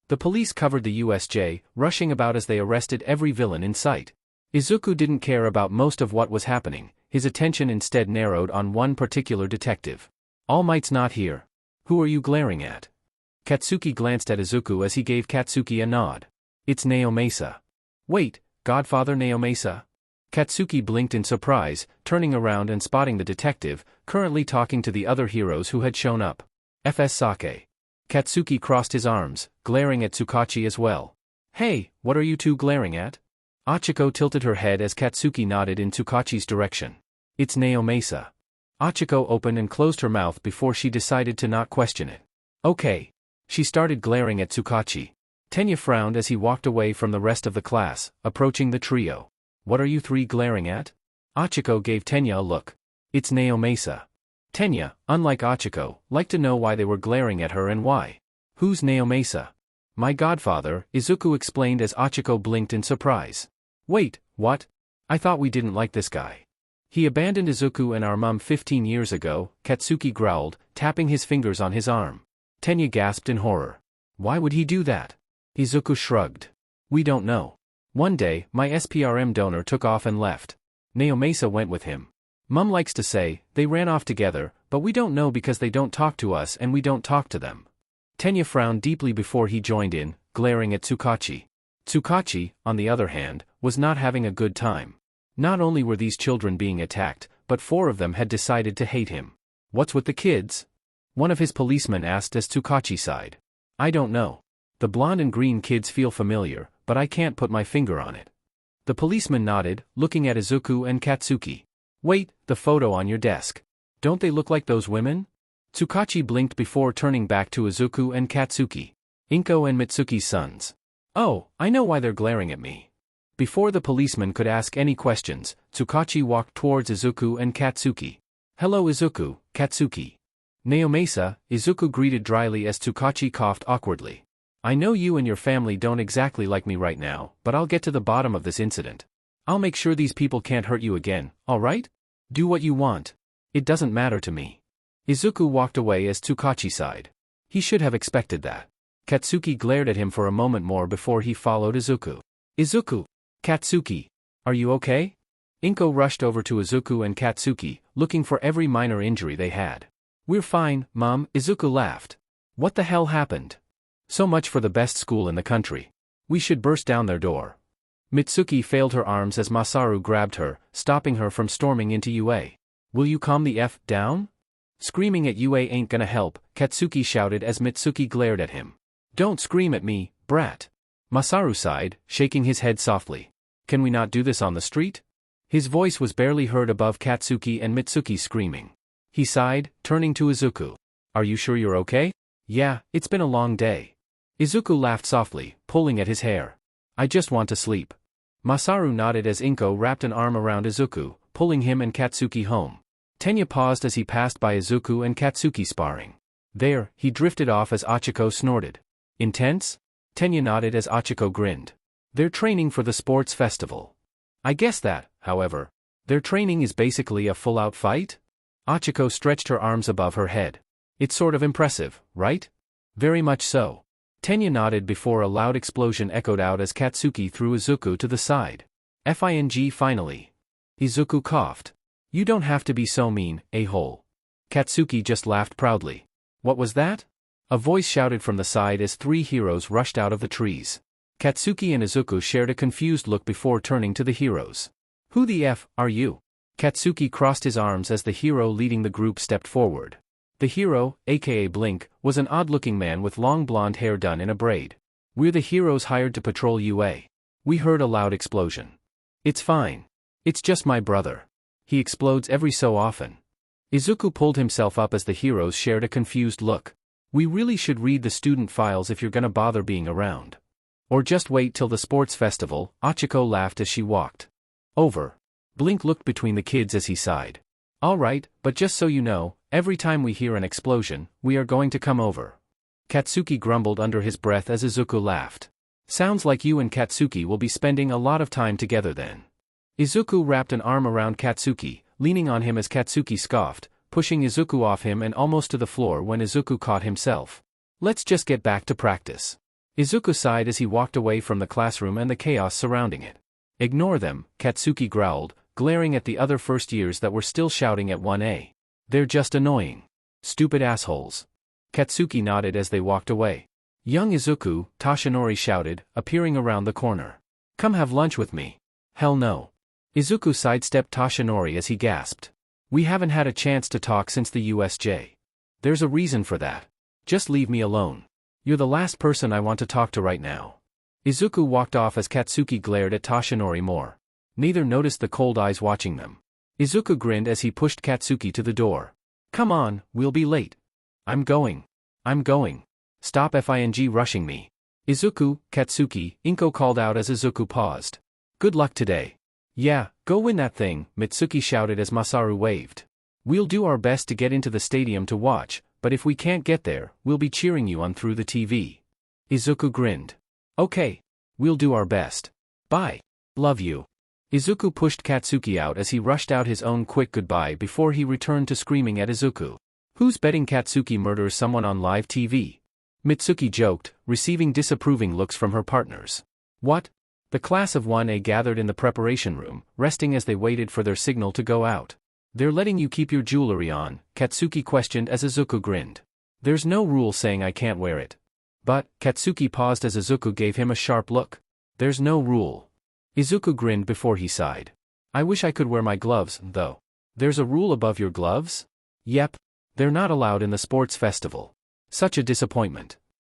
The police covered the USJ, rushing about as they arrested every villain in sight. Izuku didn't care about most of what was happening, his attention instead narrowed on one particular detective. All Might's not here. Who are you glaring at? Katsuki glanced at Izuku as he gave Katsuki a nod. It's Naomasa. Wait, Godfather Naomasa? Katsuki blinked in surprise, turning around and spotting the detective, currently talking to the other heroes who had shown up. FS Sake. Katsuki crossed his arms, glaring at Tsukachi as well. Hey, what are you two glaring at? Achiko tilted her head as Katsuki nodded in Tsukachi's direction. It's Naomasa. Achiko opened and closed her mouth before she decided to not question it. Okay. She started glaring at Tsukachi. Tenya frowned as he walked away from the rest of the class, approaching the trio. What are you three glaring at? Achiko gave Tenya a look. It's Naomasa. Tenya, unlike Achiko, liked to know why they were glaring at her and why. Who's Naomasa? My godfather, Izuku explained as Achiko blinked in surprise. Wait, what? I thought we didn't like this guy. He abandoned Izuku and our mum 15 years ago, Katsuki growled, tapping his fingers on his arm. Tenya gasped in horror. Why would he do that? Izuku shrugged. We don't know. One day, my SPRM donor took off and left. Naomasa went with him. Mum likes to say, they ran off together, but we don't know because they don't talk to us and we don't talk to them. Tenya frowned deeply before he joined in, glaring at Tsukachi. Tsukachi, on the other hand, was not having a good time. Not only were these children being attacked, but 4 of them had decided to hate him. What's with the kids? One of his policemen asked as Tsukachi sighed. I don't know. The blonde and green kids feel familiar, but I can't put my finger on it. The policeman nodded, looking at Izuku and Katsuki. Wait, the photo on your desk. Don't they look like those women? Tsukachi blinked before turning back to Izuku and Katsuki. Inko and Mitsuki's sons. Oh, I know why they're glaring at me. Before the policeman could ask any questions, Tsukachi walked towards Izuku and Katsuki. Hello Izuku, Katsuki. Naomasa, Izuku greeted dryly as Tsukachi coughed awkwardly. I know you and your family don't exactly like me right now, but I'll get to the bottom of this incident. I'll make sure these people can't hurt you again, alright? Do what you want. It doesn't matter to me. Izuku walked away as Tsukachi sighed. He should have expected that. Katsuki glared at him for a moment more before he followed Izuku. Izuku! Katsuki! Are you okay? Inko rushed over to Izuku and Katsuki, looking for every minor injury they had. We're fine, Mom, Izuku laughed. What the hell happened? So much for the best school in the country. We should burst down their door. Mitsuki failed her arms as Masaru grabbed her, stopping her from storming into UA. Will you calm the F down? Screaming at UA ain't gonna help, Katsuki shouted as Mitsuki glared at him. Don't scream at me, brat. Masaru sighed, shaking his head softly. Can we not do this on the street? His voice was barely heard above Katsuki and Mitsuki screaming. He sighed, turning to Izuku. Are you sure you're okay? Yeah, it's been a long day. Izuku laughed softly, pulling at his hair. I just want to sleep. Masaru nodded as Inko wrapped an arm around Izuku, pulling him and Katsuki home. Tenya paused as he passed by Izuku and Katsuki sparring. There, he drifted off as Achiko snorted. Intense? Tenya nodded as Achiko grinned. They're training for the sports festival. I guess that, however. Their training is basically a full-out fight? Achiko stretched her arms above her head. It's sort of impressive, right? Very much so. Tenya nodded before a loud explosion echoed out as Katsuki threw Izuku to the side. Finally. Izuku coughed. You don't have to be so mean, a-hole. Katsuki just laughed proudly. What was that? A voice shouted from the side as three heroes rushed out of the trees. Katsuki and Izuku shared a confused look before turning to the heroes. Who the F are you? Katsuki crossed his arms as the hero leading the group stepped forward. The hero, aka Blink, was an odd-looking man with long blonde hair done in a braid. We're the heroes hired to patrol UA. We heard a loud explosion. It's fine. It's just my brother. He explodes every so often. Izuku pulled himself up as the heroes shared a confused look. We really should read the student files if you're gonna bother being around. Or just wait till the sports festival, Achiko laughed as she walked over. Blink looked between the kids as he sighed. Alright, but just so you know, every time we hear an explosion, we are going to come over. Katsuki grumbled under his breath as Izuku laughed. Sounds like you and Katsuki will be spending a lot of time together then. Izuku wrapped an arm around Katsuki, leaning on him as Katsuki scoffed, pushing Izuku off him and almost to the floor when Izuku caught himself. Let's just get back to practice. Izuku sighed as he walked away from the classroom and the chaos surrounding it. Ignore them, Katsuki growled, glaring at the other first years that were still shouting at 1A. They're just annoying. Stupid assholes. Katsuki nodded as they walked away. Young Izuku, Toshinori shouted, appearing around the corner. Come have lunch with me. Hell no. Izuku sidestepped Toshinori as he gasped. We haven't had a chance to talk since the USJ. There's a reason for that. Just leave me alone. You're the last person I want to talk to right now. Izuku walked off as Katsuki glared at Toshinori more. Neither noticed the cold eyes watching them. Izuku grinned as he pushed Katsuki to the door. Come on, we'll be late. I'm going. Stop rushing me. Izuku, Katsuki, Inko called out as Izuku paused. Good luck today. Yeah, go win that thing, Mitsuki shouted as Masaru waved. We'll do our best to get into the stadium to watch, but if we can't get there, we'll be cheering you on through the TV. Izuku grinned. Okay. We'll do our best. Bye. Love you. Izuku pushed Katsuki out as he rushed out his own quick goodbye before he returned to screaming at Izuku. Who's betting Katsuki murders someone on live TV? Mitsuki joked, receiving disapproving looks from her partners. What? The class of 1A gathered in the preparation room, resting as they waited for their signal to go out. They're letting you keep your jewelry on, Katsuki questioned as Izuku grinned. There's no rule saying I can't wear it. But, Katsuki paused as Izuku gave him a sharp look. There's no rule. Izuku grinned before he sighed. I wish I could wear my gloves, though. There's a rule above your gloves? Yep. They're not allowed in the sports festival. Such a disappointment.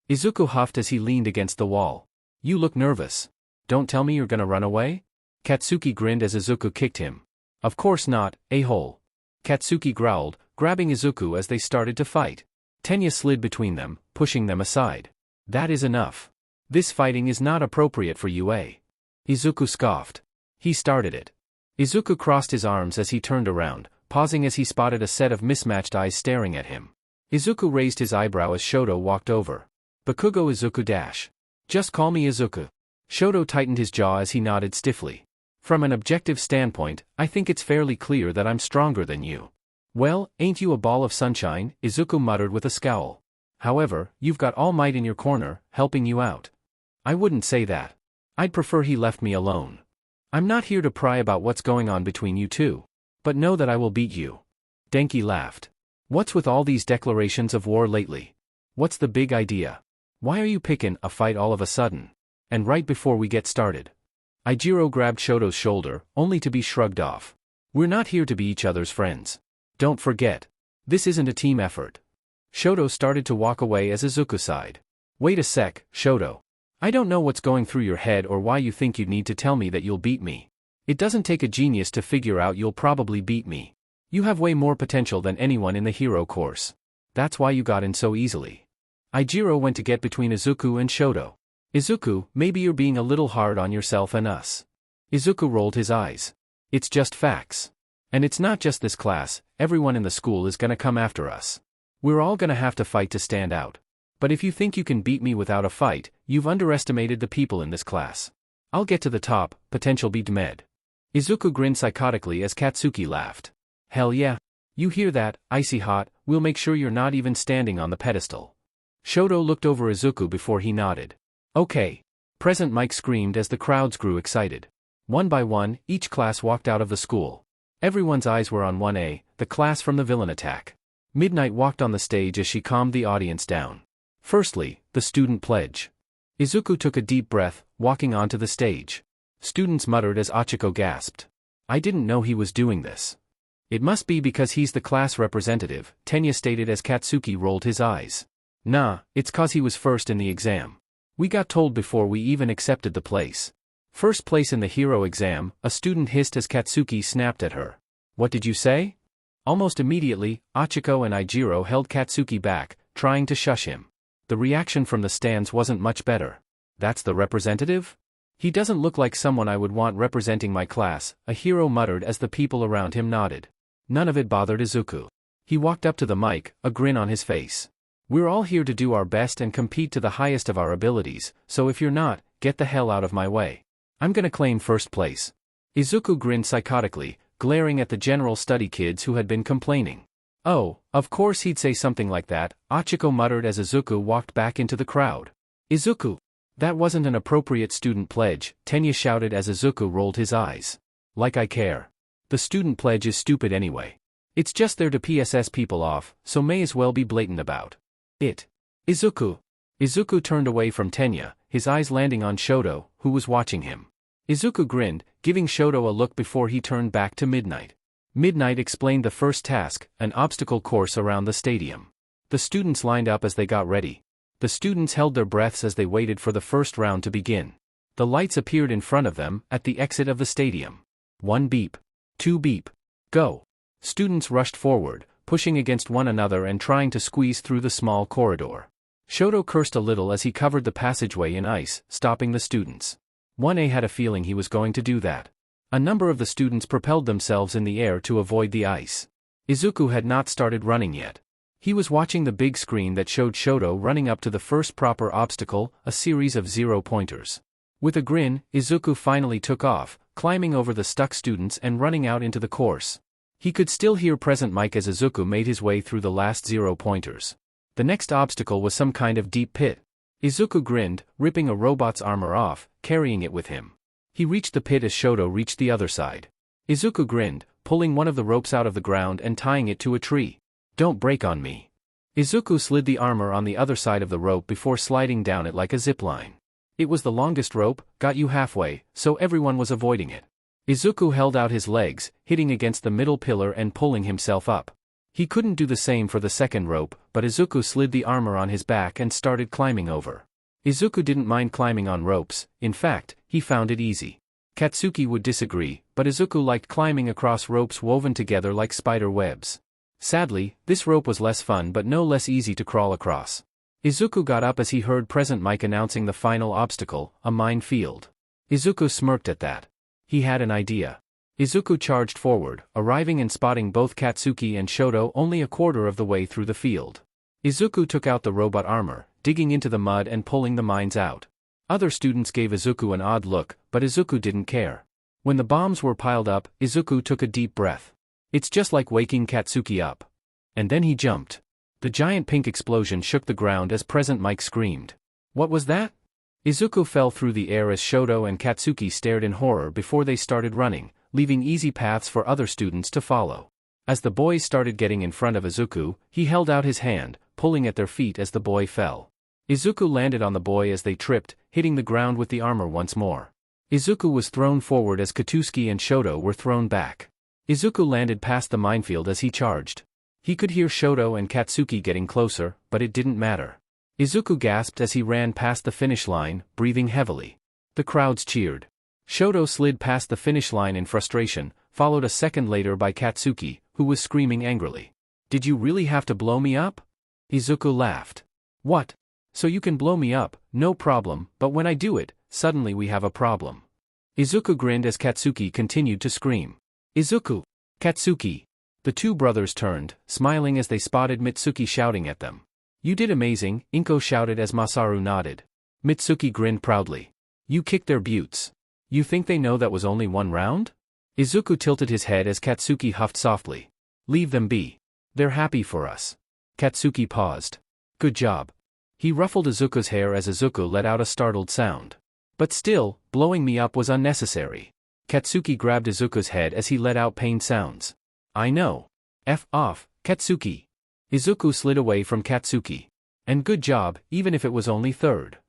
Izuku huffed as he leaned against the wall. You look nervous. Don't tell me you're gonna run away? Katsuki grinned as Izuku kicked him. Of course not, a-hole. Katsuki growled, grabbing Izuku as they started to fight. Tenya slid between them, pushing them aside. That is enough. This fighting is not appropriate for UA. Izuku scoffed. He started it. Izuku crossed his arms as he turned around, pausing as he spotted a set of mismatched eyes staring at him. Izuku raised his eyebrow as Shoto walked over. Bakugo Izuku dash. Just call me Izuku. Shoto tightened his jaw as he nodded stiffly. From an objective standpoint, I think it's fairly clear that I'm stronger than you. Well, ain't you a ball of sunshine? Izuku muttered with a scowl. However, you've got All Might in your corner, helping you out. I wouldn't say that. I'd prefer he left me alone. I'm not here to pry about what's going on between you two. But know that I will beat you. Denki laughed. What's with all these declarations of war lately? What's the big idea? Why are you picking a fight all of a sudden? And right before we get started. Ijiro grabbed Shoto's shoulder, only to be shrugged off. We're not here to be each other's friends. Don't forget. This isn't a team effort. Shoto started to walk away as Izuku sighed. Wait a sec, Shoto. I don't know what's going through your head or why you think you'd need to tell me that you'll beat me. It doesn't take a genius to figure out you'll probably beat me. You have way more potential than anyone in the hero course. That's why you got in so easily. Ijiro went to get between Izuku and Shoto. Izuku, maybe you're being a little hard on yourself and us. Izuku rolled his eyes. It's just facts. And it's not just this class, everyone in the school is gonna come after us. We're all gonna have to fight to stand out. But if you think you can beat me without a fight, you've underestimated the people in this class. I'll get to the top, potential beat med. Izuku grinned psychotically as Katsuki laughed. Hell yeah. You hear that, icy hot, we'll make sure you're not even standing on the pedestal. Shoto looked over Izuku before he nodded. Okay. Present Mike screamed as the crowds grew excited. One by one, each class walked out of the school. Everyone's eyes were on 1A, the class from the villain attack. Midnight walked on the stage as she calmed the audience down. Firstly, the student pledge. Izuku took a deep breath, walking onto the stage. Students muttered as Achiko gasped. I didn't know he was doing this. It must be because he's the class representative, Tenya stated as Katsuki rolled his eyes. Nah, it's cause he was first in the exam. We got told before we even accepted the place. First place in the hero exam, a student hissed as Katsuki snapped at her. What did you say? Almost immediately, Achiko and Ijiro held Katsuki back, trying to shush him. The reaction from the stands wasn't much better. That's the representative? He doesn't look like someone I would want representing my class, a hero muttered as the people around him nodded. None of it bothered Izuku. He walked up to the mic, a grin on his face. We're all here to do our best and compete to the highest of our abilities, so if you're not, get the hell out of my way. I'm gonna claim first place. Izuku grinned psychotically, glaring at the general study kids who had been complaining. Oh, of course he'd say something like that, Achiko muttered as Izuku walked back into the crowd. Izuku! That wasn't an appropriate student pledge, Tenya shouted as Izuku rolled his eyes. Like I care. The student pledge is stupid anyway. It's just there to PSS people off, so may as well be blatant about it. Izuku! Izuku turned away from Tenya, his eyes landing on Shoto, who was watching him. Izuku grinned, giving Shoto a look before he turned back to Midnight. Midnight explained the first task, an obstacle course around the stadium. The students lined up as they got ready. The students held their breaths as they waited for the first round to begin. The lights appeared in front of them, at the exit of the stadium. 1 beep. 2 beep. Go. Students rushed forward, pushing against one another and trying to squeeze through the small corridor. Shoto cursed a little as he covered the passageway in ice, stopping the students. 1A had a feeling he was going to do that. A number of the students propelled themselves in the air to avoid the ice. Izuku had not started running yet. He was watching the big screen that showed Shoto running up to the first proper obstacle, a series of 0-pointers. With a grin, Izuku finally took off, climbing over the stuck students and running out into the course. He could still hear present mic as Izuku made his way through the last 0-pointers. The next obstacle was some kind of deep pit. Izuku grinned, ripping a robot's armor off, carrying it with him. He reached the pit as Shoto reached the other side. Izuku grinned, pulling one of the ropes out of the ground and tying it to a tree. Don't break on me. Izuku slid the armor on the other side of the rope before sliding down it like a zipline. It was the longest rope, got you halfway, so everyone was avoiding it. Izuku held out his legs, hitting against the middle pillar and pulling himself up. He couldn't do the same for the second rope, but Izuku slid the armor on his back and started climbing over. Izuku didn't mind climbing on ropes, in fact, he found it easy. Katsuki would disagree, but Izuku liked climbing across ropes woven together like spider webs. Sadly, this rope was less fun but no less easy to crawl across. Izuku got up as he heard present mic announcing the final obstacle, a minefield. Izuku smirked at that. He had an idea. Izuku charged forward, arriving and spotting both Katsuki and Shoto only a quarter of the way through the field. Izuku took out the robot armor, digging into the mud and pulling the mines out. Other students gave Izuku an odd look, but Izuku didn't care. When the bombs were piled up, Izuku took a deep breath. It's just like waking Katsuki up. And then he jumped. The giant pink explosion shook the ground as present mic screamed. What was that? Izuku fell through the air as Shoto and Katsuki stared in horror before they started running, leaving easy paths for other students to follow. As the boys started getting in front of Izuku, he held out his hand, pulling at their feet as the boy fell. Izuku landed on the boy as they tripped, hitting the ground with the armor once more. Izuku was thrown forward as Katsuki and Shoto were thrown back. Izuku landed past the minefield as he charged. He could hear Shoto and Katsuki getting closer, but it didn't matter. Izuku gasped as he ran past the finish line, breathing heavily. The crowds cheered. Shoto slid past the finish line in frustration, followed a second later by Katsuki, who was screaming angrily. Did you really have to blow me up? Izuku laughed. What? So you can blow me up, no problem, but when I do it, suddenly we have a problem. Izuku grinned as Katsuki continued to scream. Izuku! Katsuki! The two brothers turned, smiling as they spotted Mitsuki shouting at them. You did amazing, Inko shouted as Masaru nodded. Mitsuki grinned proudly. You kicked their butts. You think they know that was only one round? Izuku tilted his head as Katsuki huffed softly. Leave them be. They're happy for us. Katsuki paused. Good job. He ruffled Izuku's hair as Izuku let out a startled sound. But still, blowing me up was unnecessary. Katsuki grabbed Izuku's head as he let out pained sounds. I know. F off, Katsuki. Izuku slid away from Katsuki. And good job, even if it was only third.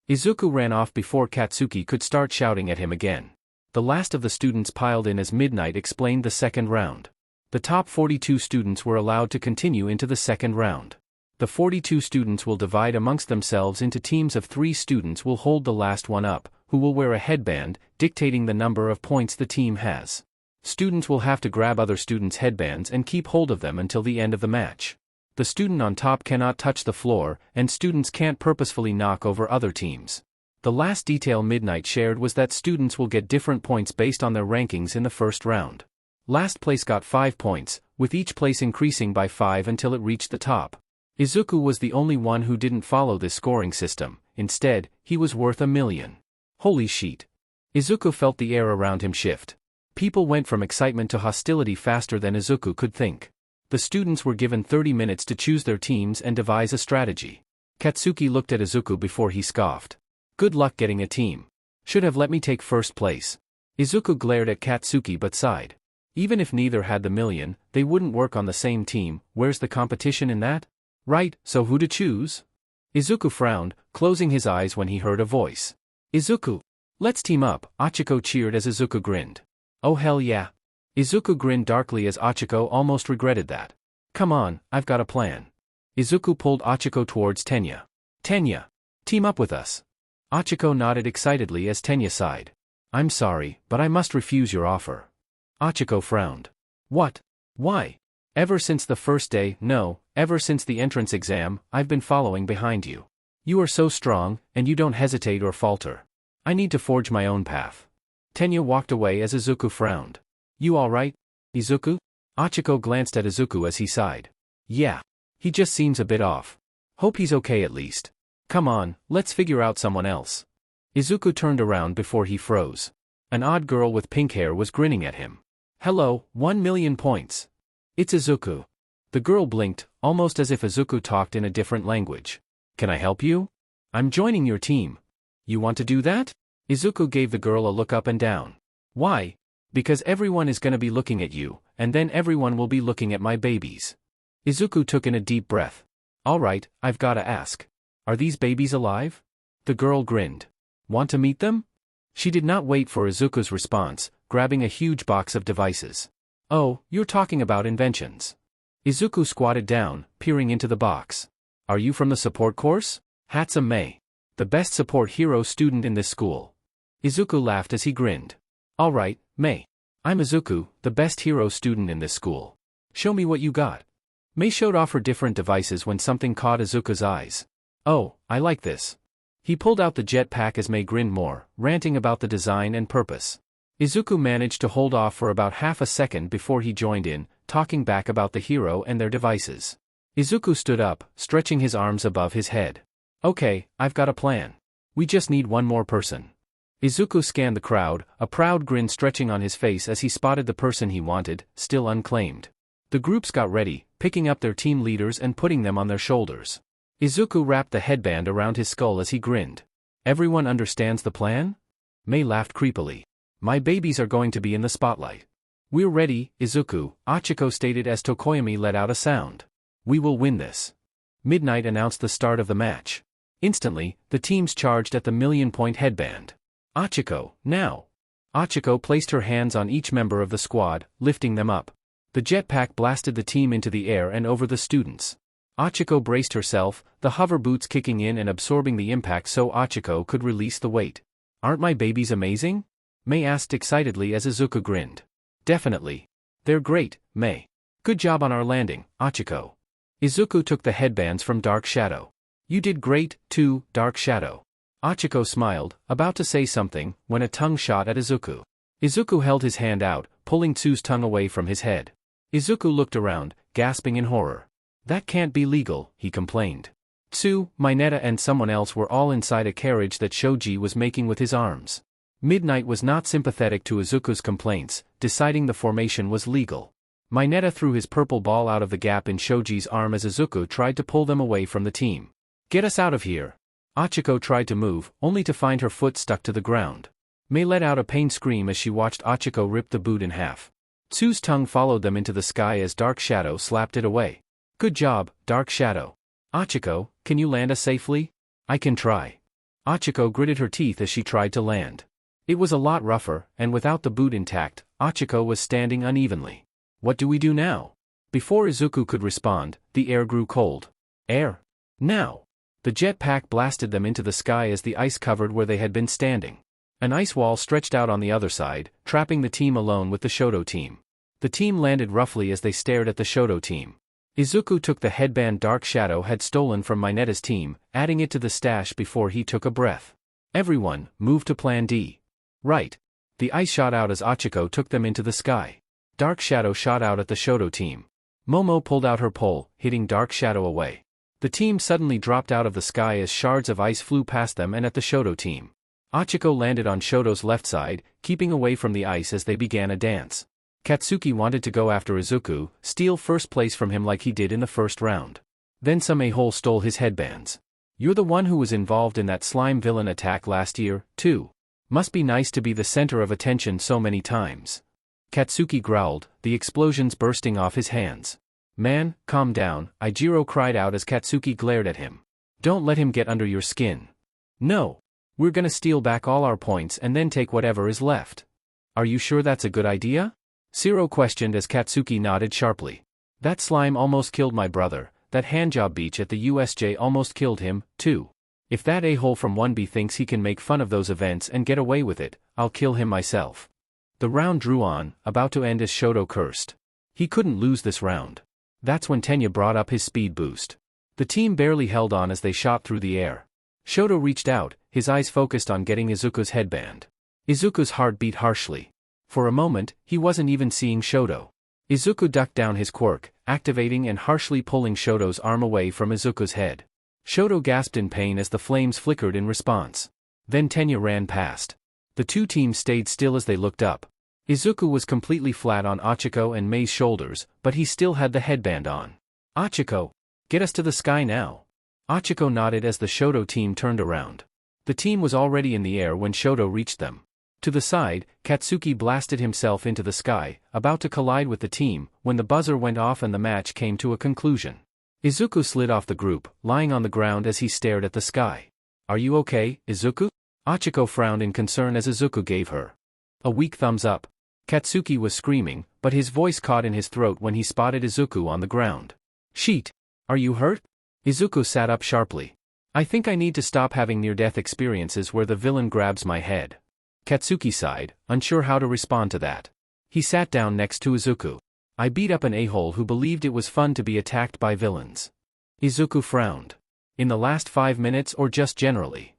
Izuku ran off before Katsuki could start shouting at him again. The last of the students piled in as Midnight explained the second round. The top 42 students were allowed to continue into the second round. The 42 students will divide amongst themselves into teams of 3 students will hold the last one up, who will wear a headband, dictating the number of points the team has. Students will have to grab other students' headbands and keep hold of them until the end of the match. The student on top cannot touch the floor, and students can't purposefully knock over other teams. The last detail Midnight shared was that students will get different points based on their rankings in the first round. Last place got 5 points, with each place increasing by 5 until it reached the top. Izuku was the only one who didn't follow this scoring system, instead, he was worth 1 million. Holy shit. Izuku felt the air around him shift. People went from excitement to hostility faster than Izuku could think. The students were given 30 minutes to choose their teams and devise a strategy. Katsuki looked at Izuku before he scoffed. Good luck getting a team. Should have let me take first place. Izuku glared at Katsuki but sighed. Even if neither had the million, they wouldn't work on the same team. Where's the competition in that? Right, so who to choose? Izuku frowned, closing his eyes when he heard a voice. Izuku! Let's team up, Achiko cheered as Izuku grinned. Oh hell yeah. Izuku grinned darkly as Achiko almost regretted that. Come on, I've got a plan. Izuku pulled Achiko towards Tenya. Tenya! Team up with us. Achiko nodded excitedly as Tenya sighed. I'm sorry, but I must refuse your offer. Achiko frowned. What? Why? Ever since the first day, no, ever since the entrance exam, I've been following behind you. You are so strong, and you don't hesitate or falter. I need to forge my own path. Tenya walked away as Izuku frowned. You alright, Izuku? Achiko glanced at Izuku as he sighed. Yeah. He just seems a bit off. Hope he's okay at least. Come on, let's figure out someone else. Izuku turned around before he froze. An odd girl with pink hair was grinning at him. Hello, 1 million points. It's Izuku. The girl blinked, almost as if Izuku talked in a different language. Can I help you? I'm joining your team. You want to do that? Izuku gave the girl a look up and down. Why? Because everyone is gonna be looking at you, and then everyone will be looking at my babies. Izuku took in a deep breath. Alright, I've gotta ask. Are these babies alive? The girl grinned. Want to meet them? She did not wait for Izuku's response, grabbing a huge box of devices. Oh, you're talking about inventions. Izuku squatted down, peering into the box. Are you from the support course? Hatsum Mei. The best support hero student in this school. Izuku laughed as he grinned. Alright, Mei. I'm Izuku, the best hero student in this school. Show me what you got. Mei showed off her different devices when something caught Izuku's eyes. Oh, I like this. He pulled out the jetpack as Mei grinned more, ranting about the design and purpose. Izuku managed to hold off for about half a second before he joined in, talking back about the hero and their devices. Izuku stood up, stretching his arms above his head. Okay, I've got a plan. We just need one more person. Izuku scanned the crowd, a proud grin stretching on his face as he spotted the person he wanted, still unclaimed. The groups got ready, picking up their team leaders and putting them on their shoulders. Izuku wrapped the headband around his skull as he grinned. Everyone understands the plan? Mei laughed creepily. My babies are going to be in the spotlight. We're ready, Izuku, Achiko stated as Tokoyami let out a sound. We will win this. Midnight announced the start of the match. Instantly, the teams charged at the 1,000,000-point headband. Achiko, now! Achiko placed her hands on each member of the squad, lifting them up. The jetpack blasted the team into the air and over the students. Achiko braced herself, the hover boots kicking in and absorbing the impact so Achiko could release the weight. Aren't my babies amazing? Mei asked excitedly as Izuku grinned. Definitely. They're great, Mei. Good job on our landing, Achiko. Izuku took the headbands from Dark Shadow. You did great, too, Dark Shadow. Achiko smiled, about to say something, when a tongue shot at Izuku. Izuku held his hand out, pulling Tsu's tongue away from his head. Izuku looked around, gasping in horror. That can't be legal, he complained. Tsu, Mineta and someone else were all inside a carriage that Shoji was making with his arms. Midnight was not sympathetic to Izuku's complaints, deciding the formation was legal. Mineta threw his purple ball out of the gap in Shoji's arm as Izuku tried to pull them away from the team. Get us out of here. Achiko tried to move, only to find her foot stuck to the ground. Mei let out a pained scream as she watched Achiko rip the boot in half. Tsu's tongue followed them into the sky as Dark Shadow slapped it away. Good job, Dark Shadow. Achiko, can you land us safely? I can try. Achiko gritted her teeth as she tried to land. It was a lot rougher, and without the boot intact, Achiko was standing unevenly. What do we do now? Before Izuku could respond, the air grew cold. Air. Now. The jetpack blasted them into the sky as the ice covered where they had been standing. An ice wall stretched out on the other side, trapping the team alone with the Shoto team. The team landed roughly as they stared at the Shoto team. Izuku took the headband Dark Shadow had stolen from Mineta's team, adding it to the stash before he took a breath. Everyone, move to Plan D. Right. The ice shot out as Achiko took them into the sky. Dark Shadow shot out at the Shoto team. Momo pulled out her pole, hitting Dark Shadow away. The team suddenly dropped out of the sky as shards of ice flew past them and at the Shoto team. Achiko landed on Shoto's left side, keeping away from the ice as they began a dance. Katsuki wanted to go after Izuku, steal first place from him like he did in the first round. Then some a-hole stole his headbands. You're the one who was involved in that slime villain attack last year, too. Must be nice to be the center of attention so many times. Katsuki growled, the explosions bursting off his hands. Man, calm down, Ijiro cried out as Katsuki glared at him. Don't let him get under your skin. No. We're gonna steal back all our points and then take whatever is left. Are you sure that's a good idea? Shiro questioned as Katsuki nodded sharply. That slime almost killed my brother, that handjob beach at the USJ almost killed him, too. If that a-hole from 1B thinks he can make fun of those events and get away with it, I'll kill him myself. The round drew on, about to end as Shoto cursed. He couldn't lose this round. That's when Tenya brought up his speed boost. The team barely held on as they shot through the air. Shoto reached out, his eyes focused on getting Izuku's headband. Izuku's heart beat harshly. For a moment, he wasn't even seeing Shoto. Izuku ducked down his quirk, activating and harshly pulling Shoto's arm away from Izuku's head. Shoto gasped in pain as the flames flickered in response. Then Tenya ran past. The two teams stayed still as they looked up. Izuku was completely flat on Achiko and Mei's shoulders, but he still had the headband on. Achiko, get us to the sky now. Achiko nodded as the Shoto team turned around. The team was already in the air when Shoto reached them. To the side, Katsuki blasted himself into the sky, about to collide with the team, when the buzzer went off and the match came to a conclusion. Izuku slid off the group, lying on the ground as he stared at the sky. Are you okay, Izuku? Achiko frowned in concern as Izuku gave her a weak thumbs up. Katsuki was screaming, but his voice caught in his throat when he spotted Izuku on the ground. Sheet! Are you hurt? Izuku sat up sharply. I think I need to stop having near-death experiences where the villain grabs my head. Katsuki sighed, unsure how to respond to that. He sat down next to Izuku. I beat up an a-hole who believed it was fun to be attacked by villains. Izuku frowned. In the last 5 minutes or just generally?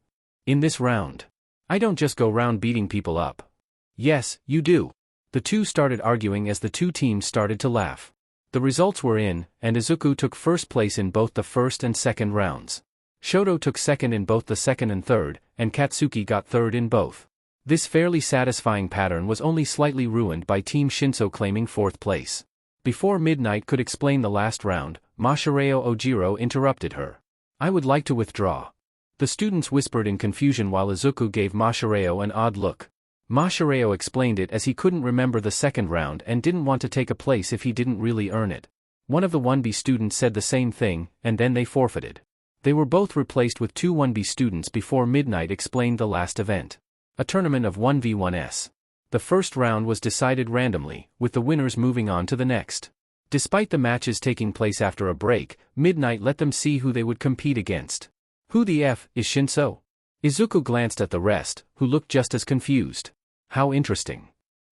In this round. I don't just go round beating people up. Yes, you do. The two started arguing as the two teams started to laugh. The results were in, and Izuku took first place in both the first and second rounds. Shoto took second in both the second and third, and Katsuki got third in both. This fairly satisfying pattern was only slightly ruined by Team Shinso claiming fourth place. Before Midnight could explain the last round, Masahiro Ojiro interrupted her. I would like to withdraw. The students whispered in confusion while Izuku gave Masahiro an odd look. Masahiro explained it as he couldn't remember the second round and didn't want to take a place if he didn't really earn it. One of the 1B students said the same thing, and then they forfeited. They were both replaced with two 1B students before Midnight explained the last event. A tournament of 1v1s. The first round was decided randomly, with the winners moving on to the next. Despite the matches taking place after a break, midnight let them see who they would compete against. Who the F is Shinso? Izuku glanced at the rest, who looked just as confused. How interesting.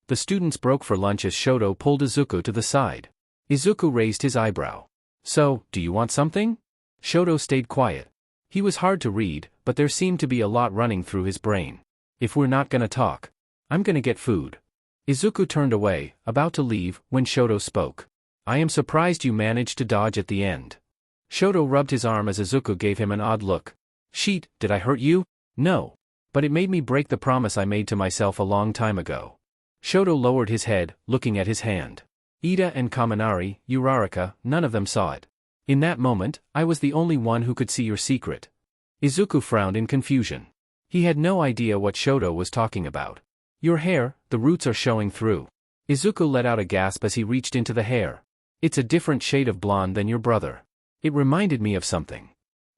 The students broke for lunch as Shoto pulled Izuku to the side. Izuku raised his eyebrow. So, do you want something? Shoto stayed quiet. He was hard to read, but there seemed to be a lot running through his brain. If we're not gonna talk, I'm gonna get food. Izuku turned away, about to leave, when Shoto spoke. I am surprised you managed to dodge at the end. Shoto rubbed his arm as Izuku gave him an odd look. Sheet, did I hurt you? No. But it made me break the promise I made to myself a long time ago. Shoto lowered his head, looking at his hand. Ida and Kaminari, Uraraka, none of them saw it. In that moment, I was the only one who could see your secret. Izuku frowned in confusion. He had no idea what Shoto was talking about. Your hair, the roots are showing through. Izuku let out a gasp as he reached into the hair. It's a different shade of blonde than your brother. It reminded me of something.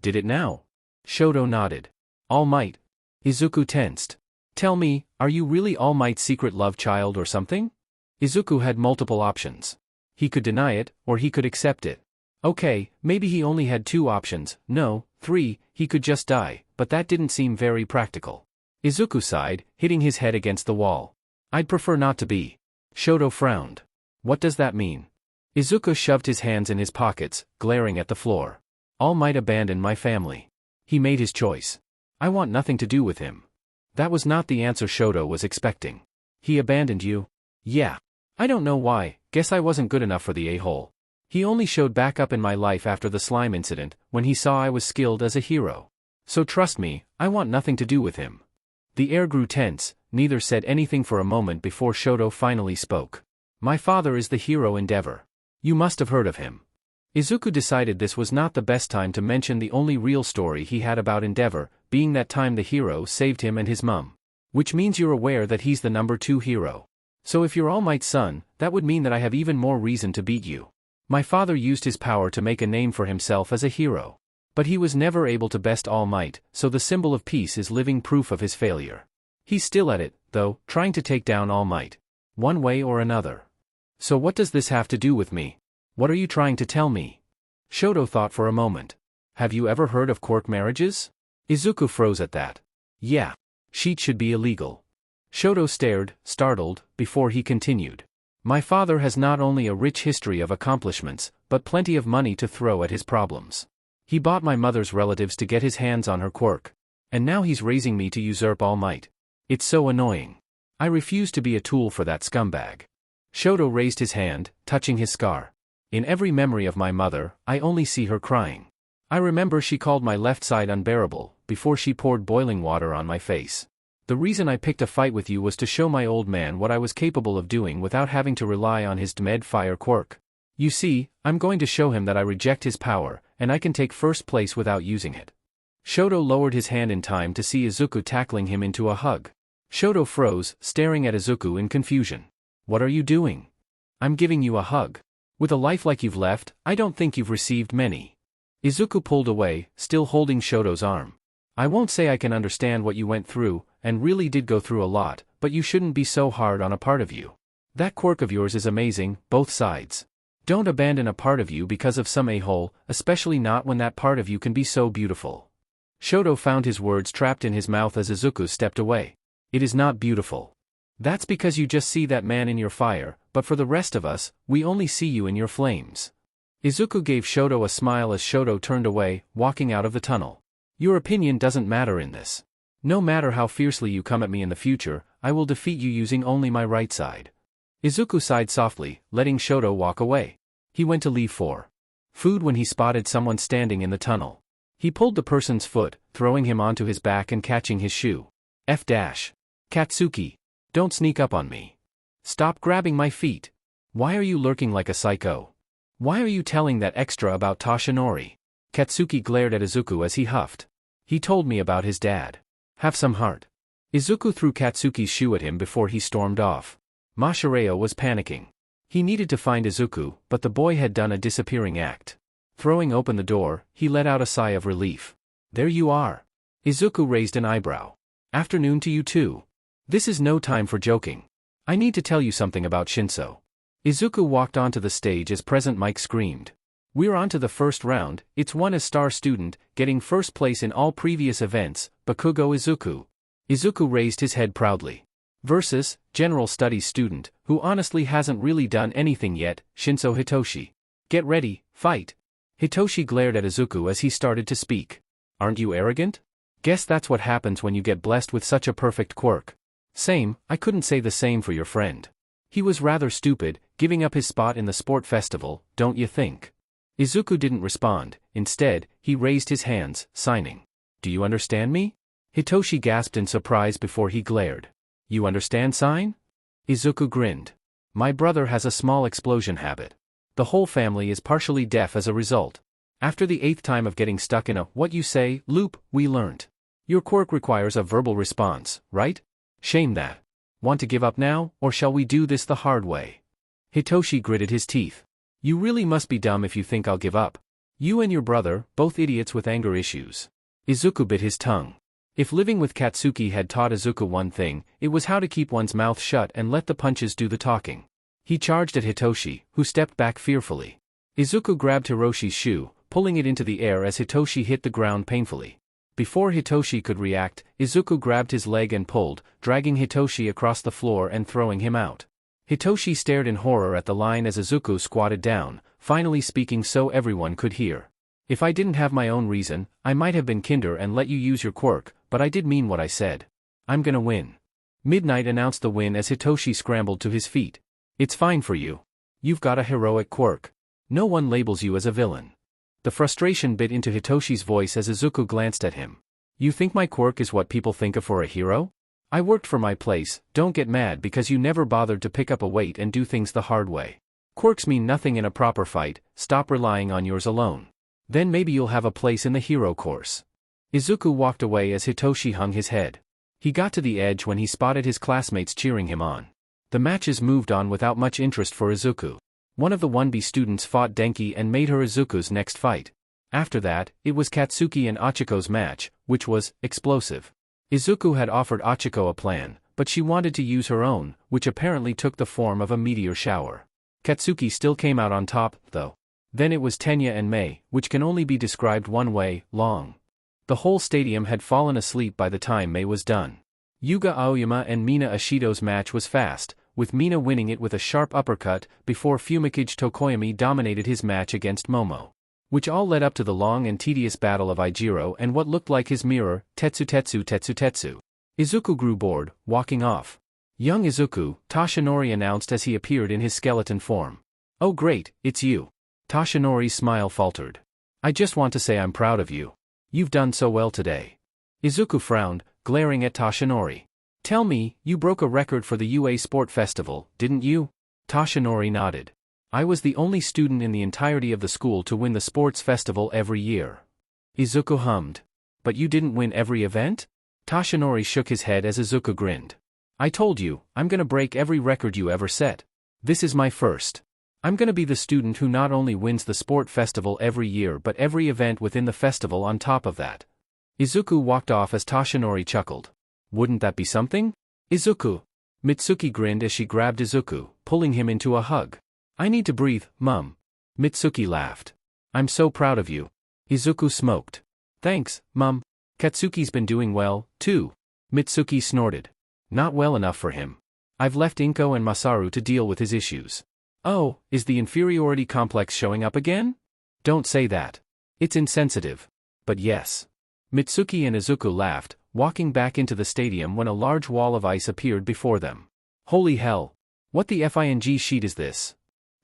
Did it now? Shoto nodded. All Might. Izuku tensed. Tell me, are you really All Might's secret love child or something? Izuku had multiple options. He could deny it, or he could accept it. Okay, maybe he only had 2 options, no, 3, he could just die, but that didn't seem very practical. Izuku sighed, hitting his head against the wall. I'd prefer not to be. Shoto frowned. What does that mean? Izuku shoved his hands in his pockets, glaring at the floor. All Might abandoned my family. He made his choice. I want nothing to do with him. That was not the answer Shoto was expecting. He abandoned you? Yeah. I don't know why, guess I wasn't good enough for the a-hole. He only showed back up in my life after the slime incident, when he saw I was skilled as a hero. So trust me, I want nothing to do with him. The air grew tense, neither said anything for a moment before Shoto finally spoke. My father is the hero Endeavor. You must have heard of him. Izuku decided this was not the best time to mention the only real story he had about Endeavor, being that time the hero saved him and his mum. Which means you're aware that he's the number 2 hero. So if you're All Might's son, that would mean that I have even more reason to beat you. My father used his power to make a name for himself as a hero. But he was never able to best All Might, so the symbol of peace is living proof of his failure. He's still at it, though, trying to take down All Might. One way or another. So what does this have to do with me? What are you trying to tell me? Shoto thought for a moment. Have you ever heard of quirk marriages? Izuku froze at that. Yeah. Sheet should be illegal. Shoto stared, startled, before he continued. My father has not only a rich history of accomplishments, but plenty of money to throw at his problems. He bought my mother's relatives to get his hands on her quirk. And now he's raising me to usurp All Might. It's so annoying. I refuse to be a tool for that scumbag. Shoto raised his hand, touching his scar. In every memory of my mother, I only see her crying. I remember she called my left side unbearable, before she poured boiling water on my face. The reason I picked a fight with you was to show my old man what I was capable of doing without having to rely on his Dmed Fire quirk. You see, I'm going to show him that I reject his power, and I can take first place without using it. Shoto lowered his hand in time to see Izuku tackling him into a hug. Shoto froze, staring at Izuku in confusion. What are you doing? I'm giving you a hug. With a life like you've left, I don't think you've received many. Izuku pulled away, still holding Shoto's arm. I won't say I can understand what you went through, and really did go through a lot, but you shouldn't be so hard on a part of you. That quirk of yours is amazing, both sides. Don't abandon a part of you because of some a-hole, especially not when that part of you can be so beautiful. Shoto found his words trapped in his mouth as Izuku stepped away. It is not beautiful. That's because you just see that man in your fire, but for the rest of us, we only see you in your flames. Izuku gave Shoto a smile as Shoto turned away, walking out of the tunnel. Your opinion doesn't matter in this. No matter how fiercely you come at me in the future, I will defeat you using only my right side. Izuku sighed softly, letting Shoto walk away. He went to leave for food when he spotted someone standing in the tunnel. He pulled the person's foot, throwing him onto his back and catching his shoe. Katsuki. Don't sneak up on me. Stop grabbing my feet. Why are you lurking like a psycho? Why are you telling that extra about Toshinori? Katsuki glared at Izuku as he huffed. He told me about his dad. Have some heart. Izuku threw Katsuki's shoe at him before he stormed off. Mashireo was panicking. He needed to find Izuku, but the boy had done a disappearing act. Throwing open the door, he let out a sigh of relief. There you are. Izuku raised an eyebrow. Afternoon to you too. This is no time for joking. I need to tell you something about Shinso. Izuku walked onto the stage as present Mike screamed. We're on to the first round, it's one as star student, getting first place in all previous events, Bakugo Izuku. Izuku raised his head proudly. Versus, general studies student, who honestly hasn't really done anything yet, Shinso Hitoshi. Get ready, fight. Hitoshi glared at Izuku as he started to speak. Aren't you arrogant? Guess that's what happens when you get blessed with such a perfect quirk. Same, I couldn't say the same for your friend. He was rather stupid, giving up his spot in the sport festival, don't you think? Izuku didn't respond, instead, he raised his hands, signing. Do you understand me? Hitoshi gasped in surprise before he glared. You understand sign? Izuku grinned. My brother has a small explosion habit. The whole family is partially deaf as a result. After the 8th time of getting stuck in a what you say loop, we learnt. Your quirk requires a verbal response, right? Shame that. Want to give up now, or shall we do this the hard way? Hitoshi gritted his teeth. You really must be dumb if you think I'll give up. You and your brother, both idiots with anger issues. Izuku bit his tongue. If living with Katsuki had taught Izuku one thing, it was how to keep one's mouth shut and let the punches do the talking. He charged at Hitoshi, who stepped back fearfully. Izuku grabbed Hiroshi's shoe, pulling it into the air as Hitoshi hit the ground painfully. Before Hitoshi could react, Izuku grabbed his leg and pulled, dragging Hitoshi across the floor and throwing him out. Hitoshi stared in horror at the line as Izuku squatted down, finally speaking so everyone could hear. If I didn't have my own reason, I might have been kinder and let you use your quirk, but I did mean what I said. I'm gonna win. Midnight announced the win as Hitoshi scrambled to his feet. It's fine for you. You've got a heroic quirk. No one labels you as a villain. The frustration bit into Hitoshi's voice as Izuku glanced at him. You think my quirk is what people think of for a hero? I worked for my place, don't get mad because you never bothered to pick up a weight and do things the hard way. Quirks mean nothing in a proper fight, stop relying on yours alone. Then maybe you'll have a place in the hero course. Izuku walked away as Hitoshi hung his head. He got to the edge when he spotted his classmates cheering him on. The matches moved on without much interest for Izuku. One of the 1B students fought Denki and made her Izuku's next fight. After that, it was Katsuki and Achiko's match, which was explosive. Izuku had offered Achiko a plan, but she wanted to use her own, which apparently took the form of a meteor shower. Katsuki still came out on top, though. Then it was Tenya and Mei, which can only be described one way, long. The whole stadium had fallen asleep by the time Mei was done. Yuga Aoyama and Mina Ashido's match was fast, with Mina winning it with a sharp uppercut, before Fumikage Tokoyami dominated his match against Momo. Which all led up to the long and tedious battle of Ijiro and what looked like his mirror, Tetsu. Izuku grew bored, walking off. Young Izuku, Toshinori announced as he appeared in his skeleton form. Oh great, it's you. Toshinori's smile faltered. I just want to say I'm proud of you. You've done so well today. Izuku frowned, glaring at Toshinori. Tell me, you broke a record for the UA Sport Festival, didn't you? Toshinori nodded. I was the only student in the entirety of the school to win the sports festival every year. Izuku hummed. But you didn't win every event? Toshinori shook his head as Izuku grinned. I told you, I'm gonna break every record you ever set. This is my first. I'm gonna be the student who not only wins the sport festival every year but every event within the festival on top of that. Izuku walked off as Toshinori chuckled. Wouldn't that be something? Izuku. Mitsuki grinned as she grabbed Izuku, pulling him into a hug. I need to breathe, Mum. Mitsuki laughed. I'm so proud of you. Izuku smoked. Thanks, Mum. Katsuki's been doing well, too. Mitsuki snorted. Not well enough for him. I've left Inko and Masaru to deal with his issues. Oh, is the inferiority complex showing up again? Don't say that. It's insensitive. But yes. Mitsuki and Izuku laughed, walking back into the stadium when a large wall of ice appeared before them. Holy hell! What the fing sheet is this?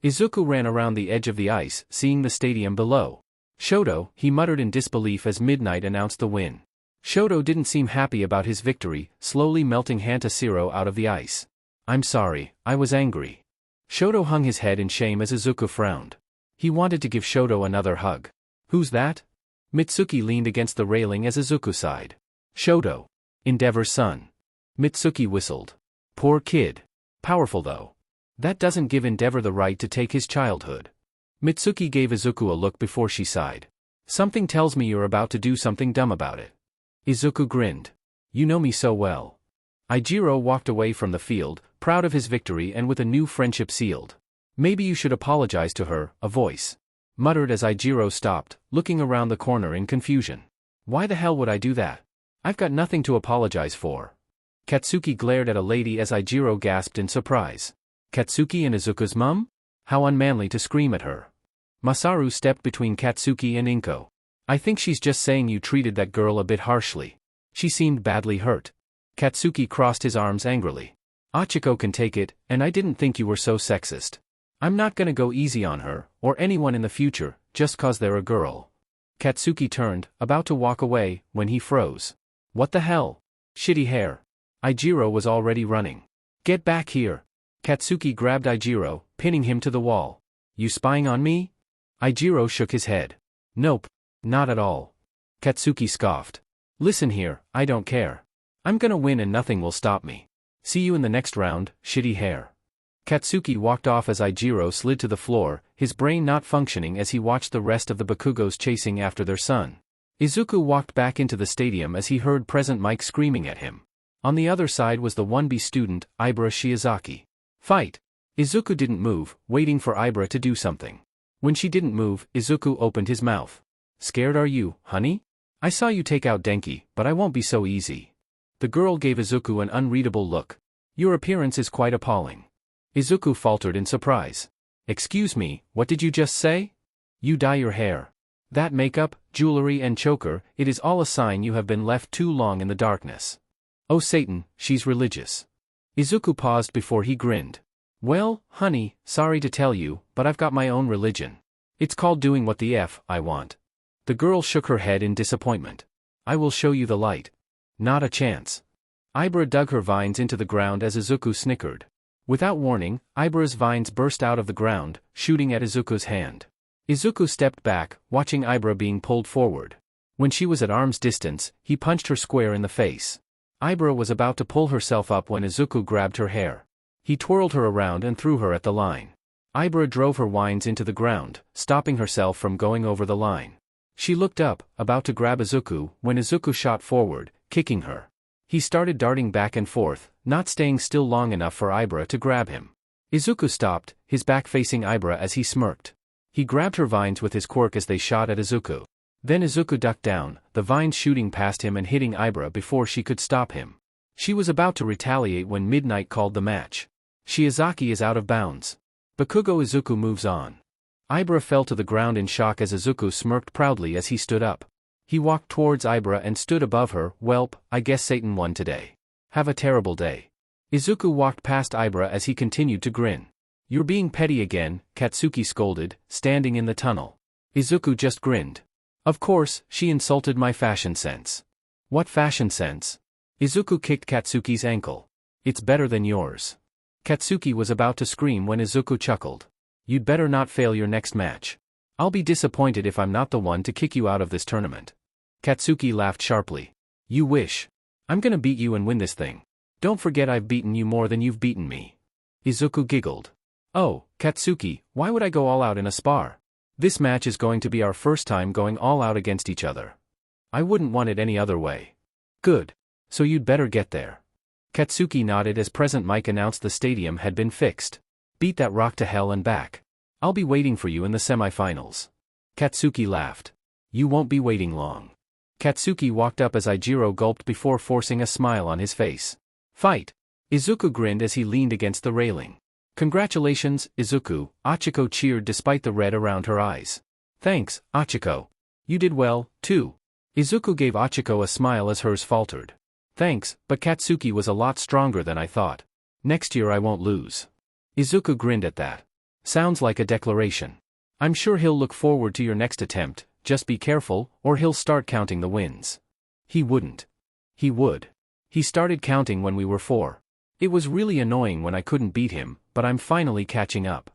Izuku ran around the edge of the ice, seeing the stadium below. Shoto, he muttered in disbelief as Midnight announced the win. Shoto didn't seem happy about his victory, slowly melting Hantashiro out of the ice. I'm sorry, I was angry. Shoto hung his head in shame as Izuku frowned. He wanted to give Shoto another hug. Who's that? Mitsuki leaned against the railing as Izuku sighed. Shoto. Endeavor's son. Mitsuki whistled. Poor kid. Powerful though. That doesn't give Endeavor the right to take his childhood. Mitsuki gave Izuku a look before she sighed. Something tells me you're about to do something dumb about it. Izuku grinned. You know me so well. Ijiro walked away from the field, proud of his victory and with a new friendship sealed. Maybe you should apologize to her, a voice muttered as Ijiro stopped, looking around the corner in confusion. Why the hell would I do that? I've got nothing to apologize for. Katsuki glared at a lady as Ijiro gasped in surprise. Katsuki and Izuku's mum? How unmanly to scream at her. Masaru stepped between Katsuki and Inko. I think she's just saying you treated that girl a bit harshly. She seemed badly hurt. Katsuki crossed his arms angrily. Achiko can take it, and I didn't think you were so sexist. I'm not gonna go easy on her, or anyone in the future, just cause they're a girl. Katsuki turned, about to walk away, when he froze. What the hell? Shitty hair. Ijiro was already running. Get back here. Katsuki grabbed Ijiro, pinning him to the wall. You spying on me? Ijiro shook his head. Nope. Not at all. Katsuki scoffed. Listen here, I don't care. I'm gonna win and nothing will stop me. See you in the next round, shitty hair. Katsuki walked off as Ijiro slid to the floor, his brain not functioning as he watched the rest of the Bakugos chasing after their son. Izuku walked back into the stadium as he heard Present Mike screaming at him. On the other side was the 1B student, Ibara Shiozaki. Fight! Izuku didn't move, waiting for Ibara to do something. When she didn't move, Izuku opened his mouth. Scared are you, honey? I saw you take out Denki, but I won't be so easy. The girl gave Izuku an unreadable look. Your appearance is quite appalling. Izuku faltered in surprise. Excuse me, what did you just say? You dye your hair. That makeup, jewelry and choker, it is all a sign you have been left too long in the darkness. Oh Satan, she's religious. Izuku paused before he grinned. Well, honey, sorry to tell you, but I've got my own religion. It's called doing what the F I want. The girl shook her head in disappointment. I will show you the light. Not a chance. Ibara dug her vines into the ground as Izuku snickered. Without warning, Ibara's vines burst out of the ground, shooting at Izuku's hand. Izuku stepped back, watching Ibara being pulled forward. When she was at arm's distance, he punched her square in the face. Ibara was about to pull herself up when Izuku grabbed her hair. He twirled her around and threw her at the line. Ibara drove her vines into the ground, stopping herself from going over the line. She looked up, about to grab Izuku, when Izuku shot forward, kicking her. He started darting back and forth, not staying still long enough for Ibara to grab him. Izuku stopped, his back facing Ibara as he smirked. He grabbed her vines with his quirk as they shot at Izuku. Then Izuku ducked down, the vines shooting past him and hitting Ibara before she could stop him. She was about to retaliate when Midnight called the match. Shiozaki is out of bounds. Bakugo Izuku moves on. Ibara fell to the ground in shock as Izuku smirked proudly as he stood up. He walked towards Ibara and stood above her. Welp, I guess Satan won today. Have a terrible day. Izuku walked past Ibara as he continued to grin. You're being petty again, Katsuki scolded, standing in the tunnel. Izuku just grinned. Of course, she insulted my fashion sense. What fashion sense? Izuku kicked Katsuki's ankle. It's better than yours. Katsuki was about to scream when Izuku chuckled. You'd better not fail your next match. I'll be disappointed if I'm not the one to kick you out of this tournament. Katsuki laughed sharply. You wish. I'm gonna beat you and win this thing. Don't forget I've beaten you more than you've beaten me. Izuku giggled. Oh, Katsuki, why would I go all out in a spar? This match is going to be our first time going all out against each other. I wouldn't want it any other way. Good. So you'd better get there. Katsuki nodded as Present Mike announced the stadium had been fixed. Beat that rock to hell and back. I'll be waiting for you in the semifinals. Katsuki laughed. You won't be waiting long. Katsuki walked up as Ijiro gulped before forcing a smile on his face. Fight! Izuku grinned as he leaned against the railing. Congratulations, Izuku, Achiko cheered despite the red around her eyes. Thanks, Achiko. You did well, too. Izuku gave Achiko a smile as hers faltered. Thanks, but Katsuki was a lot stronger than I thought. Next year I won't lose. Izuku grinned at that. Sounds like a declaration. I'm sure he'll look forward to your next attempt, just be careful, or he'll start counting the wins. He wouldn't. He would. He started counting when we were 4. It was really annoying when I couldn't beat him, but I'm finally catching up.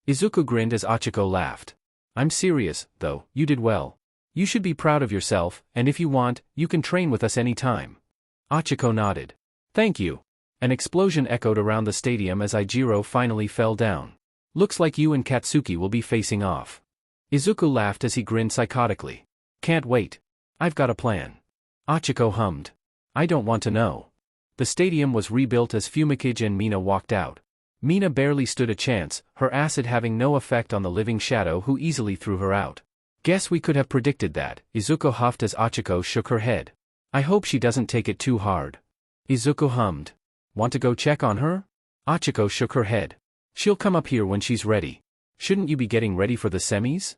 Izuku grinned as Achiko laughed. I'm serious, though, you did well. You should be proud of yourself, and if you want, you can train with us any time. Achiko nodded. Thank you. An explosion echoed around the stadium as Ijiro finally fell down. Looks like you and Katsuki will be facing off. Izuku laughed as he grinned psychotically. Can't wait. I've got a plan. Achiko hummed. I don't want to know. The stadium was rebuilt as Fumikage and Mina walked out. Mina barely stood a chance, her acid having no effect on the living shadow who easily threw her out. Guess we could have predicted that, Izuku huffed as Achiko shook her head. I hope she doesn't take it too hard. Izuku hummed. Want to go check on her? Achiko shook her head. She'll come up here when she's ready. Shouldn't you be getting ready for the semis?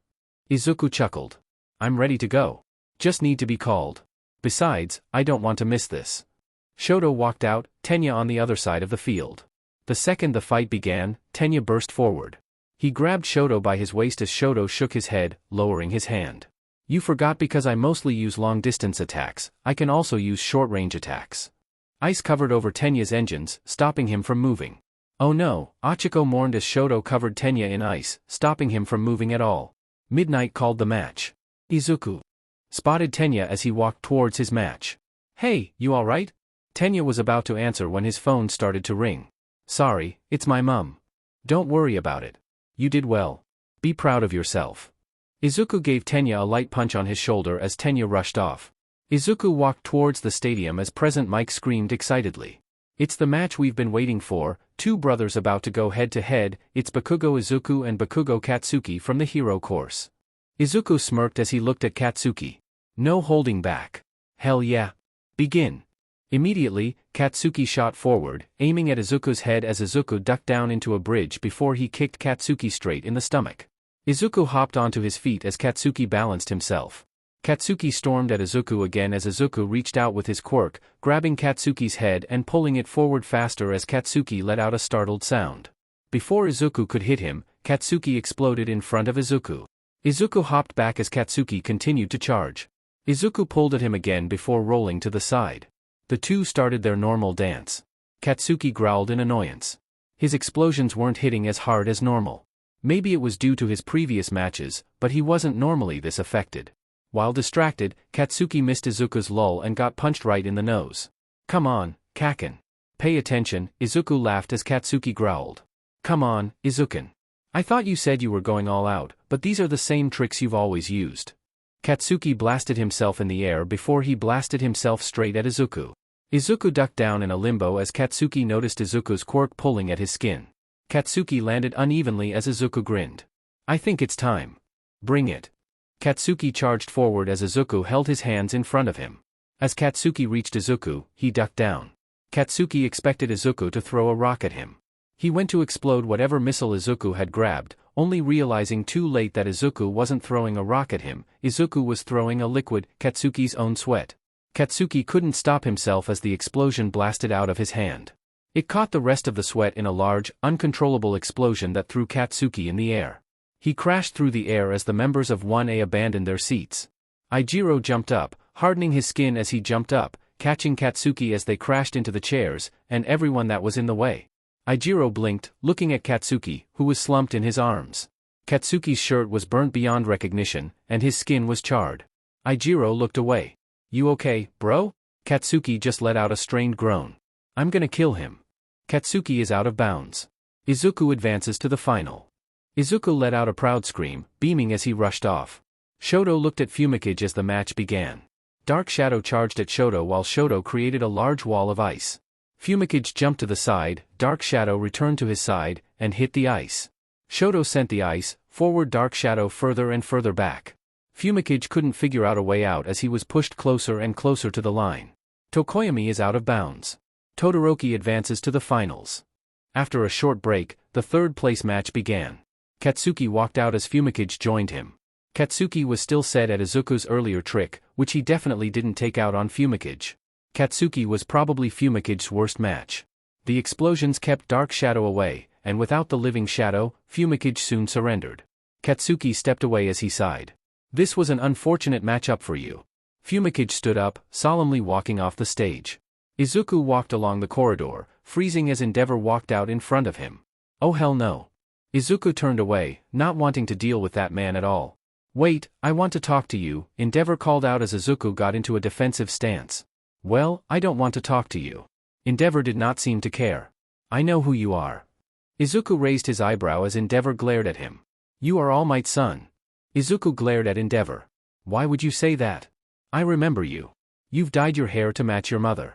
Izuku chuckled. I'm ready to go. Just need to be called. Besides, I don't want to miss this. Shoto walked out, Tenya on the other side of the field. The second the fight began, Tenya burst forward. He grabbed Shoto by his waist as Shoto shook his head, lowering his hand. You forgot because I mostly use long-distance attacks, I can also use short-range attacks. Ice covered over Tenya's engines, stopping him from moving. Oh no, Achiko mourned as Shoto covered Tenya in ice, stopping him from moving at all. Midnight called the match. Izuku spotted Tenya as he walked towards his match. Hey, you alright? Tenya was about to answer when his phone started to ring. Sorry, it's my mum. Don't worry about it. You did well. Be proud of yourself. Izuku gave Tenya a light punch on his shoulder as Tenya rushed off. Izuku walked towards the stadium as Present Mike screamed excitedly. It's the match we've been waiting for, two brothers about to go head-to-head, it's Bakugo Izuku and Bakugo Katsuki from the hero course. Izuku smirked as he looked at Katsuki. No holding back. Hell yeah. Begin. Immediately, Katsuki shot forward, aiming at Izuku's head as Izuku ducked down into a bridge before he kicked Katsuki straight in the stomach. Izuku hopped onto his feet as Katsuki balanced himself. Katsuki stormed at Izuku again as Izuku reached out with his quirk, grabbing Katsuki's head and pulling it forward faster as Katsuki let out a startled sound. Before Izuku could hit him, Katsuki exploded in front of Izuku. Izuku hopped back as Katsuki continued to charge. Izuku pulled at him again before rolling to the side. The two started their normal dance. Katsuki growled in annoyance. His explosions weren't hitting as hard as normal. Maybe it was due to his previous matches, but he wasn't normally this affected. While distracted, Katsuki missed Izuku's lull and got punched right in the nose. Come on, Kaken. Pay attention, Izuku laughed as Katsuki growled. Come on, Izuken. I thought you said you were going all out, but these are the same tricks you've always used. Katsuki blasted himself in the air before he blasted himself straight at Izuku. Izuku ducked down in a limbo as Katsuki noticed Izuku's quirk pulling at his skin. Katsuki landed unevenly as Izuku grinned. I think it's time. Bring it. Katsuki charged forward as Izuku held his hands in front of him. As Katsuki reached Izuku, he ducked down. Katsuki expected Izuku to throw a rock at him. He went to explode whatever missile Izuku had grabbed, only realizing too late that Izuku wasn't throwing a rock at him, Izuku was throwing a liquid, Katsuki's own sweat. Katsuki couldn't stop himself as the explosion blasted out of his hand. It caught the rest of the sweat in a large, uncontrollable explosion that threw Katsuki in the air. He crashed through the air as the members of 1A abandoned their seats. Eijiro jumped up, hardening his skin as he jumped up, catching Katsuki as they crashed into the chairs, and everyone that was in the way. Eijiro blinked, looking at Katsuki, who was slumped in his arms. Katsuki's shirt was burnt beyond recognition, and his skin was charred. Eijiro looked away. You okay, bro? Katsuki just let out a strained groan. I'm gonna kill him. Katsuki is out of bounds. Izuku advances to the final. Izuku let out a proud scream, beaming as he rushed off. Shoto looked at Fumikage as the match began. Dark Shadow charged at Shoto while Shoto created a large wall of ice. Fumikage jumped to the side, Dark Shadow returned to his side, and hit the ice. Shoto sent the ice, forward Dark Shadow further and further back. Fumikage couldn't figure out a way out as he was pushed closer and closer to the line. Tokoyami is out of bounds. Todoroki advances to the finals. After a short break, the third-place match began. Katsuki walked out as Fumikage joined him. Katsuki was still set at Izuku's earlier trick, which he definitely didn't take out on Fumikage. Katsuki was probably Fumicage's worst match. The explosions kept Dark Shadow away, and without the living shadow, Fumikage soon surrendered. Katsuki stepped away as he sighed. This was an unfortunate matchup for you. Fumikage stood up, solemnly walking off the stage. Izuku walked along the corridor, freezing as Endeavor walked out in front of him. Oh hell no. Izuku turned away, not wanting to deal with that man at all. Wait, I want to talk to you, Endeavor called out as Izuku got into a defensive stance. Well, I don't want to talk to you. Endeavor did not seem to care. I know who you are. Izuku raised his eyebrow as Endeavor glared at him. You are All Might's son. Izuku glared at Endeavor. Why would you say that? I remember you. You've dyed your hair to match your mother.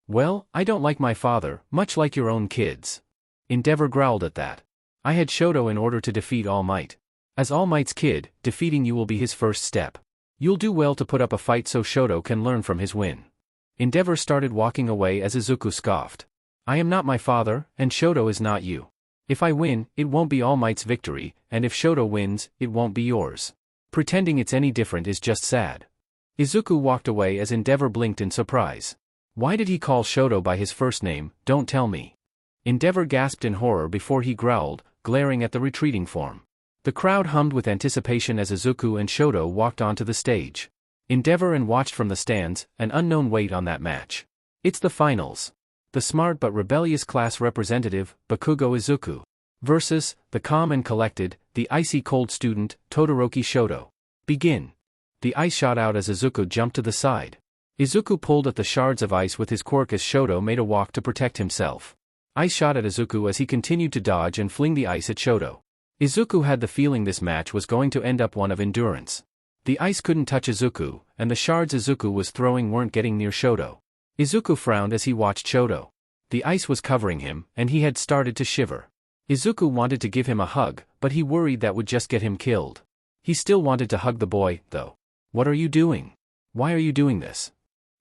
Well, I don't like my father, much like your own kids. Endeavor growled at that. I had Shoto in order to defeat All Might. As All Might's kid, defeating you will be his first step. You'll do well to put up a fight so Shoto can learn from his win. Endeavor started walking away as Izuku scoffed. I am not my father, and Shoto is not you. If I win, it won't be All Might's victory, and if Shoto wins, it won't be yours. Pretending it's any different is just sad. Izuku walked away as Endeavor blinked in surprise. Why did he call Shoto by his first name? Don't tell me. Endeavor gasped in horror before he growled, glaring at the retreating form. The crowd hummed with anticipation as Izuku and Shoto walked onto the stage. Endeavor and watched from the stands, an unknown weight on that match. It's the finals. The smart but rebellious class representative, Bakugo Izuku, versus the calm and collected, the icy cold student, Todoroki Shoto. Begin. The ice shot out as Izuku jumped to the side. Izuku pulled at the shards of ice with his quirk as Shoto made a walk to protect himself. Ice shot at Izuku as he continued to dodge and fling the ice at Shoto. Izuku had the feeling this match was going to end up one of endurance. The ice couldn't touch Izuku, and the shards Izuku was throwing weren't getting near Shoto. Izuku frowned as he watched Shoto. The ice was covering him, and he had started to shiver. Izuku wanted to give him a hug, but he worried that would just get him killed. He still wanted to hug the boy, though. What are you doing? Why are you doing this?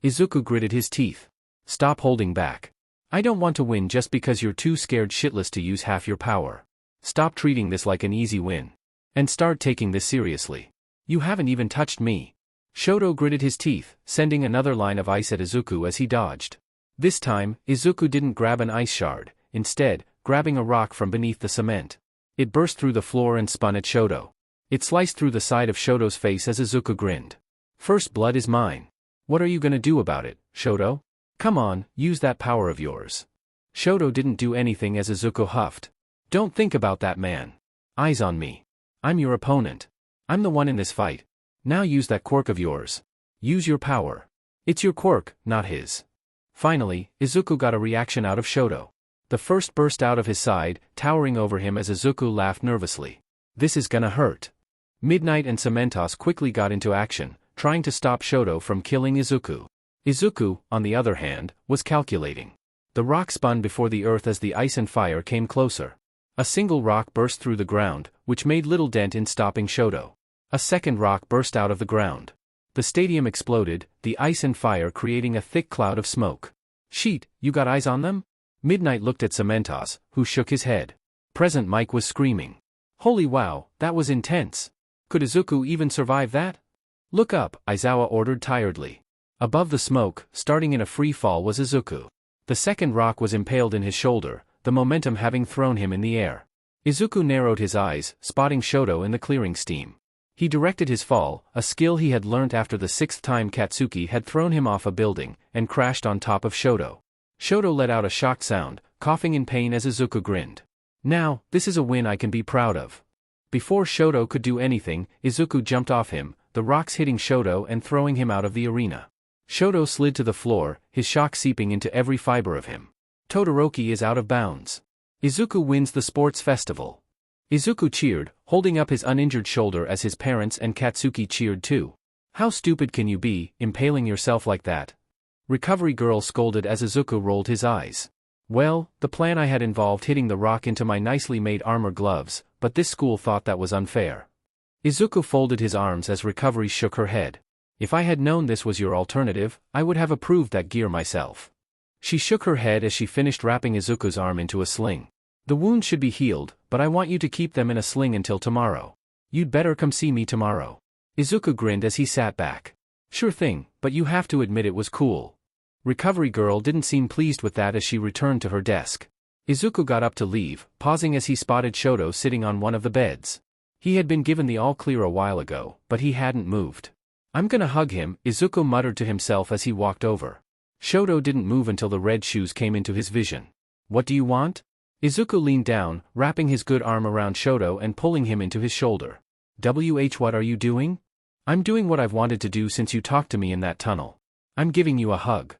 Izuku gritted his teeth. Stop holding back. I don't want to win just because you're too scared shitless to use half your power. Stop treating this like an easy win. And start taking this seriously. You haven't even touched me. Shoto gritted his teeth, sending another line of ice at Izuku as he dodged. This time, Izuku didn't grab an ice shard, instead, grabbing a rock from beneath the cement. It burst through the floor and spun at Shoto. It sliced through the side of Shoto's face as Izuku grinned. First blood is mine. What are you gonna do about it, Shoto? Come on, use that power of yours. Shoto didn't do anything as Izuku huffed. Don't think about that, man. Eyes on me. I'm your opponent. I'm the one in this fight. Now use that quirk of yours. Use your power. It's your quirk, not his. Finally, Izuku got a reaction out of Shoto. The first burst out of his side, towering over him as Izuku laughed nervously. This is gonna hurt. Midnight and Cementos quickly got into action, trying to stop Shoto from killing Izuku. Izuku, on the other hand, was calculating. The rock spun before the earth as the ice and fire came closer. A single rock burst through the ground, which made little dent in stopping Shoto. A second rock burst out of the ground. The stadium exploded, the ice and fire creating a thick cloud of smoke. Sheet, you got eyes on them? Midnight looked at Cementos, who shook his head. Present Mike was screaming. Holy wow, that was intense. Could Izuku even survive that? Look up, Aizawa ordered tiredly. Above the smoke, starting in a free fall was Izuku. The second rock was impaled in his shoulder, the momentum having thrown him in the air. Izuku narrowed his eyes, spotting Shoto in the clearing steam. He directed his fall, a skill he had learnt after the 6th time Katsuki had thrown him off a building, and crashed on top of Shoto. Shoto let out a shocked sound, coughing in pain as Izuku grinned. Now, this is a win I can be proud of. Before Shoto could do anything, Izuku jumped off him, the rocks hitting Shoto and throwing him out of the arena. Shoto slid to the floor, his shock seeping into every fiber of him. Todoroki is out of bounds. Izuku wins the sports festival. Izuku cheered, holding up his uninjured shoulder as his parents and Katsuki cheered too. How stupid can you be, impaling yourself like that? Recovery Girl scolded as Izuku rolled his eyes. Well, the plan I had involved hitting the rock into my nicely made armor gloves, but this school thought that was unfair. Izuku folded his arms as Recovery shook her head. If I had known this was your alternative, I would have approved that gear myself. She shook her head as she finished wrapping Izuku's arm into a sling. The wounds should be healed, but I want you to keep them in a sling until tomorrow. You'd better come see me tomorrow. Izuku grinned as he sat back. Sure thing, but you have to admit it was cool. Recovery Girl didn't seem pleased with that as she returned to her desk. Izuku got up to leave, pausing as he spotted Shoto sitting on one of the beds. He had been given the all-clear a while ago, but he hadn't moved. I'm gonna hug him, Izuku muttered to himself as he walked over. Shoto didn't move until the red shoes came into his vision. What do you want? Izuku leaned down, wrapping his good arm around Shoto and pulling him into his shoulder. What are you doing? I'm doing what I've wanted to do since you talked to me in that tunnel. I'm giving you a hug.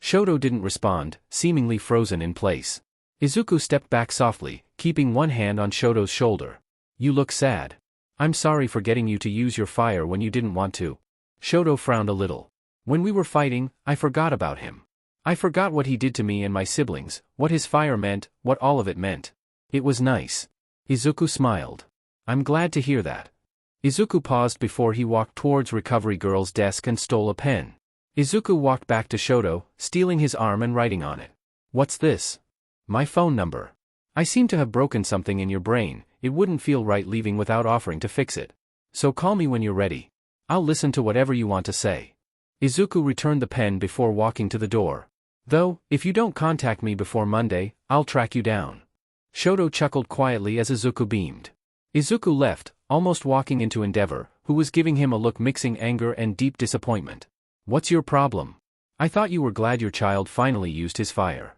Shoto didn't respond, seemingly frozen in place. Izuku stepped back softly, keeping one hand on Shoto's shoulder. You look sad. I'm sorry for getting you to use your fire when you didn't want to. Shoto frowned a little. When we were fighting, I forgot about him. I forgot what he did to me and my siblings, what his fire meant, what all of it meant. It was nice. Izuku smiled. I'm glad to hear that. Izuku paused before he walked towards Recovery Girl's desk and stole a pen. Izuku walked back to Shoto, stealing his arm and writing on it. What's this? My phone number. I seem to have broken something in your brain, it wouldn't feel right leaving without offering to fix it. So call me when you're ready. I'll listen to whatever you want to say. Izuku returned the pen before walking to the door. Though, if you don't contact me before Monday, I'll track you down. Shoto chuckled quietly as Izuku beamed. Izuku left, almost walking into Endeavor, who was giving him a look mixing anger and deep disappointment. What's your problem? I thought you were glad your child finally used his fire.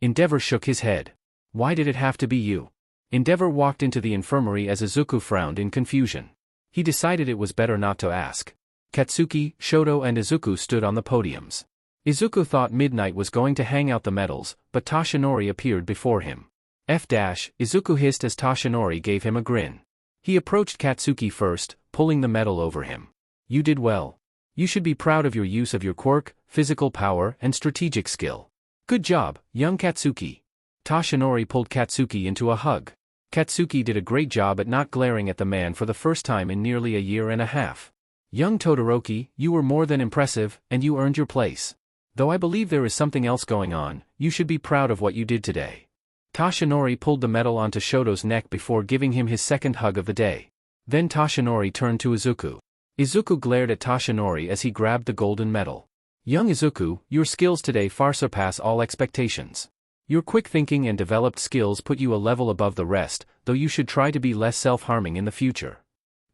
Endeavor shook his head. Why did it have to be you? Endeavor walked into the infirmary as Izuku frowned in confusion. He decided it was better not to ask. Katsuki, Shoto and Izuku stood on the podiums. Izuku thought Midnight was going to hang out the medals, but Toshinori appeared before him. Izuku hissed as Toshinori gave him a grin. He approached Katsuki first, pulling the medal over him. You did well. You should be proud of your use of your quirk, physical power and strategic skill. Good job, young Katsuki. Toshinori pulled Katsuki into a hug. Katsuki did a great job at not glaring at the man for the first time in nearly a year and a half. Young Todoroki, you were more than impressive, and you earned your place. Though I believe there is something else going on, you should be proud of what you did today. Toshinori pulled the medal onto Shoto's neck before giving him his second hug of the day. Then Toshinori turned to Izuku. Izuku glared at Toshinori as he grabbed the golden medal. Young Izuku, your skills today far surpass all expectations. Your quick thinking and developed skills put you a level above the rest, though you should try to be less self-harming in the future.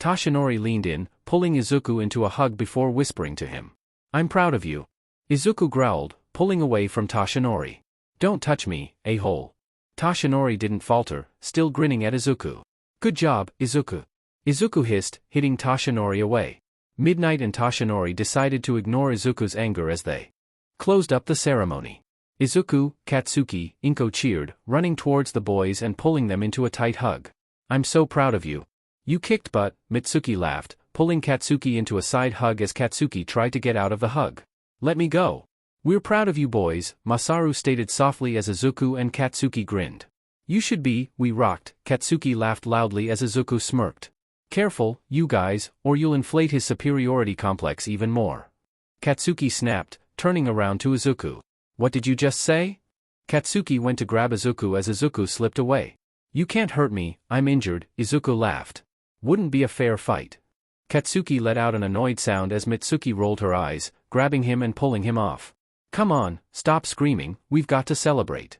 Toshinori leaned in, pulling Izuku into a hug before whispering to him. I'm proud of you. Izuku growled, pulling away from Toshinori. Don't touch me, a-hole. Toshinori didn't falter, still grinning at Izuku. Good job, Izuku. Izuku hissed, hitting Toshinori away. Midnight and Toshinori decided to ignore Izuku's anger as they closed up the ceremony. Izuku, Katsuki, Inko cheered, running towards the boys and pulling them into a tight hug. I'm so proud of you. You kicked butt, Mitsuki laughed, pulling Katsuki into a side hug as Katsuki tried to get out of the hug. Let me go. We're proud of you boys, Masaru stated softly as Izuku and Katsuki grinned. You should be, we rocked, Katsuki laughed loudly as Izuku smirked. Careful, you guys, or you'll inflate his superiority complex even more. Katsuki snapped, turning around to Izuku. What did you just say? Katsuki went to grab Izuku as Izuku slipped away. You can't hurt me, I'm injured, Izuku laughed. Wouldn't be a fair fight. Katsuki let out an annoyed sound as Mitsuki rolled her eyes, grabbing him and pulling him off. Come on, stop screaming, we've got to celebrate.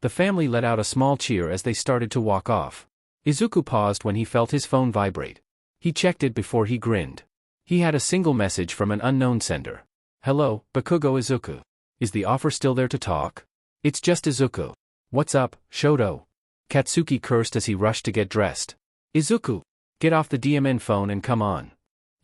The family let out a small cheer as they started to walk off. Izuku paused when he felt his phone vibrate. He checked it before he grinned. He had a single message from an unknown sender. Hello, Bakugo Izuku. Is the offer still there to talk? It's just Izuku. What's up, Shoto? Katsuki cursed as he rushed to get dressed. Izuku, get off the DMN phone and come on.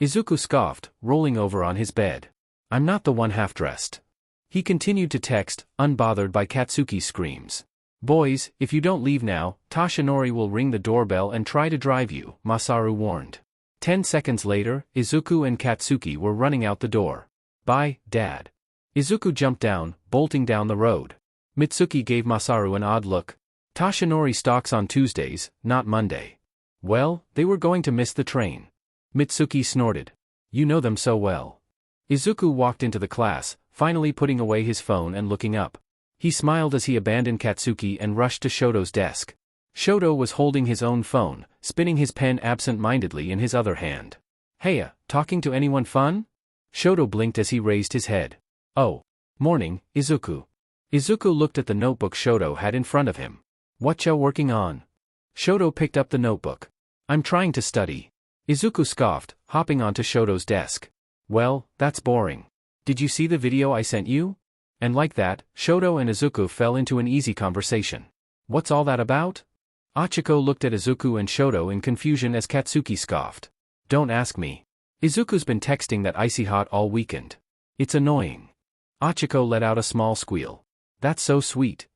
Izuku scoffed, rolling over on his bed. I'm not the one half-dressed. He continued to text, unbothered by Katsuki's screams. Boys, if you don't leave now, Toshinori will ring the doorbell and try to drive you, Masaru warned. 10 seconds later, Izuku and Katsuki were running out the door. Bye, Dad. Izuku jumped down, bolting down the road. Mitsuki gave Masaru an odd look. Toshinori stalks on Tuesdays, not Monday. Well, they were going to miss the train. Mitsuki snorted. You know them so well. Izuku walked into the class, finally putting away his phone and looking up. He smiled as he abandoned Katsuki and rushed to Shoto's desk. Shoto was holding his own phone, spinning his pen absent-mindedly in his other hand. Heya, talking to anyone fun? Shoto blinked as he raised his head. Oh. Morning, Izuku. Izuku looked at the notebook Shoto had in front of him. Whatcha working on? Shoto picked up the notebook. I'm trying to study. Izuku scoffed, hopping onto Shoto's desk. Well, that's boring. Did you see the video I sent you? And like that, Shoto and Izuku fell into an easy conversation. What's all that about? Achiko looked at Izuku and Shoto in confusion as Katsuki scoffed. Don't ask me. Izuku's been texting that icy hot all weekend. It's annoying. Achiko let out a small squeal. That's so sweet.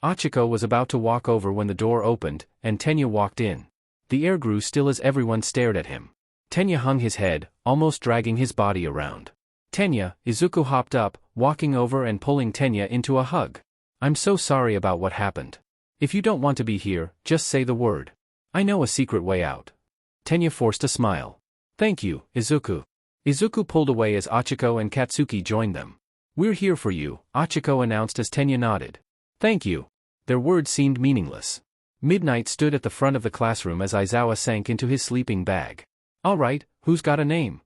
Achiko was about to walk over when the door opened, and Tenya walked in. The air grew still as everyone stared at him. Tenya hung his head, almost dragging his body around. Tenya, Izuku hopped up, walking over and pulling Tenya into a hug. I'm so sorry about what happened. If you don't want to be here, just say the word. I know a secret way out. Tenya forced a smile. Thank you, Izuku. Izuku pulled away as Achiko and Katsuki joined them. We're here for you, Achiko announced as Tenya nodded. Thank you. Their words seemed meaningless. Midnight stood at the front of the classroom as Aizawa sank into his sleeping bag. All right, who's got a name?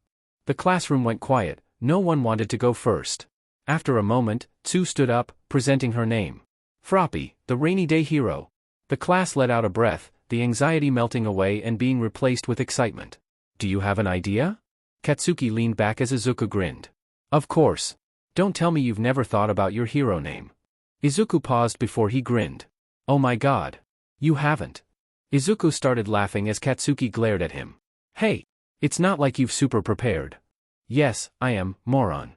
The classroom went quiet, no one wanted to go first. After a moment, Tsu stood up, presenting her name. Froppy, the rainy day hero. The class let out a breath, the anxiety melting away and being replaced with excitement. Do you have an idea? Katsuki leaned back as Izuku grinned. Of course. Don't tell me you've never thought about your hero name. Izuku paused before he grinned. Oh my god. You haven't. Izuku started laughing as Katsuki glared at him. Hey. It's not like you've super prepared. Yes, I am, moron.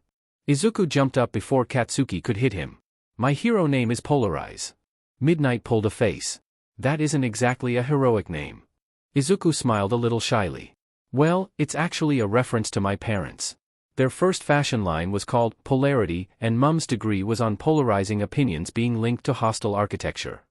Izuku jumped up before Katsuki could hit him. My hero name is Polarise. Midnight pulled a face. That isn't exactly a heroic name. Izuku smiled a little shyly. Well, it's actually a reference to my parents. Their first fashion line was called Polarity, and Mum's degree was on polarizing opinions being linked to hostile architecture.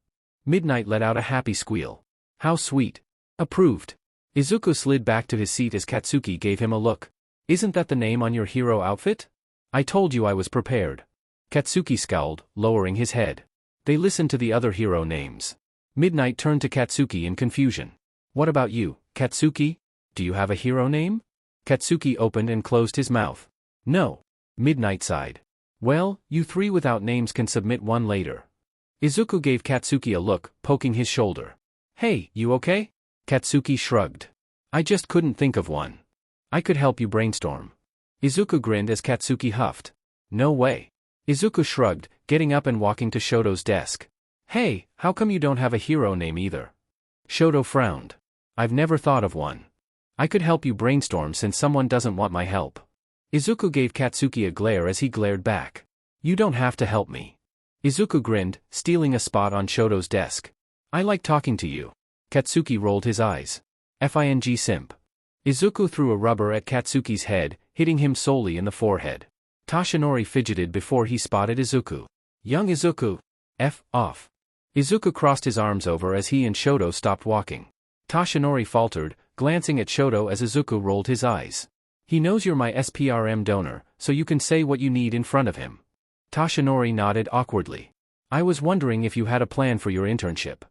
Midnight let out a happy squeal. How sweet. Approved. Izuku slid back to his seat as Katsuki gave him a look. Isn't that the name on your hero outfit? I told you I was prepared. Katsuki scowled, lowering his head. They listened to the other hero names. Midnight turned to Katsuki in confusion. What about you, Katsuki? Do you have a hero name? Katsuki opened and closed his mouth. No. Midnight sighed. Well, you three without names can submit one later. Izuku gave Katsuki a look, poking his shoulder. Hey, you okay? Katsuki shrugged. I just couldn't think of one. I could help you brainstorm. Izuku grinned as Katsuki huffed. No way. Izuku shrugged, getting up and walking to Shoto's desk. Hey, how come you don't have a hero name either? Shoto frowned. I've never thought of one. I could help you brainstorm since someone doesn't want my help. Izuku gave Katsuki a glare as he glared back. You don't have to help me. Izuku grinned, stealing a spot on Shoto's desk. I like talking to you. Katsuki rolled his eyes. Fing simp. Izuku threw a rubber at Katsuki's head, hitting him solely in the forehead. Toshinori fidgeted before he spotted Izuku. Young Izuku. F off. Izuku crossed his arms over as he and Shoto stopped walking. Toshinori faltered, glancing at Shoto as Izuku rolled his eyes. He knows you're my SPRM donor, so you can say what you need in front of him. Toshinori nodded awkwardly. I was wondering if you had a plan for your internship.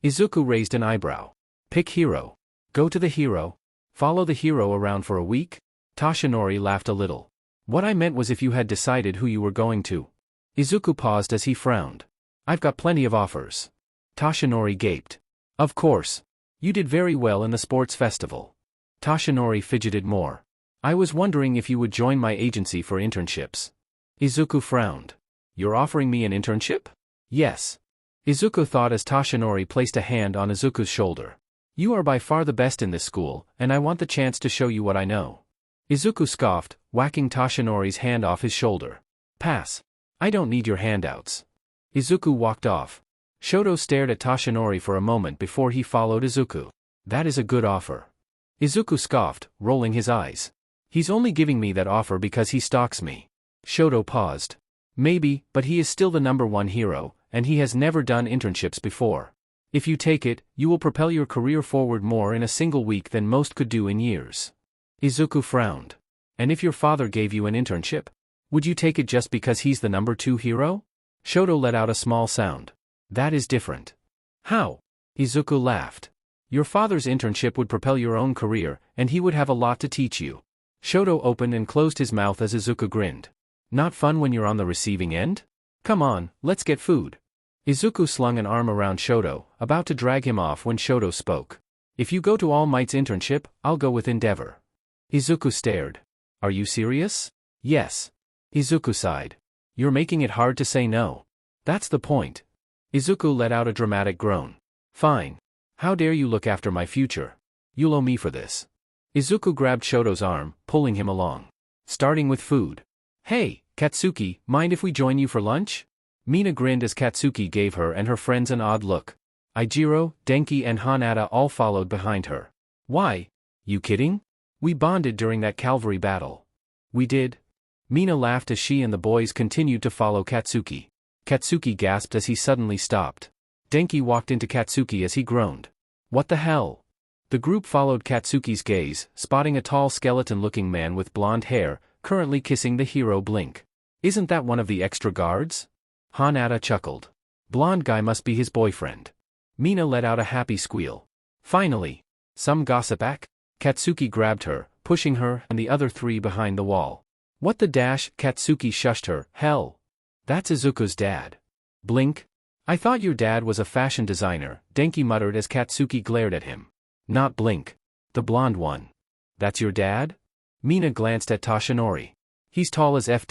Izuku raised an eyebrow. Pick hero. Go to the hero. Follow the hero around for a week? Toshinori laughed a little. What I meant was if you had decided who you were going to. Izuku paused as he frowned. I've got plenty of offers. Toshinori gaped. Of course. You did very well in the sports festival. Toshinori fidgeted more. I was wondering if you would join my agency for internships. Izuku frowned. You're offering me an internship? Yes. Izuku thought as Toshinori placed a hand on Izuku's shoulder. You are by far the best in this school, and I want the chance to show you what I know. Izuku scoffed, whacking Toshinori's hand off his shoulder. Pass. I don't need your handouts. Izuku walked off. Shoto stared at Toshinori for a moment before he followed Izuku. That is a good offer. Izuku scoffed, rolling his eyes. He's only giving me that offer because he stalks me. Shoto paused. Maybe, but he is still the #1 hero, and he has never done internships before. If you take it, you will propel your career forward more in a single week than most could do in years. Izuku frowned. And if your father gave you an internship? Would you take it just because he's the #2 hero? Shoto let out a small sound. That is different. How? Izuku laughed. Your father's internship would propel your own career, and he would have a lot to teach you. Shoto opened and closed his mouth as Izuku grinned. Not fun when you're on the receiving end? Come on, let's get food. Izuku slung an arm around Shoto, about to drag him off when Shoto spoke. If you go to All Might's internship, I'll go with Endeavor. Izuku stared. Are you serious? Yes. Izuku sighed. You're making it hard to say no. That's the point. Izuku let out a dramatic groan. Fine. How dare you look after my future? You'll owe me for this. Izuku grabbed Shoto's arm, pulling him along. Starting with food. Hey, Katsuki, mind if we join you for lunch? Mina grinned as Katsuki gave her and her friends an odd look. Ijiro, Denki and Hanada all followed behind her. Why? You kidding? We bonded during that cavalry battle. We did? Mina laughed as she and the boys continued to follow Katsuki. Katsuki gasped as he suddenly stopped. Denki walked into Katsuki as he groaned. What the hell? The group followed Katsuki's gaze, spotting a tall skeleton-looking man with blonde hair, currently kissing the hero Blink. Isn't that one of the extra guards? Hanada chuckled. Blonde guy must be his boyfriend. Mina let out a happy squeal. Finally! Some gossip act? Katsuki grabbed her, pushing her and the other three behind the wall. What the dash? Katsuki shushed her. Hell! That's Izuku's dad. Blink? I thought your dad was a fashion designer, Denki muttered as Katsuki glared at him. Not Blink. The blonde one. That's your dad? Mina glanced at Toshinori. He's tall as F-.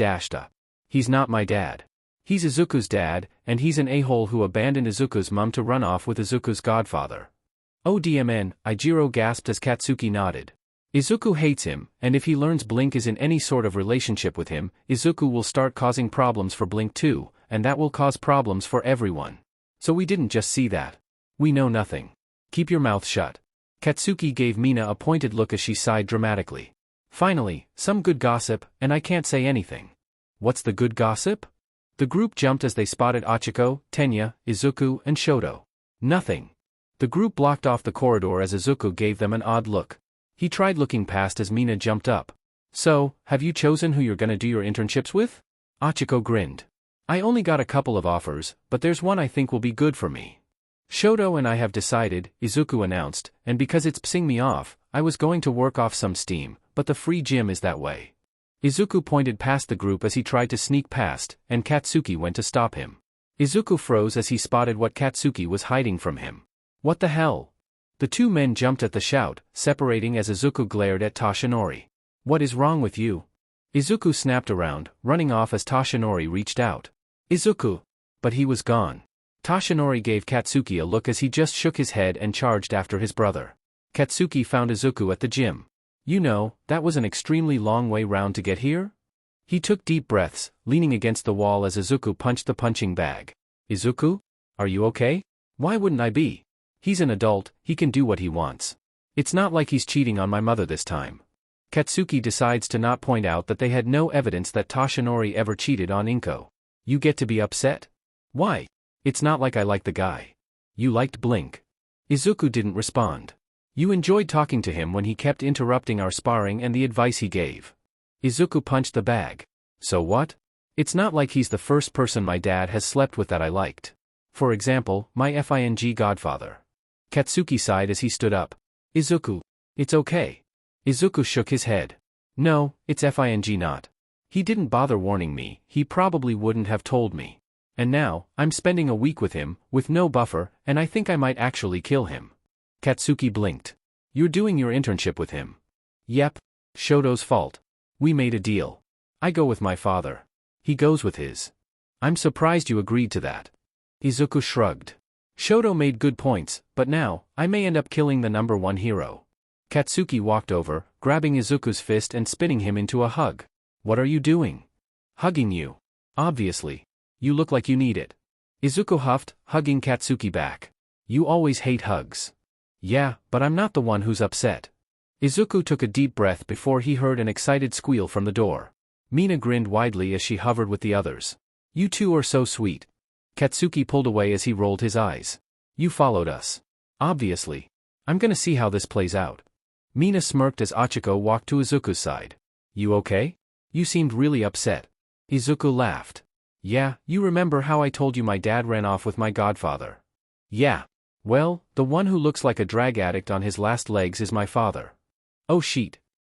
He's not my dad. He's Izuku's dad, and he's an a-hole who abandoned Izuku's mum to run off with Izuku's godfather. ODMN, Ijiro gasped as Katsuki nodded. Izuku hates him, and if he learns Blink is in any sort of relationship with him, Izuku will start causing problems for Blink too, and that will cause problems for everyone. So we didn't just see that. We know nothing. Keep your mouth shut. Katsuki gave Mina a pointed look as she sighed dramatically. Finally, some good gossip, and I can't say anything. What's the good gossip? The group jumped as they spotted Achiko, Tenya, Izuku, and Shoto. Nothing. The group blocked off the corridor as Izuku gave them an odd look. He tried looking past as Mina jumped up. So, have you chosen who you're gonna do your internships with? Achiko grinned. I only got a couple of offers, but there's one I think will be good for me. Shoto and I have decided, Izuku announced, and because it's pissing me off, I was going to work off some steam, but the free gym is that way. Izuku pointed past the group as he tried to sneak past, and Katsuki went to stop him. Izuku froze as he spotted what Katsuki was hiding from him. What the hell? The two men jumped at the shout, separating as Izuku glared at Toshinori. What is wrong with you? Izuku snapped around, running off as Toshinori reached out. Izuku! But he was gone. Toshinori gave Katsuki a look as he just shook his head and charged after his brother. Katsuki found Izuku at the gym. You know, that was an extremely long way round to get here? He took deep breaths, leaning against the wall as Izuku punched the punching bag. Izuku? Are you okay? Why wouldn't I be? He's an adult, he can do what he wants. It's not like he's cheating on my mother this time. Katsuki decides to not point out that they had no evidence that Toshinori ever cheated on Inko. You get to be upset? Why? It's not like I like the guy. You liked Blink. Izuku didn't respond. You enjoyed talking to him when he kept interrupting our sparring and the advice he gave. Izuku punched the bag. So what? It's not like he's the first person my dad has slept with that I liked. For example, my FING godfather. Katsuki sighed as he stood up. Izuku. It's okay. Izuku shook his head. No, it's FING not. He didn't bother warning me, he probably wouldn't have told me. And now, I'm spending a week with him, with no buffer, and I think I might actually kill him. Katsuki blinked. You're doing your internship with him. Yep. Shoto's fault. We made a deal. I go with my father. He goes with his. I'm surprised you agreed to that. Izuku shrugged. Shoto made good points, but now, I may end up killing the number one hero. Katsuki walked over, grabbing Izuku's fist and spinning him into a hug. What are you doing? Hugging you. Obviously. You look like you need it. Izuku huffed, hugging Katsuki back. You always hate hugs. Yeah, but I'm not the one who's upset. Izuku took a deep breath before he heard an excited squeal from the door. Mina grinned widely as she hovered with the others. You two are so sweet. Katsuki pulled away as he rolled his eyes. You followed us. Obviously. I'm gonna see how this plays out. Mina smirked as Achiko walked to Izuku's side. You okay? You seemed really upset. Izuku laughed. Yeah, you remember how I told you my dad ran off with my godfather? Yeah. Well, the one who looks like a drag addict on his last legs is my father. Oh shit.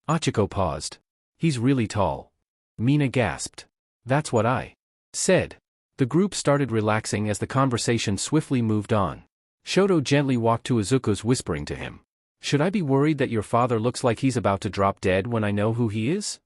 Achiko paused. He's really tall. Mina gasped. That's what I said. The group started relaxing as the conversation swiftly moved on. Shoto gently walked to Izuku's, whispering to him. Should I be worried that your father looks like he's about to drop dead when I know who he is?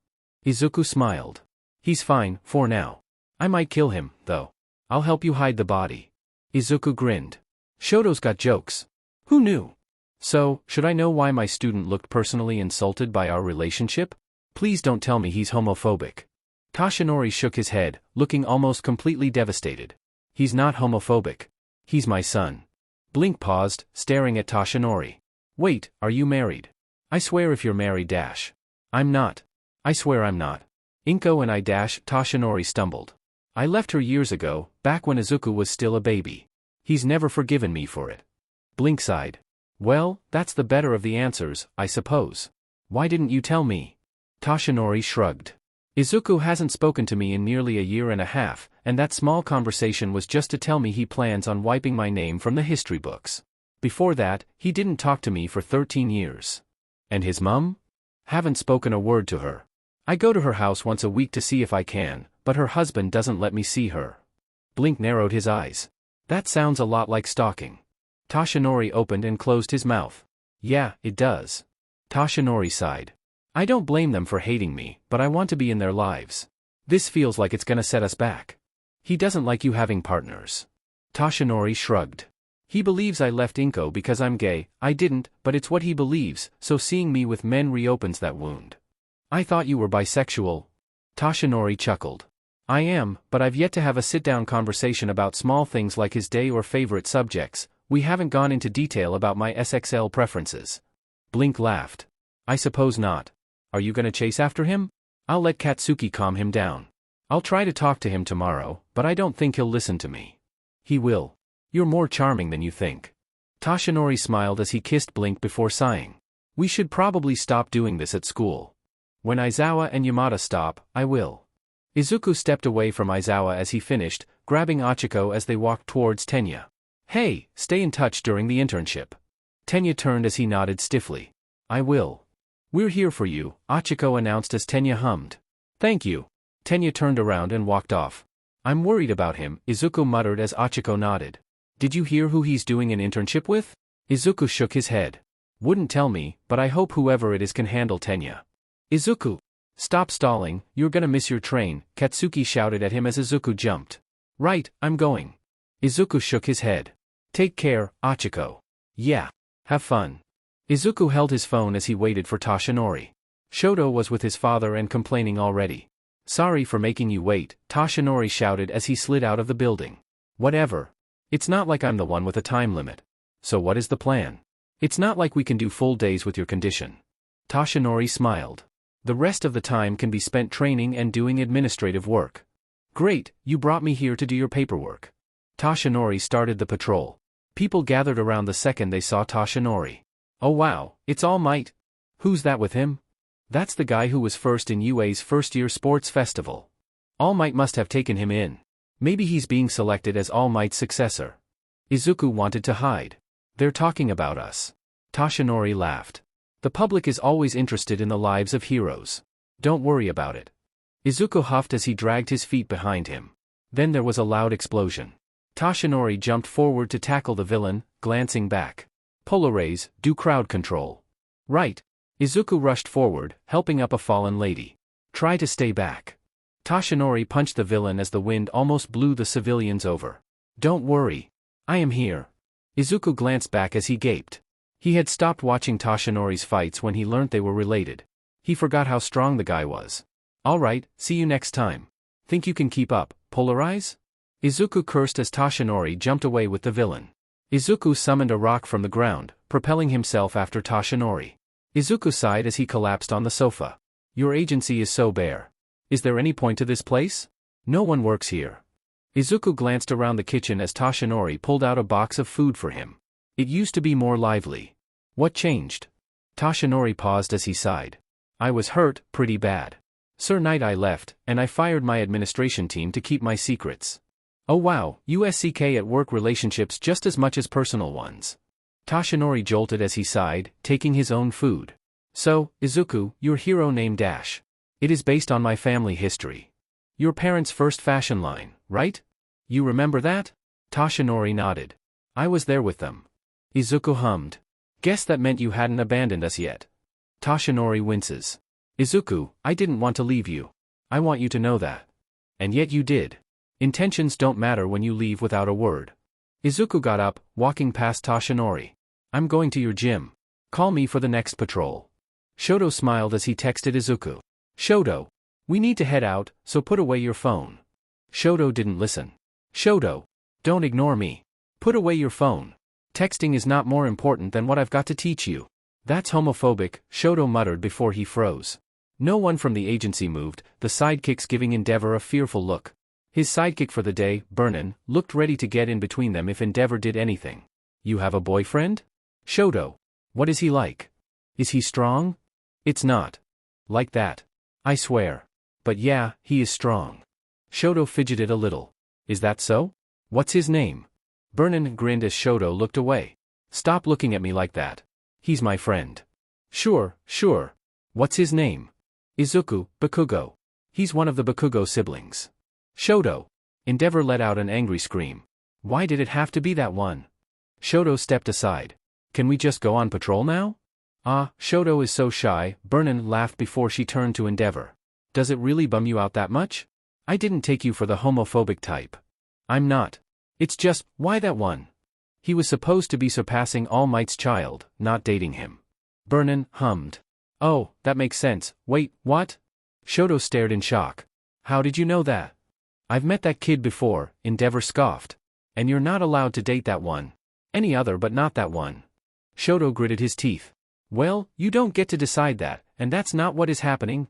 Izuku smiled. He's fine, for now. I might kill him, though. I'll help you hide the body. Izuku grinned. Shoto's got jokes. Who knew? So, should I know why my student looked personally insulted by our relationship? Please don't tell me he's homophobic. Toshinori shook his head, looking almost completely devastated. He's not homophobic. He's my son. Blink paused, staring at Toshinori. Wait, are you married? I swear if you're married dash. I'm not. I swear I'm not. Inko and I Toshinori stumbled. I left her years ago, back when Izuku was still a baby. He's never forgiven me for it. Blink sighed. Well, that's the better of the answers, I suppose. Why didn't you tell me? Toshinori shrugged. Izuku hasn't spoken to me in nearly a year and a half, and that small conversation was just to tell me he plans on wiping my name from the history books. Before that, he didn't talk to me for 13 years. And his mum? Haven't spoken a word to her. I go to her house once a week to see if I can, but her husband doesn't let me see her. Blink narrowed his eyes. That sounds a lot like stalking. Toshinori opened and closed his mouth. Yeah, it does. Toshinori sighed. I don't blame them for hating me, but I want to be in their lives. This feels like it's gonna set us back. He doesn't like you having partners. Toshinori shrugged. He believes I left Inko because I'm gay. I didn't, but it's what he believes, so seeing me with men reopens that wound. I thought you were bisexual. Toshinori chuckled. I am, but I've yet to have a sit-down conversation about small things like his day or favorite subjects. We haven't gone into detail about my SXL preferences. Blink laughed. I suppose not. Are you gonna chase after him? I'll let Katsuki calm him down. I'll try to talk to him tomorrow, but I don't think he'll listen to me. He will. You're more charming than you think. Toshinori smiled as he kissed Blink before sighing. We should probably stop doing this at school. When Aizawa and Yamada stop, I will. Izuku stepped away from Aizawa as he finished, grabbing Achiko as they walked towards Tenya. Hey, stay in touch during the internship. Tenya turned as he nodded stiffly. I will. We're here for you, Achiko announced as Tenya hummed. Thank you. Tenya turned around and walked off. I'm worried about him, Izuku muttered as Achiko nodded. Did you hear who he's doing an internship with? Izuku shook his head. Wouldn't tell me, but I hope whoever it is can handle Tenya. Izuku! Stop stalling, you're gonna miss your train, Katsuki shouted at him as Izuku jumped. Right, I'm going. Izuku shook his head. Take care, Achiko. Yeah. Have fun. Izuku held his phone as he waited for Toshinori. Shoto was with his father and complaining already. Sorry for making you wait, Toshinori shouted as he slid out of the building. Whatever. It's not like I'm the one with a time limit. So what is the plan? It's not like we can do full days with your condition. Toshinori smiled. The rest of the time can be spent training and doing administrative work. Great, you brought me here to do your paperwork. Toshinori started the patrol. People gathered around the second they saw Toshinori. Oh wow, it's All Might. Who's that with him? That's the guy who was first in UA's first-year sports festival. All Might must have taken him in. Maybe he's being selected as All Might's successor. Izuku wanted to hide. They're talking about us. Toshinori laughed. The public is always interested in the lives of heroes. Don't worry about it. Izuku huffed as he dragged his feet behind him. Then there was a loud explosion. Toshinori jumped forward to tackle the villain, glancing back. Polarise, do crowd control. Right. Izuku rushed forward, helping up a fallen lady. Try to stay back. Toshinori punched the villain as the wind almost blew the civilians over. Don't worry. I am here. Izuku glanced back as he gaped. He had stopped watching Toshinori's fights when he learnt they were related. He forgot how strong the guy was. Alright, see you next time. Think you can keep up, Polarise? Izuku cursed as Toshinori jumped away with the villain. Izuku summoned a rock from the ground, propelling himself after Toshinori. Izuku sighed as he collapsed on the sofa. Your agency is so bare. Is there any point to this place? No one works here. Izuku glanced around the kitchen as Toshinori pulled out a box of food for him. It used to be more lively. What changed? Toshinori paused as he sighed. I was hurt, pretty bad. Sir Knight, I left, and I fired my administration team to keep my secrets. Oh wow, USCK at work relationships just as much as personal ones. Toshinori jolted as he sighed, taking his own food. So, Izuku, your hero name Dash. It is based on my family history. Your parents' first fashion line, right? You remember that? Toshinori nodded. I was there with them. Izuku hummed. Guess that meant you hadn't abandoned us yet. Toshinori winces. Izuku, I didn't want to leave you. I want you to know that. And yet you did. Intentions don't matter when you leave without a word. Izuku got up, walking past Toshinori. I'm going to your gym. Call me for the next patrol. Shoto smiled as he texted Izuku. Shoto. We need to head out, so put away your phone. Shoto didn't listen. Shoto. Don't ignore me. Put away your phone. Texting is not more important than what I've got to teach you. That's homophobic, Shoto muttered before he froze. No one from the agency moved, the sidekicks giving Endeavor a fearful look. His sidekick for the day, Burnin, looked ready to get in between them if Endeavor did anything. You have a boyfriend? Shoto. What is he like? Is he strong? It's not like that. I swear. But yeah, he is strong. Shoto fidgeted a little. Is that so? What's his name? Burnin grinned as Shoto looked away. Stop looking at me like that. He's my friend. Sure. What's his name? Izuku, Bakugo. He's one of the Bakugo siblings. Shoto. Endeavor let out an angry scream. Why did it have to be that one? Shoto stepped aside. Can we just go on patrol now? Shoto is so shy, Burnin laughed before she turned to Endeavor. Does it really bum you out that much? I didn't take you for the homophobic type. I'm not. It's just, why that one? He was supposed to be surpassing All Might's child, not dating him. Burnin hummed. Oh, that makes sense. Wait, what? Shoto stared in shock. How did you know that? I've met that kid before, Endeavor scoffed. And you're not allowed to date that one. Any other but not that one. Shoto gritted his teeth. Well, you don't get to decide that, and that's not what is happening.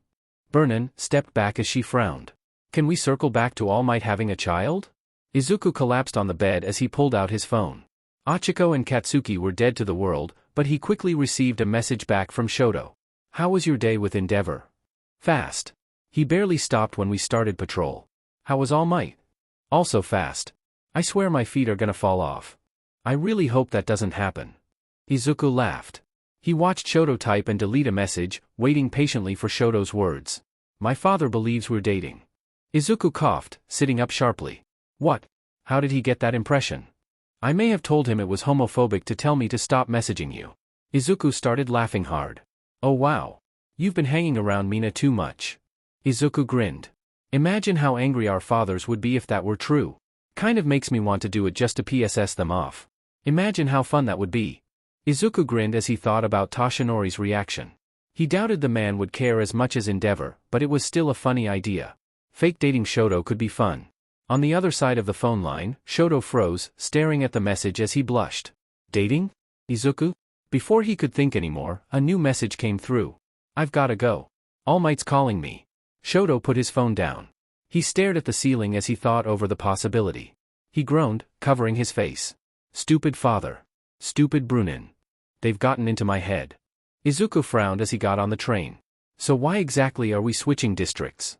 Burnin stepped back as she frowned. Can we circle back to All Might having a child? Izuku collapsed on the bed as he pulled out his phone. Achiko and Katsuki were dead to the world, but he quickly received a message back from Shoto. How was your day with Endeavor? Fast. He barely stopped when we started patrol. How was All Might? Also fast. I swear my feet are gonna fall off. I really hope that doesn't happen. Izuku laughed. He watched Shoto type and delete a message, waiting patiently for Shoto's words. My father believes we're dating. Izuku coughed, sitting up sharply. What? How did he get that impression? I may have told him it was homophobic to tell me to stop messaging you. Izuku started laughing hard. Oh wow. You've been hanging around Mina too much. Izuku grinned. Imagine how angry our fathers would be if that were true. Kind of makes me want to do it just to PSS them off. Imagine how fun that would be. Izuku grinned as he thought about Toshinori's reaction. He doubted the man would care as much as Endeavor, but it was still a funny idea. Fake dating Shoto could be fun. On the other side of the phone line, Shoto froze, staring at the message as he blushed. Dating? Izuku? Before he could think anymore, a new message came through. I've gotta go. All Might's calling me. Shoto put his phone down. He stared at the ceiling as he thought over the possibility. He groaned, covering his face. Stupid father. Stupid Brunin. They've gotten into my head. Izuku frowned as he got on the train. So why exactly are we switching districts?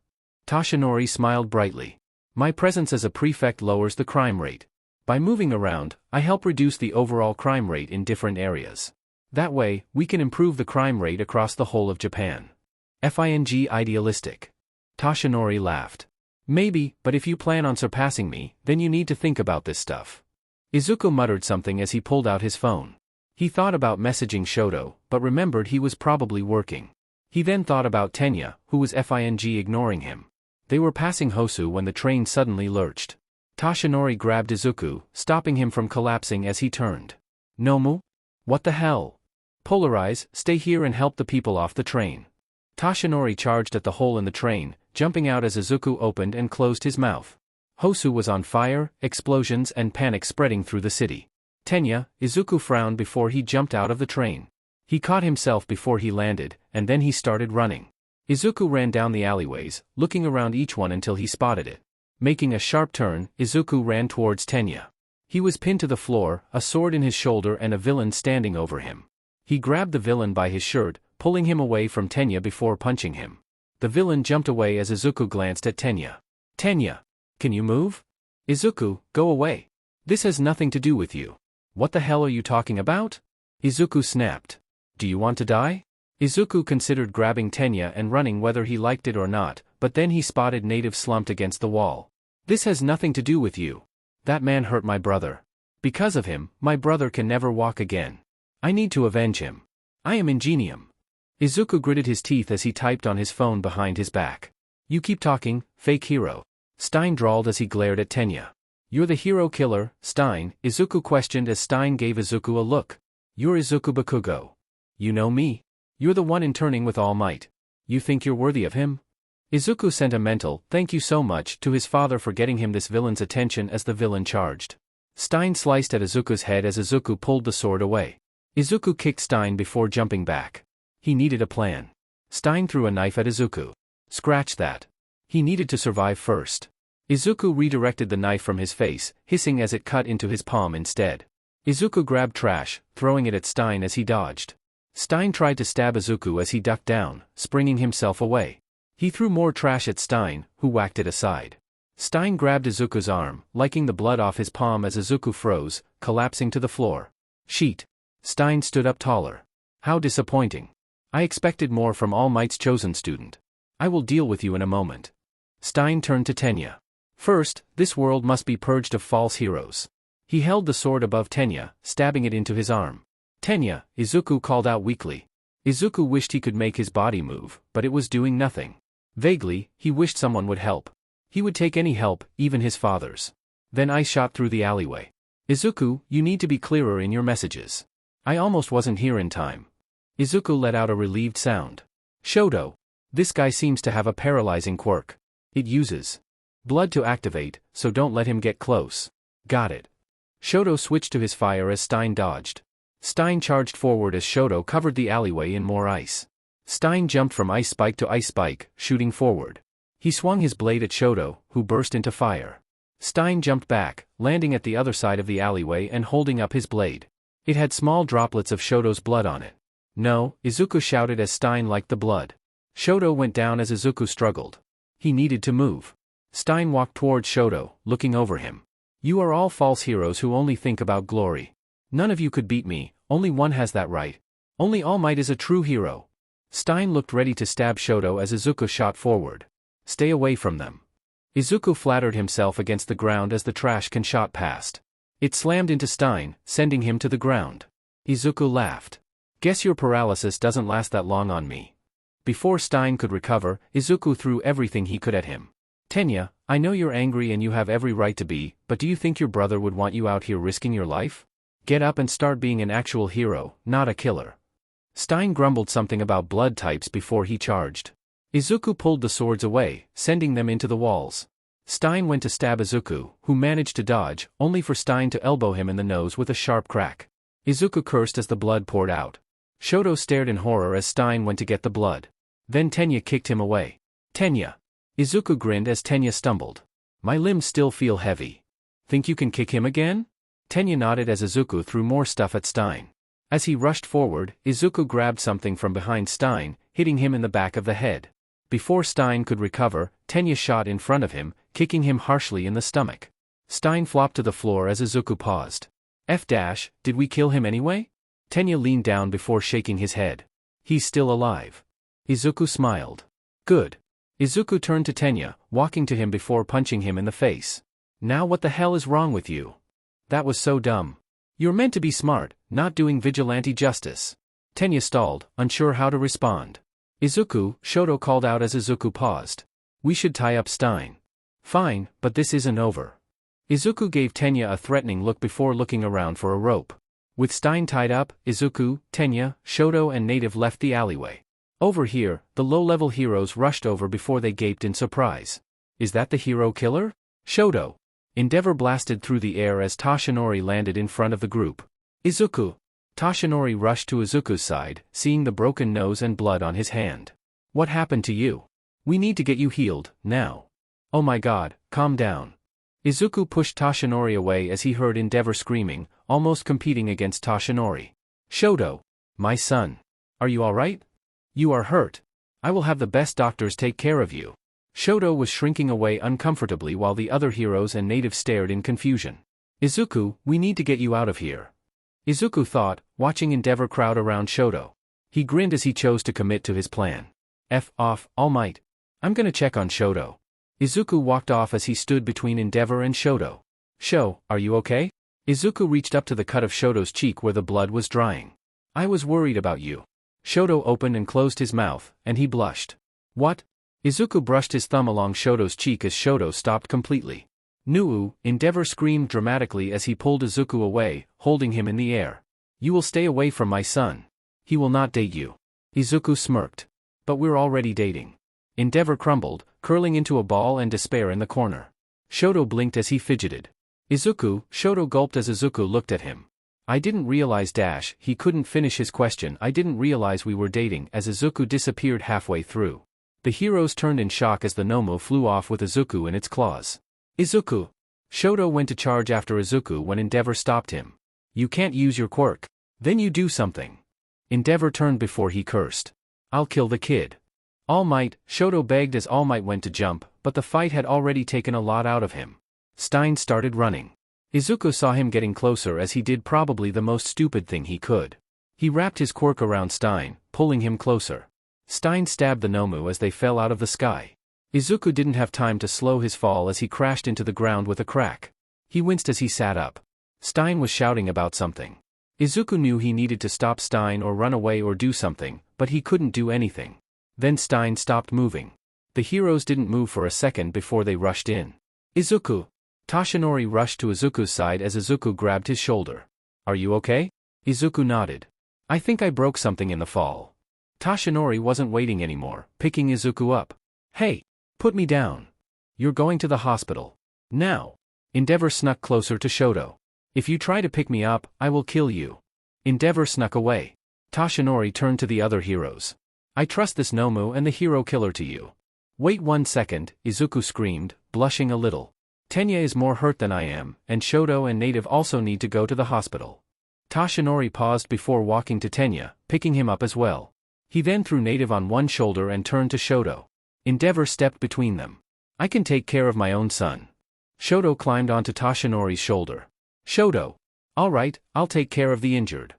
Toshinori smiled brightly. My presence as a prefect lowers the crime rate. By moving around, I help reduce the overall crime rate in different areas. That way, we can improve the crime rate across the whole of Japan. Fing idealistic. Toshinori laughed. Maybe, but if you plan on surpassing me, then you need to think about this stuff. Izuku muttered something as he pulled out his phone. He thought about messaging Shoto, but remembered he was probably working. He then thought about Tenya, who was Fing ignoring him. They were passing Hosu when the train suddenly lurched. Toshinori grabbed Izuku, stopping him from collapsing as he turned. Nomu? What the hell? Polarize, stay here and help the people off the train. Toshinori charged at the hole in the train, jumping out as Izuku opened and closed his mouth. Hosu was on fire, explosions and panic spreading through the city. Tenya, Izuku frowned before he jumped out of the train. He caught himself before he landed, and then he started running. Izuku ran down the alleyways, looking around each one until he spotted it. Making a sharp turn, Izuku ran towards Tenya. He was pinned to the floor, a sword in his shoulder and a villain standing over him. He grabbed the villain by his shirt, pulling him away from Tenya before punching him. The villain jumped away as Izuku glanced at Tenya. Tenya! Can you move? Izuku, go away. This has nothing to do with you. What the hell are you talking about? Izuku snapped. Do you want to die? Izuku considered grabbing Tenya and running whether he liked it or not, but then he spotted Native slumped against the wall. This has nothing to do with you. That man hurt my brother. Because of him, my brother can never walk again. I need to avenge him. I am Ingenium. Izuku gritted his teeth as he typed on his phone behind his back. You keep talking, fake hero. Stein drawled as he glared at Tenya. You're the hero killer, Stein, Izuku questioned as Stein gave Izuku a look. You're Izuku Bakugo. You know me? You're the one interning with All Might. You think you're worthy of him? Izuku sent a mental, thank you so much, to his father for getting him this villain's attention as the villain charged. Stein sliced at Izuku's head as Izuku pulled the sword away. Izuku kicked Stein before jumping back. He needed a plan. Stein threw a knife at Izuku. Scratch that. He needed to survive first. Izuku redirected the knife from his face, hissing as it cut into his palm instead. Izuku grabbed trash, throwing it at Stein as he dodged. Stein tried to stab Izuku as he ducked down, springing himself away. He threw more trash at Stein, who whacked it aside. Stein grabbed Izuku's arm, liking the blood off his palm as Izuku froze, collapsing to the floor. Sheet. Stein stood up taller. How disappointing. I expected more from All Might's chosen student. I will deal with you in a moment. Stein turned to Tenya. First, this world must be purged of false heroes. He held the sword above Tenya, stabbing it into his arm. Tenya, Izuku called out weakly. Izuku wished he could make his body move, but it was doing nothing. Vaguely, he wished someone would help. He would take any help, even his father's. Then I shot through the alleyway. Izuku, you need to be clearer in your messages. I almost wasn't here in time. Izuku let out a relieved sound. Shoto. This guy seems to have a paralyzing quirk. It uses blood to activate, so don't let him get close. Got it. Shoto switched to his fire as Stein dodged. Stein charged forward as Shoto covered the alleyway in more ice. Stein jumped from ice spike to ice spike, shooting forward. He swung his blade at Shoto, who burst into fire. Stein jumped back, landing at the other side of the alleyway and holding up his blade. It had small droplets of Shoto's blood on it. No, Izuku shouted as Stein liked the blood. Shoto went down as Izuku struggled. He needed to move. Stein walked towards Shoto, looking over him. You are all false heroes who only think about glory. None of you could beat me, only one has that right. Only All Might is a true hero. Stein looked ready to stab Shoto as Izuku shot forward. Stay away from them. Izuku flattered himself against the ground as the trash can shot past. It slammed into Stein, sending him to the ground. Izuku laughed. Guess your paralysis doesn't last that long on me. Before Stein could recover, Izuku threw everything he could at him. Tenya, I know you're angry and you have every right to be, but do you think your brother would want you out here risking your life? Get up and start being an actual hero, not a killer. Stein grumbled something about blood types before he charged. Izuku pulled the swords away, sending them into the walls. Stein went to stab Izuku, who managed to dodge, only for Stein to elbow him in the nose with a sharp crack. Izuku cursed as the blood poured out. Shoto stared in horror as Stein went to get the blood. Then Tenya kicked him away. Tenya. Izuku grinned as Tenya stumbled. My limbs still feel heavy. Think you can kick him again? Tenya nodded as Izuku threw more stuff at Stein. As he rushed forward, Izuku grabbed something from behind Stein, hitting him in the back of the head. Before Stein could recover, Tenya shot in front of him, kicking him harshly in the stomach. Stein flopped to the floor as Izuku paused. Did we kill him anyway? Tenya leaned down before shaking his head. He's still alive. Izuku smiled. Good. Izuku turned to Tenya, walking to him before punching him in the face. Now what the hell is wrong with you? That was so dumb. You're meant to be smart, not doing vigilante justice. Tenya stalled, unsure how to respond. Izuku, Shoto called out as Izuku paused. We should tie up Stein. Fine, but this isn't over. Izuku gave Tenya a threatening look before looking around for a rope. With Stein tied up, Izuku, Tenya, Shoto and Native left the alleyway. Over here, the low-level heroes rushed over before they gaped in surprise. Is that the hero killer? Shoto. Endeavor blasted through the air as Toshinori landed in front of the group. Izuku. Toshinori rushed to Izuku's side, seeing the broken nose and blood on his hand. What happened to you? We need to get you healed, now. Oh my god, calm down. Izuku pushed Toshinori away as he heard Endeavor screaming, almost competing against Toshinori. Shoto. My son. Are you alright? You are hurt. I will have the best doctors take care of you. Shoto was shrinking away uncomfortably while the other heroes and natives stared in confusion. Izuku, we need to get you out of here. Izuku thought, watching Endeavor crowd around Shoto. He grinned as he chose to commit to his plan. F off, All Might. I'm gonna check on Shoto. Izuku walked off as he stood between Endeavor and Shoto. Sho, are you okay? Izuku reached up to the cut of Shoto's cheek where the blood was drying. I was worried about you. Shoto opened and closed his mouth, and he blushed. What? Izuku brushed his thumb along Shoto's cheek as Shoto stopped completely. Nuu, Endeavor screamed dramatically as he pulled Izuku away, holding him in the air. You will stay away from my son. He will not date you. Izuku smirked. But we're already dating. Endeavor crumbled, curling into a ball and despair in the corner. Shoto blinked as he fidgeted. Izuku, Shoto gulped as Izuku looked at him. I didn't realize he couldn't finish his question. I didn't realize we were dating as Izuku disappeared halfway through. The heroes turned in shock as the Nomu flew off with Izuku in its claws. Izuku! Shoto went to charge after Izuku when Endeavor stopped him. You can't use your quirk. Then you do something. Endeavor turned before he cursed. I'll kill the kid. All Might, Shoto begged as All Might went to jump, but the fight had already taken a lot out of him. Stein started running. Izuku saw him getting closer as he did probably the most stupid thing he could. He wrapped his quirk around Stein, pulling him closer. Stein stabbed the Nomu as they fell out of the sky. Izuku didn't have time to slow his fall as he crashed into the ground with a crack. He winced as he sat up. Stein was shouting about something. Izuku knew he needed to stop Stein or run away or do something, but he couldn't do anything. Then Stein stopped moving. The heroes didn't move for a second before they rushed in. Izuku! Toshinori rushed to Izuku's side as Izuku grabbed his shoulder. Are you okay? Izuku nodded. I think I broke something in the fall. Toshinori wasn't waiting anymore, picking Izuku up. Hey! Put me down. You're going to the hospital. Now. Endeavor snuck closer to Shoto. If you try to pick me up, I will kill you. Endeavor snuck away. Toshinori turned to the other heroes. I trust this Nomu and the hero killer to you. Wait 1 second, Izuku screamed, blushing a little. Tenya is more hurt than I am, and Shoto and Native also need to go to the hospital. Toshinori paused before walking to Tenya, picking him up as well. He then threw Native on one shoulder and turned to Shoto. Endeavor stepped between them. I can take care of my own son. Shoto climbed onto Toshinori's shoulder. Shoto! Alright, I'll take care of the injured.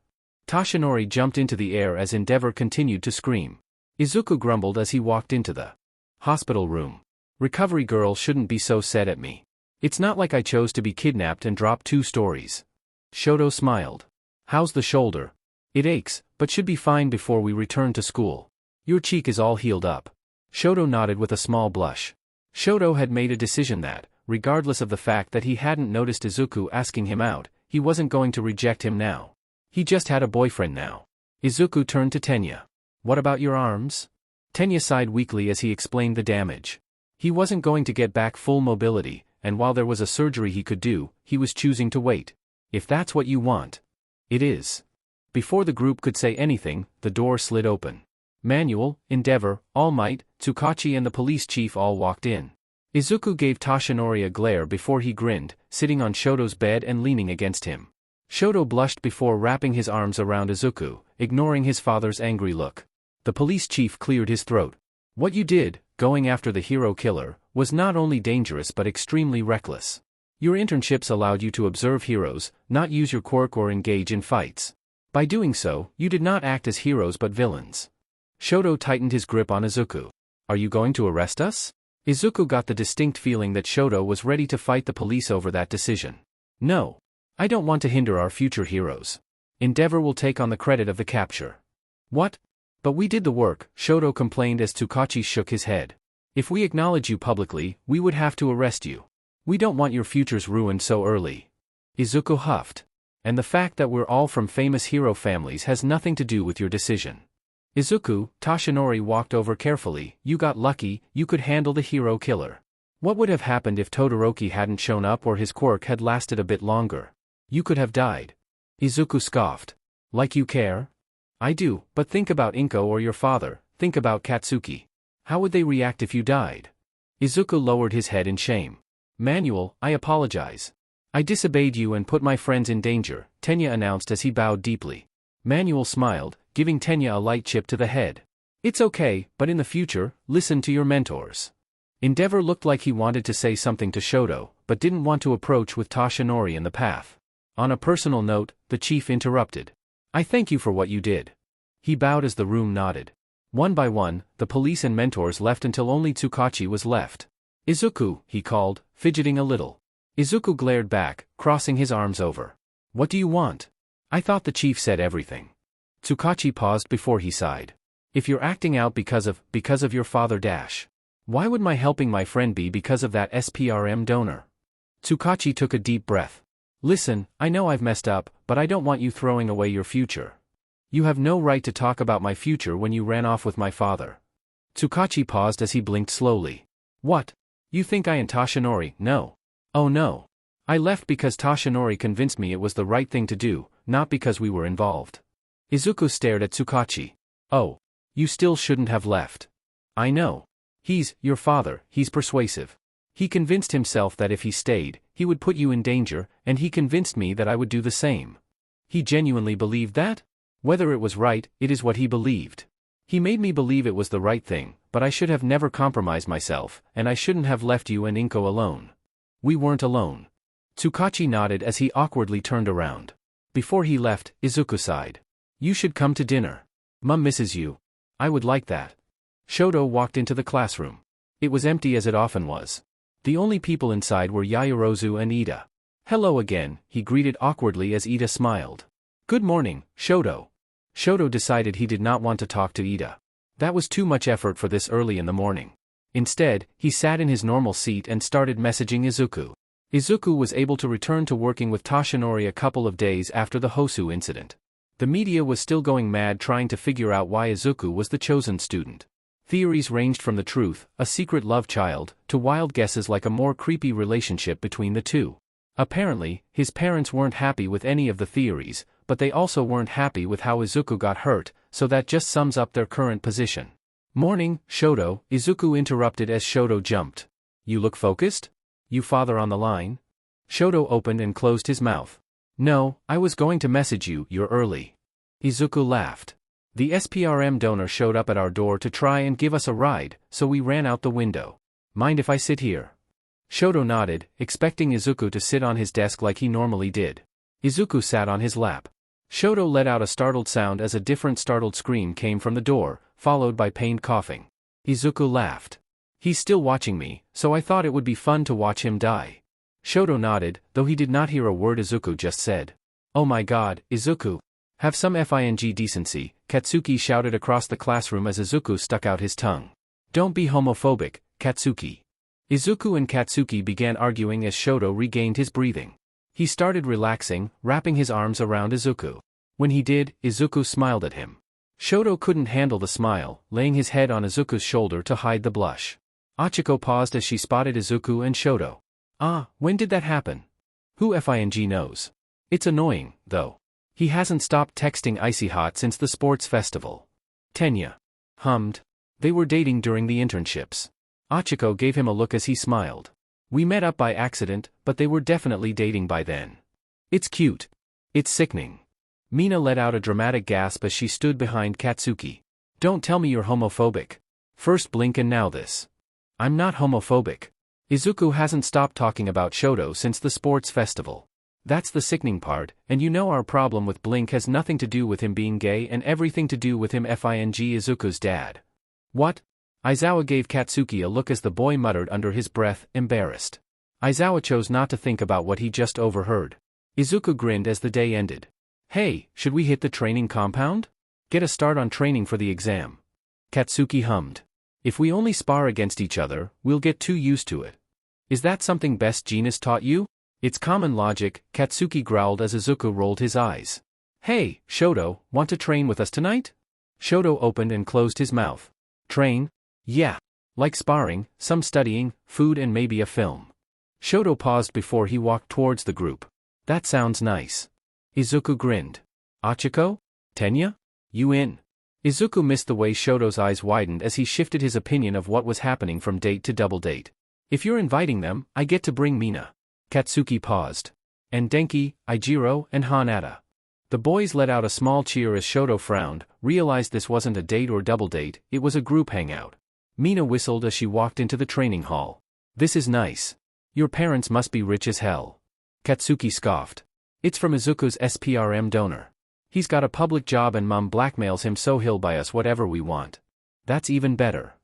Toshinori jumped into the air as Endeavor continued to scream. Izuku grumbled as he walked into the hospital room. Recovery girl shouldn't be so sad at me. It's not like I chose to be kidnapped and drop 2 stories. Shoto smiled. How's the shoulder? It aches, but should be fine before we return to school. Your cheek is all healed up. Shoto nodded with a small blush. Shoto had made a decision that, regardless of the fact that he hadn't noticed Izuku asking him out, he wasn't going to reject him now. He just had a boyfriend now. Izuku turned to Tenya. What about your arms? Tenya sighed weakly as he explained the damage. He wasn't going to get back full mobility, and while there was a surgery he could do, he was choosing to wait. If that's what you want. It is. Before the group could say anything, the door slid open. Manuel, Endeavor, All Might, Tsukachi and the police chief all walked in. Izuku gave Toshinori a glare before he grinned, sitting on Shoto's bed and leaning against him. Shoto blushed before wrapping his arms around Izuku, ignoring his father's angry look. The police chief cleared his throat. What you did, going after the hero killer, was not only dangerous but extremely reckless. Your internships allowed you to observe heroes, not use your quirk or engage in fights. By doing so, you did not act as heroes but villains. Shoto tightened his grip on Izuku. Are you going to arrest us? Izuku got the distinct feeling that Shoto was ready to fight the police over that decision. No. I don't want to hinder our future heroes. Endeavor will take on the credit of the capture. What? But we did the work, Shoto complained as Tsukachi shook his head. If we acknowledge you publicly, we would have to arrest you. We don't want your futures ruined so early. Izuku huffed. And the fact that we're all from famous hero families has nothing to do with your decision. Izuku, Toshinori walked over carefully. You got lucky, you could handle the hero killer. What would have happened if Todoroki hadn't shown up or his quirk had lasted a bit longer? You could have died. Izuku scoffed. Like you care? I do, but think about Inko or your father, think about Katsuki. How would they react if you died? Izuku lowered his head in shame. Manuel, I apologize. I disobeyed you and put my friends in danger, Tenya announced as he bowed deeply. Manuel smiled, giving Tenya a light chip to the head. It's okay, but in the future, listen to your mentors. Endeavor looked like he wanted to say something to Shoto, but didn't want to approach with Toshinori in the path. On a personal note, the chief interrupted. I thank you for what you did. He bowed as the room nodded. One by one, the police and mentors left until only Tsukachi was left. Izuku, he called, fidgeting a little. Izuku glared back, crossing his arms over. What do you want? I thought the chief said everything. Tsukachi paused before he sighed. If you're acting out because of your father dash. Why would my helping my friend be because of that SPRM donor? Tsukachi took a deep breath. Listen, I know I've messed up, but I don't want you throwing away your future. You have no right to talk about my future when you ran off with my father. Tsukachi paused as he blinked slowly. What? You think I and Toshinori? No. Oh no. I left because Toshinori convinced me it was the right thing to do, not because we were involved. Izuku stared at Tsukachi. Oh. You still shouldn't have left. I know. He's your father, he's persuasive. He convinced himself that if he stayed, he would put you in danger, and he convinced me that I would do the same. He genuinely believed that? Whether it was right, it is what he believed. He made me believe it was the right thing, but I should have never compromised myself, and I shouldn't have left you and Inko alone. We weren't alone. Tsukachi nodded as he awkwardly turned around. Before he left, Izuku sighed. You should come to dinner. Mum misses you. I would like that. Shoto walked into the classroom. It was empty as it often was. The only people inside were Yaoyorozu and Ida. Hello again, he greeted awkwardly as Ida smiled. Good morning, Shoto. Shoto decided he did not want to talk to Ida. That was too much effort for this early in the morning. Instead, he sat in his normal seat and started messaging Izuku. Izuku was able to return to working with Toshinori a couple of days after the Hosu incident. The media was still going mad trying to figure out why Izuku was the chosen student. Theories ranged from the truth, a secret love child, to wild guesses like a more creepy relationship between the two. Apparently, his parents weren't happy with any of the theories, but they also weren't happy with how Izuku got hurt, so that just sums up their current position. Morning, Shoto, Izuku interrupted as Shoto jumped. You look focused? You father on the line? Shoto opened and closed his mouth. No, I was going to message you, you're early. Izuku laughed. The SPRM donor showed up at our door to try and give us a ride, so we ran out the window. Mind if I sit here? Shoto nodded, expecting Izuku to sit on his desk like he normally did. Izuku sat on his lap. Shoto let out a startled sound as a different startled scream came from the door, followed by pained coughing. Izuku laughed. He's still watching me, so I thought it would be fun to watch him die. Shoto nodded, though he did not hear a word Izuku just said. Oh my god, Izuku. Have some fing decency, Katsuki shouted across the classroom as Izuku stuck out his tongue. Don't be homophobic, Katsuki. Izuku and Katsuki began arguing as Shoto regained his breathing. He started relaxing, wrapping his arms around Izuku. When he did, Izuku smiled at him. Shoto couldn't handle the smile, laying his head on Izuku's shoulder to hide the blush. Achiko paused as she spotted Izuku and Shoto. Ah, when did that happen? Who fing knows? It's annoying, though. He hasn't stopped texting Icy Hot since the sports festival. Tenya hummed. They were dating during the internships. Achiko gave him a look as he smiled. We met up by accident, but they were definitely dating by then. It's cute. It's sickening. Mina let out a dramatic gasp as she stood behind Katsuki. Don't tell me you're homophobic. First Blink and now this. I'm not homophobic. Izuku hasn't stopped talking about Shoto since the sports festival. That's the sickening part, and you know our problem with Blink has nothing to do with him being gay and everything to do with him fing Izuku's dad. What? Aizawa gave Katsuki a look as the boy muttered under his breath, embarrassed. Aizawa chose not to think about what he just overheard. Izuku grinned as the day ended. Hey, should we hit the training compound? Get a start on training for the exam. Katsuki hummed. If we only spar against each other, we'll get too used to it. Is that something Best Jeanist taught you? It's common logic, Katsuki growled as Izuku rolled his eyes. Hey, Shoto, want to train with us tonight? Shoto opened and closed his mouth. Train? Yeah. Like sparring, some studying, food and maybe a film. Shoto paused before he walked towards the group. That sounds nice. Izuku grinned. Achiko? Tenya? You in? Izuku missed the way Shoto's eyes widened as he shifted his opinion of what was happening from date to double date. If you're inviting them, I get to bring Mina. Katsuki paused. And Denki, Ijiro, and Hanada. The boys let out a small cheer as Shoto frowned, realized this wasn't a date or double date, it was a group hangout. Mina whistled as she walked into the training hall. This is nice. Your parents must be rich as hell. Katsuki scoffed. It's from Izuku's SPRM donor. He's got a public job and Mom blackmails him so he'll buy us whatever we want. That's even better.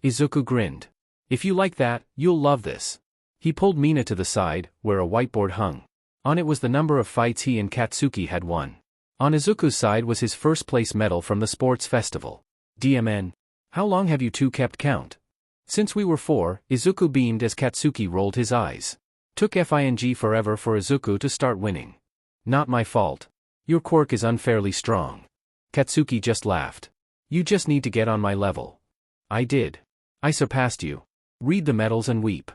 Izuku grinned. If you like that, you'll love this. He pulled Mina to the side, where a whiteboard hung. On it was the number of fights he and Katsuki had won. On Izuku's side was his first place medal from the sports festival. DMN. How long have you two kept count? Since we were 4, Izuku beamed as Katsuki rolled his eyes. Took fing forever for Izuku to start winning. Not my fault. Your quirk is unfairly strong. Katsuki just laughed. You just need to get on my level. I did. I surpassed you. Read the medals and weep.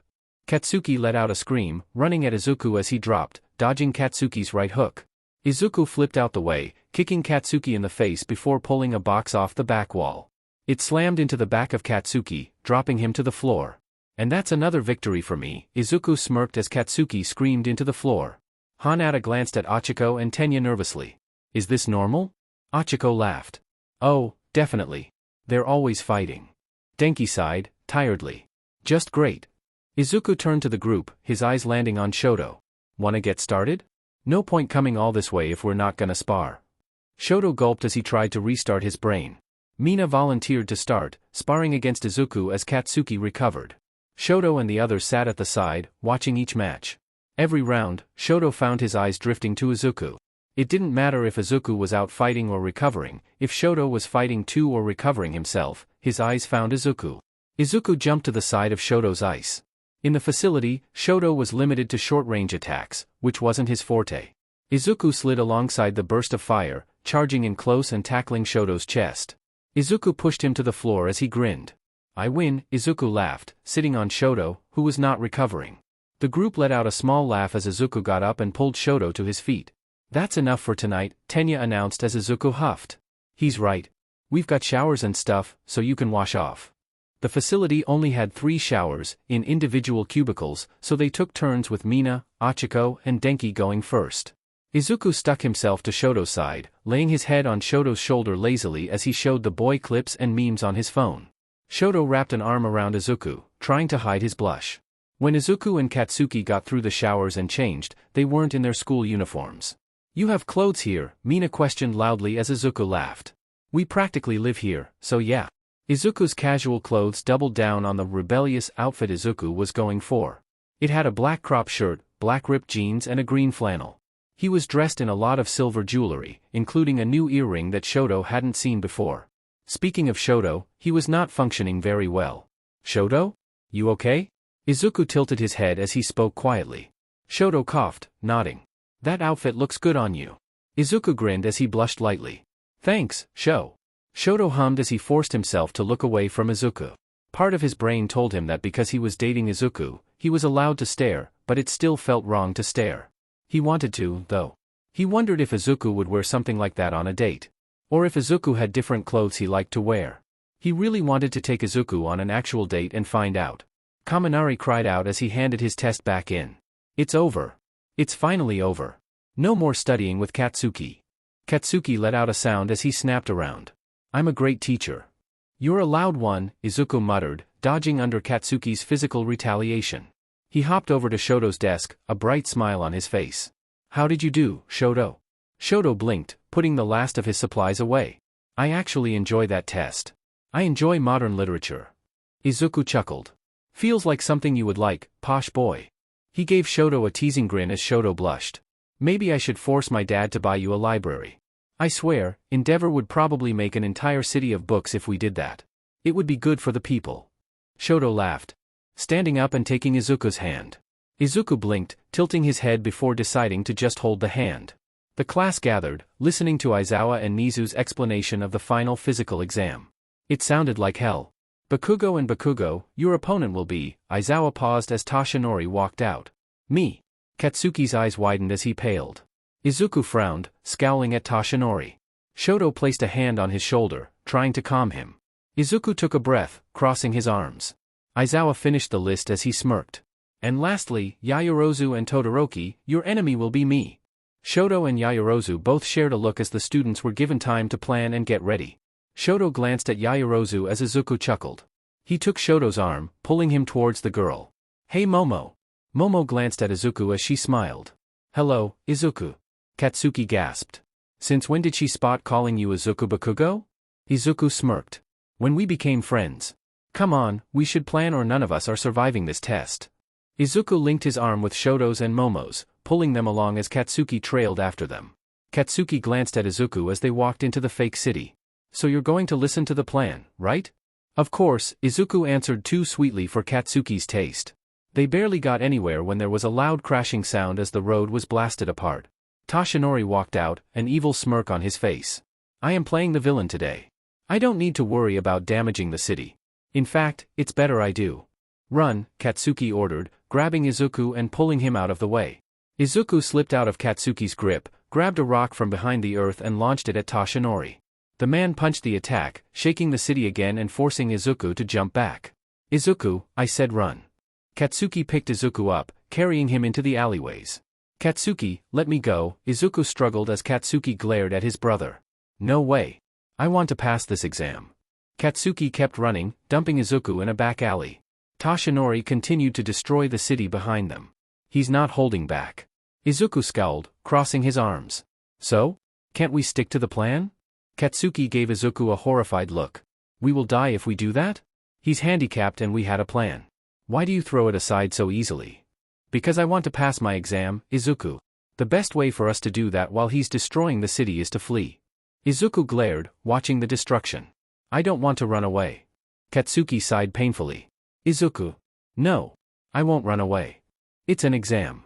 Katsuki let out a scream, running at Izuku as he dropped, dodging Katsuki's right hook. Izuku flipped out the way, kicking Katsuki in the face before pulling a box off the back wall. It slammed into the back of Katsuki, dropping him to the floor. And that's another victory for me, Izuku smirked as Katsuki screamed into the floor. Hanada glanced at Achiko and Tenya nervously. Is this normal? Achiko laughed. Oh, definitely. They're always fighting. Denki sighed, tiredly. Just great. Izuku turned to the group, his eyes landing on Shoto. Wanna get started? No point coming all this way if we're not gonna spar. Shoto gulped as he tried to restart his brain. Mina volunteered to start, sparring against Izuku as Katsuki recovered. Shoto and the others sat at the side, watching each match. Every round, Shoto found his eyes drifting to Izuku. It didn't matter if Izuku was out fighting or recovering, if Shoto was fighting too or recovering himself, his eyes found Izuku. Izuku jumped to the side of Shoto's ice. In the facility, Shoto was limited to short-range attacks, which wasn't his forte. Izuku slid alongside the burst of fire, charging in close and tackling Shoto's chest. Izuku pushed him to the floor as he grinned. I win, Izuku laughed, sitting on Shoto, who was not recovering. The group let out a small laugh as Izuku got up and pulled Shoto to his feet. That's enough for tonight, Tenya announced as Izuku huffed. He's right. We've got showers and stuff, so you can wash off. The facility only had 3 showers, in individual cubicles, so they took turns with Mina, Achiko, and Denki going first. Izuku stuck himself to Shoto's side, laying his head on Shoto's shoulder lazily as he showed the boy clips and memes on his phone. Shoto wrapped an arm around Izuku, trying to hide his blush. When Izuku and Katsuki got through the showers and changed, they weren't in their school uniforms. You have clothes here, Mina questioned loudly as Izuku laughed. We practically live here, so yeah. Izuku's casual clothes doubled down on the rebellious outfit Izuku was going for. It had a black crop shirt, black ripped jeans and a green flannel. He was dressed in a lot of silver jewelry, including a new earring that Shoto hadn't seen before. Speaking of Shoto, he was not functioning very well. Shoto? You okay? Izuku tilted his head as he spoke quietly. Shoto coughed, nodding. That outfit looks good on you. Izuku grinned as he blushed lightly. Thanks, Sho. Shoto hummed as he forced himself to look away from Izuku. Part of his brain told him that because he was dating Izuku, he was allowed to stare, but it still felt wrong to stare. He wanted to, though. He wondered if Izuku would wear something like that on a date. Or if Izuku had different clothes he liked to wear. He really wanted to take Izuku on an actual date and find out. Kaminari cried out as he handed his test back in. It's over. It's finally over. No more studying with Katsuki. Katsuki let out a sound as he snapped around. I'm a great teacher. You're a loud one, Izuku muttered, dodging under Katsuki's physical retaliation. He hopped over to Shoto's desk, a bright smile on his face. How did you do, Shoto? Shoto blinked, putting the last of his supplies away. I actually enjoy that test. I enjoy modern literature. Izuku chuckled. Feels like something you would like, posh boy. He gave Shoto a teasing grin as Shoto blushed. Maybe I should force my dad to buy you a library. I swear, Endeavor would probably make an entire city of books if we did that. It would be good for the people. Shoto laughed, standing up and taking Izuku's hand. Izuku blinked, tilting his head before deciding to just hold the hand. The class gathered, listening to Aizawa and Nizu's explanation of the final physical exam. It sounded like hell. Bakugo and Bakugo, your opponent will be. Aizawa paused as Toshinori walked out. Me. Katsuki's eyes widened as he paled. Izuku frowned, scowling at Toshinori. Shoto placed a hand on his shoulder, trying to calm him. Izuku took a breath, crossing his arms. Aizawa finished the list as he smirked. And lastly, Yayorozu and Todoroki, your enemy will be me. Shoto and Yayorozu both shared a look as the students were given time to plan and get ready. Shoto glanced at Yayorozu as Izuku chuckled. He took Shoto's arm, pulling him towards the girl. Hey Momo. Momo glanced at Izuku as she smiled. Hello, Izuku. Katsuki gasped. Since when did she spot calling you Izuku Bakugo? Izuku smirked. When we became friends. Come on, we should plan or none of us are surviving this test. Izuku linked his arm with Shoto's and Momo's, pulling them along as Katsuki trailed after them. Katsuki glanced at Izuku as they walked into the fake city. So you're going to listen to the plan, right? Of course, Izuku answered too sweetly for Katsuki's taste. They barely got anywhere when there was a loud crashing sound as the road was blasted apart. Toshinori walked out, an evil smirk on his face. I am playing the villain today. I don't need to worry about damaging the city. In fact, it's better I do. Run, Katsuki ordered, grabbing Izuku and pulling him out of the way. Izuku slipped out of Katsuki's grip, grabbed a rock from behind the earth and launched it at Toshinori. The man punched the attack, shaking the city again and forcing Izuku to jump back. Izuku, I said run. Katsuki picked Izuku up, carrying him into the alleyways. Katsuki, let me go, Izuku struggled as Katsuki glared at his brother. No way. I want to pass this exam. Katsuki kept running, dumping Izuku in a back alley. Toshinori continued to destroy the city behind them. He's not holding back. Izuku scowled, crossing his arms. So? Can't we stick to the plan? Katsuki gave Izuku a horrified look. We will die if we do that? He's handicapped and we had a plan. Why do you throw it aside so easily? Because I want to pass my exam, Izuku. The best way for us to do that while he's destroying the city is to flee. Izuku glared, watching the destruction. I don't want to run away. Katsuki sighed painfully. Izuku. No. I won't run away. It's an exam.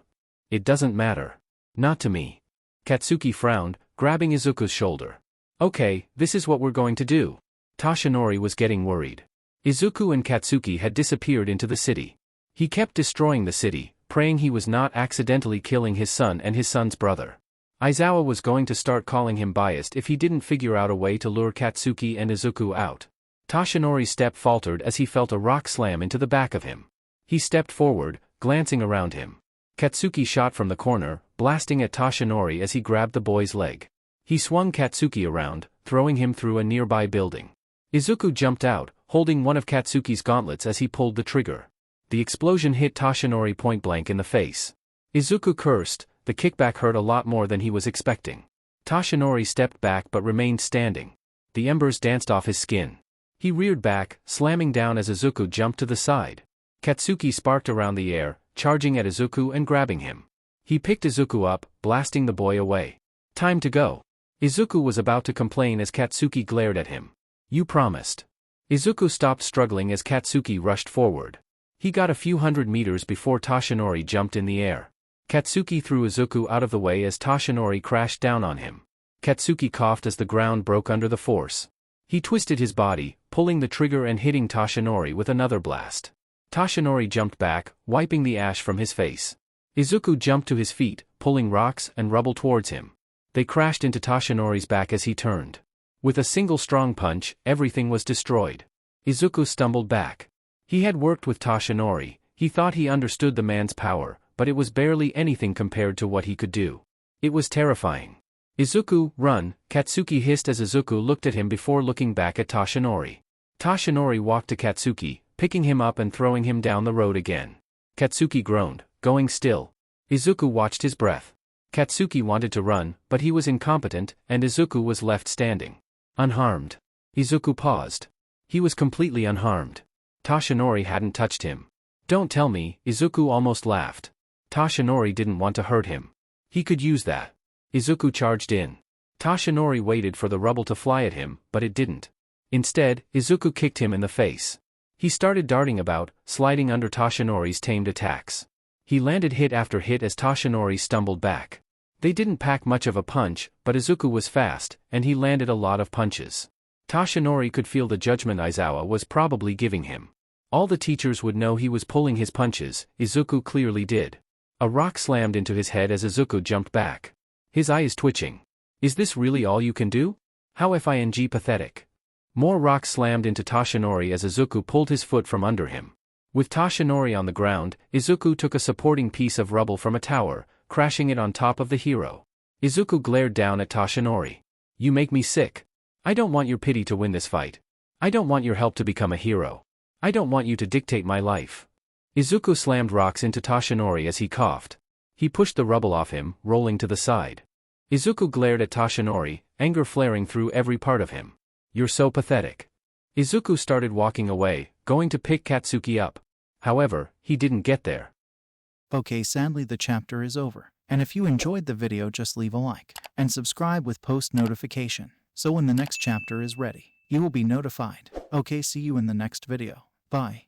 It doesn't matter. Not to me. Katsuki frowned, grabbing Izuku's shoulder. Okay, this is what we're going to do. Toshinori was getting worried. Izuku and Katsuki had disappeared into the city. He kept destroying the city, praying he was not accidentally killing his son and his son's brother. Aizawa was going to start calling him biased if he didn't figure out a way to lure Katsuki and Izuku out. Toshinori's step faltered as he felt a rock slam into the back of him. He stepped forward, glancing around him. Katsuki shot from the corner, blasting at Toshinori as he grabbed the boy's leg. He swung Katsuki around, throwing him through a nearby building. Izuku jumped out, holding one of Katsuki's gauntlets as he pulled the trigger. The explosion hit Toshinori point-blank in the face. Izuku cursed, the kickback hurt a lot more than he was expecting. Toshinori stepped back but remained standing. The embers danced off his skin. He reared back, slamming down as Izuku jumped to the side. Katsuki sparked around the air, charging at Izuku and grabbing him. He picked Izuku up, blasting the boy away. Time to go. Izuku was about to complain as Katsuki glared at him. You promised. Izuku stopped struggling as Katsuki rushed forward. He got a few hundred meters before Toshinori jumped in the air. Katsuki threw Izuku out of the way as Toshinori crashed down on him. Katsuki coughed as the ground broke under the force. He twisted his body, pulling the trigger and hitting Toshinori with another blast. Toshinori jumped back, wiping the ash from his face. Izuku jumped to his feet, pulling rocks and rubble towards him. They crashed into Toshinori's back as he turned. With a single strong punch, everything was destroyed. Izuku stumbled back. He had worked with Toshinori, he thought he understood the man's power, but it was barely anything compared to what he could do. It was terrifying. Izuku, run, Katsuki hissed as Izuku looked at him before looking back at Toshinori. Toshinori walked to Katsuki, picking him up and throwing him down the road again. Katsuki groaned, going still. Izuku watched his breath. Katsuki wanted to run, but he was incompetent, and Izuku was left standing. Unharmed. Izuku paused. He was completely unharmed. Toshinori hadn't touched him. Don't tell me, Izuku almost laughed. Toshinori didn't want to hurt him. He could use that. Izuku charged in. Toshinori waited for the rubble to fly at him, but it didn't. Instead, Izuku kicked him in the face. He started darting about, sliding under Toshinori's tamed attacks. He landed hit after hit as Toshinori stumbled back. They didn't pack much of a punch, but Izuku was fast, and he landed a lot of punches. Toshinori could feel the judgment Aizawa was probably giving him. All the teachers would know he was pulling his punches, Izuku clearly did. A rock slammed into his head as Izuku jumped back. His eye is twitching. Is this really all you can do? How pathetic. More rocks slammed into Toshinori as Izuku pulled his foot from under him. With Toshinori on the ground, Izuku took a supporting piece of rubble from a tower, crashing it on top of the hero. Izuku glared down at Toshinori. You make me sick. I don't want your pity to win this fight. I don't want your help to become a hero. I don't want you to dictate my life. Izuku slammed rocks into Toshinori as he coughed. He pushed the rubble off him, rolling to the side. Izuku glared at Toshinori, anger flaring through every part of him. You're so pathetic. Izuku started walking away, going to pick Katsuki up. However, he didn't get there. Okay, sadly the chapter is over. And if you enjoyed the video, just leave a like and subscribe with post notification, so when the next chapter is ready, you will be notified. Okay, see you in the next video. Bye.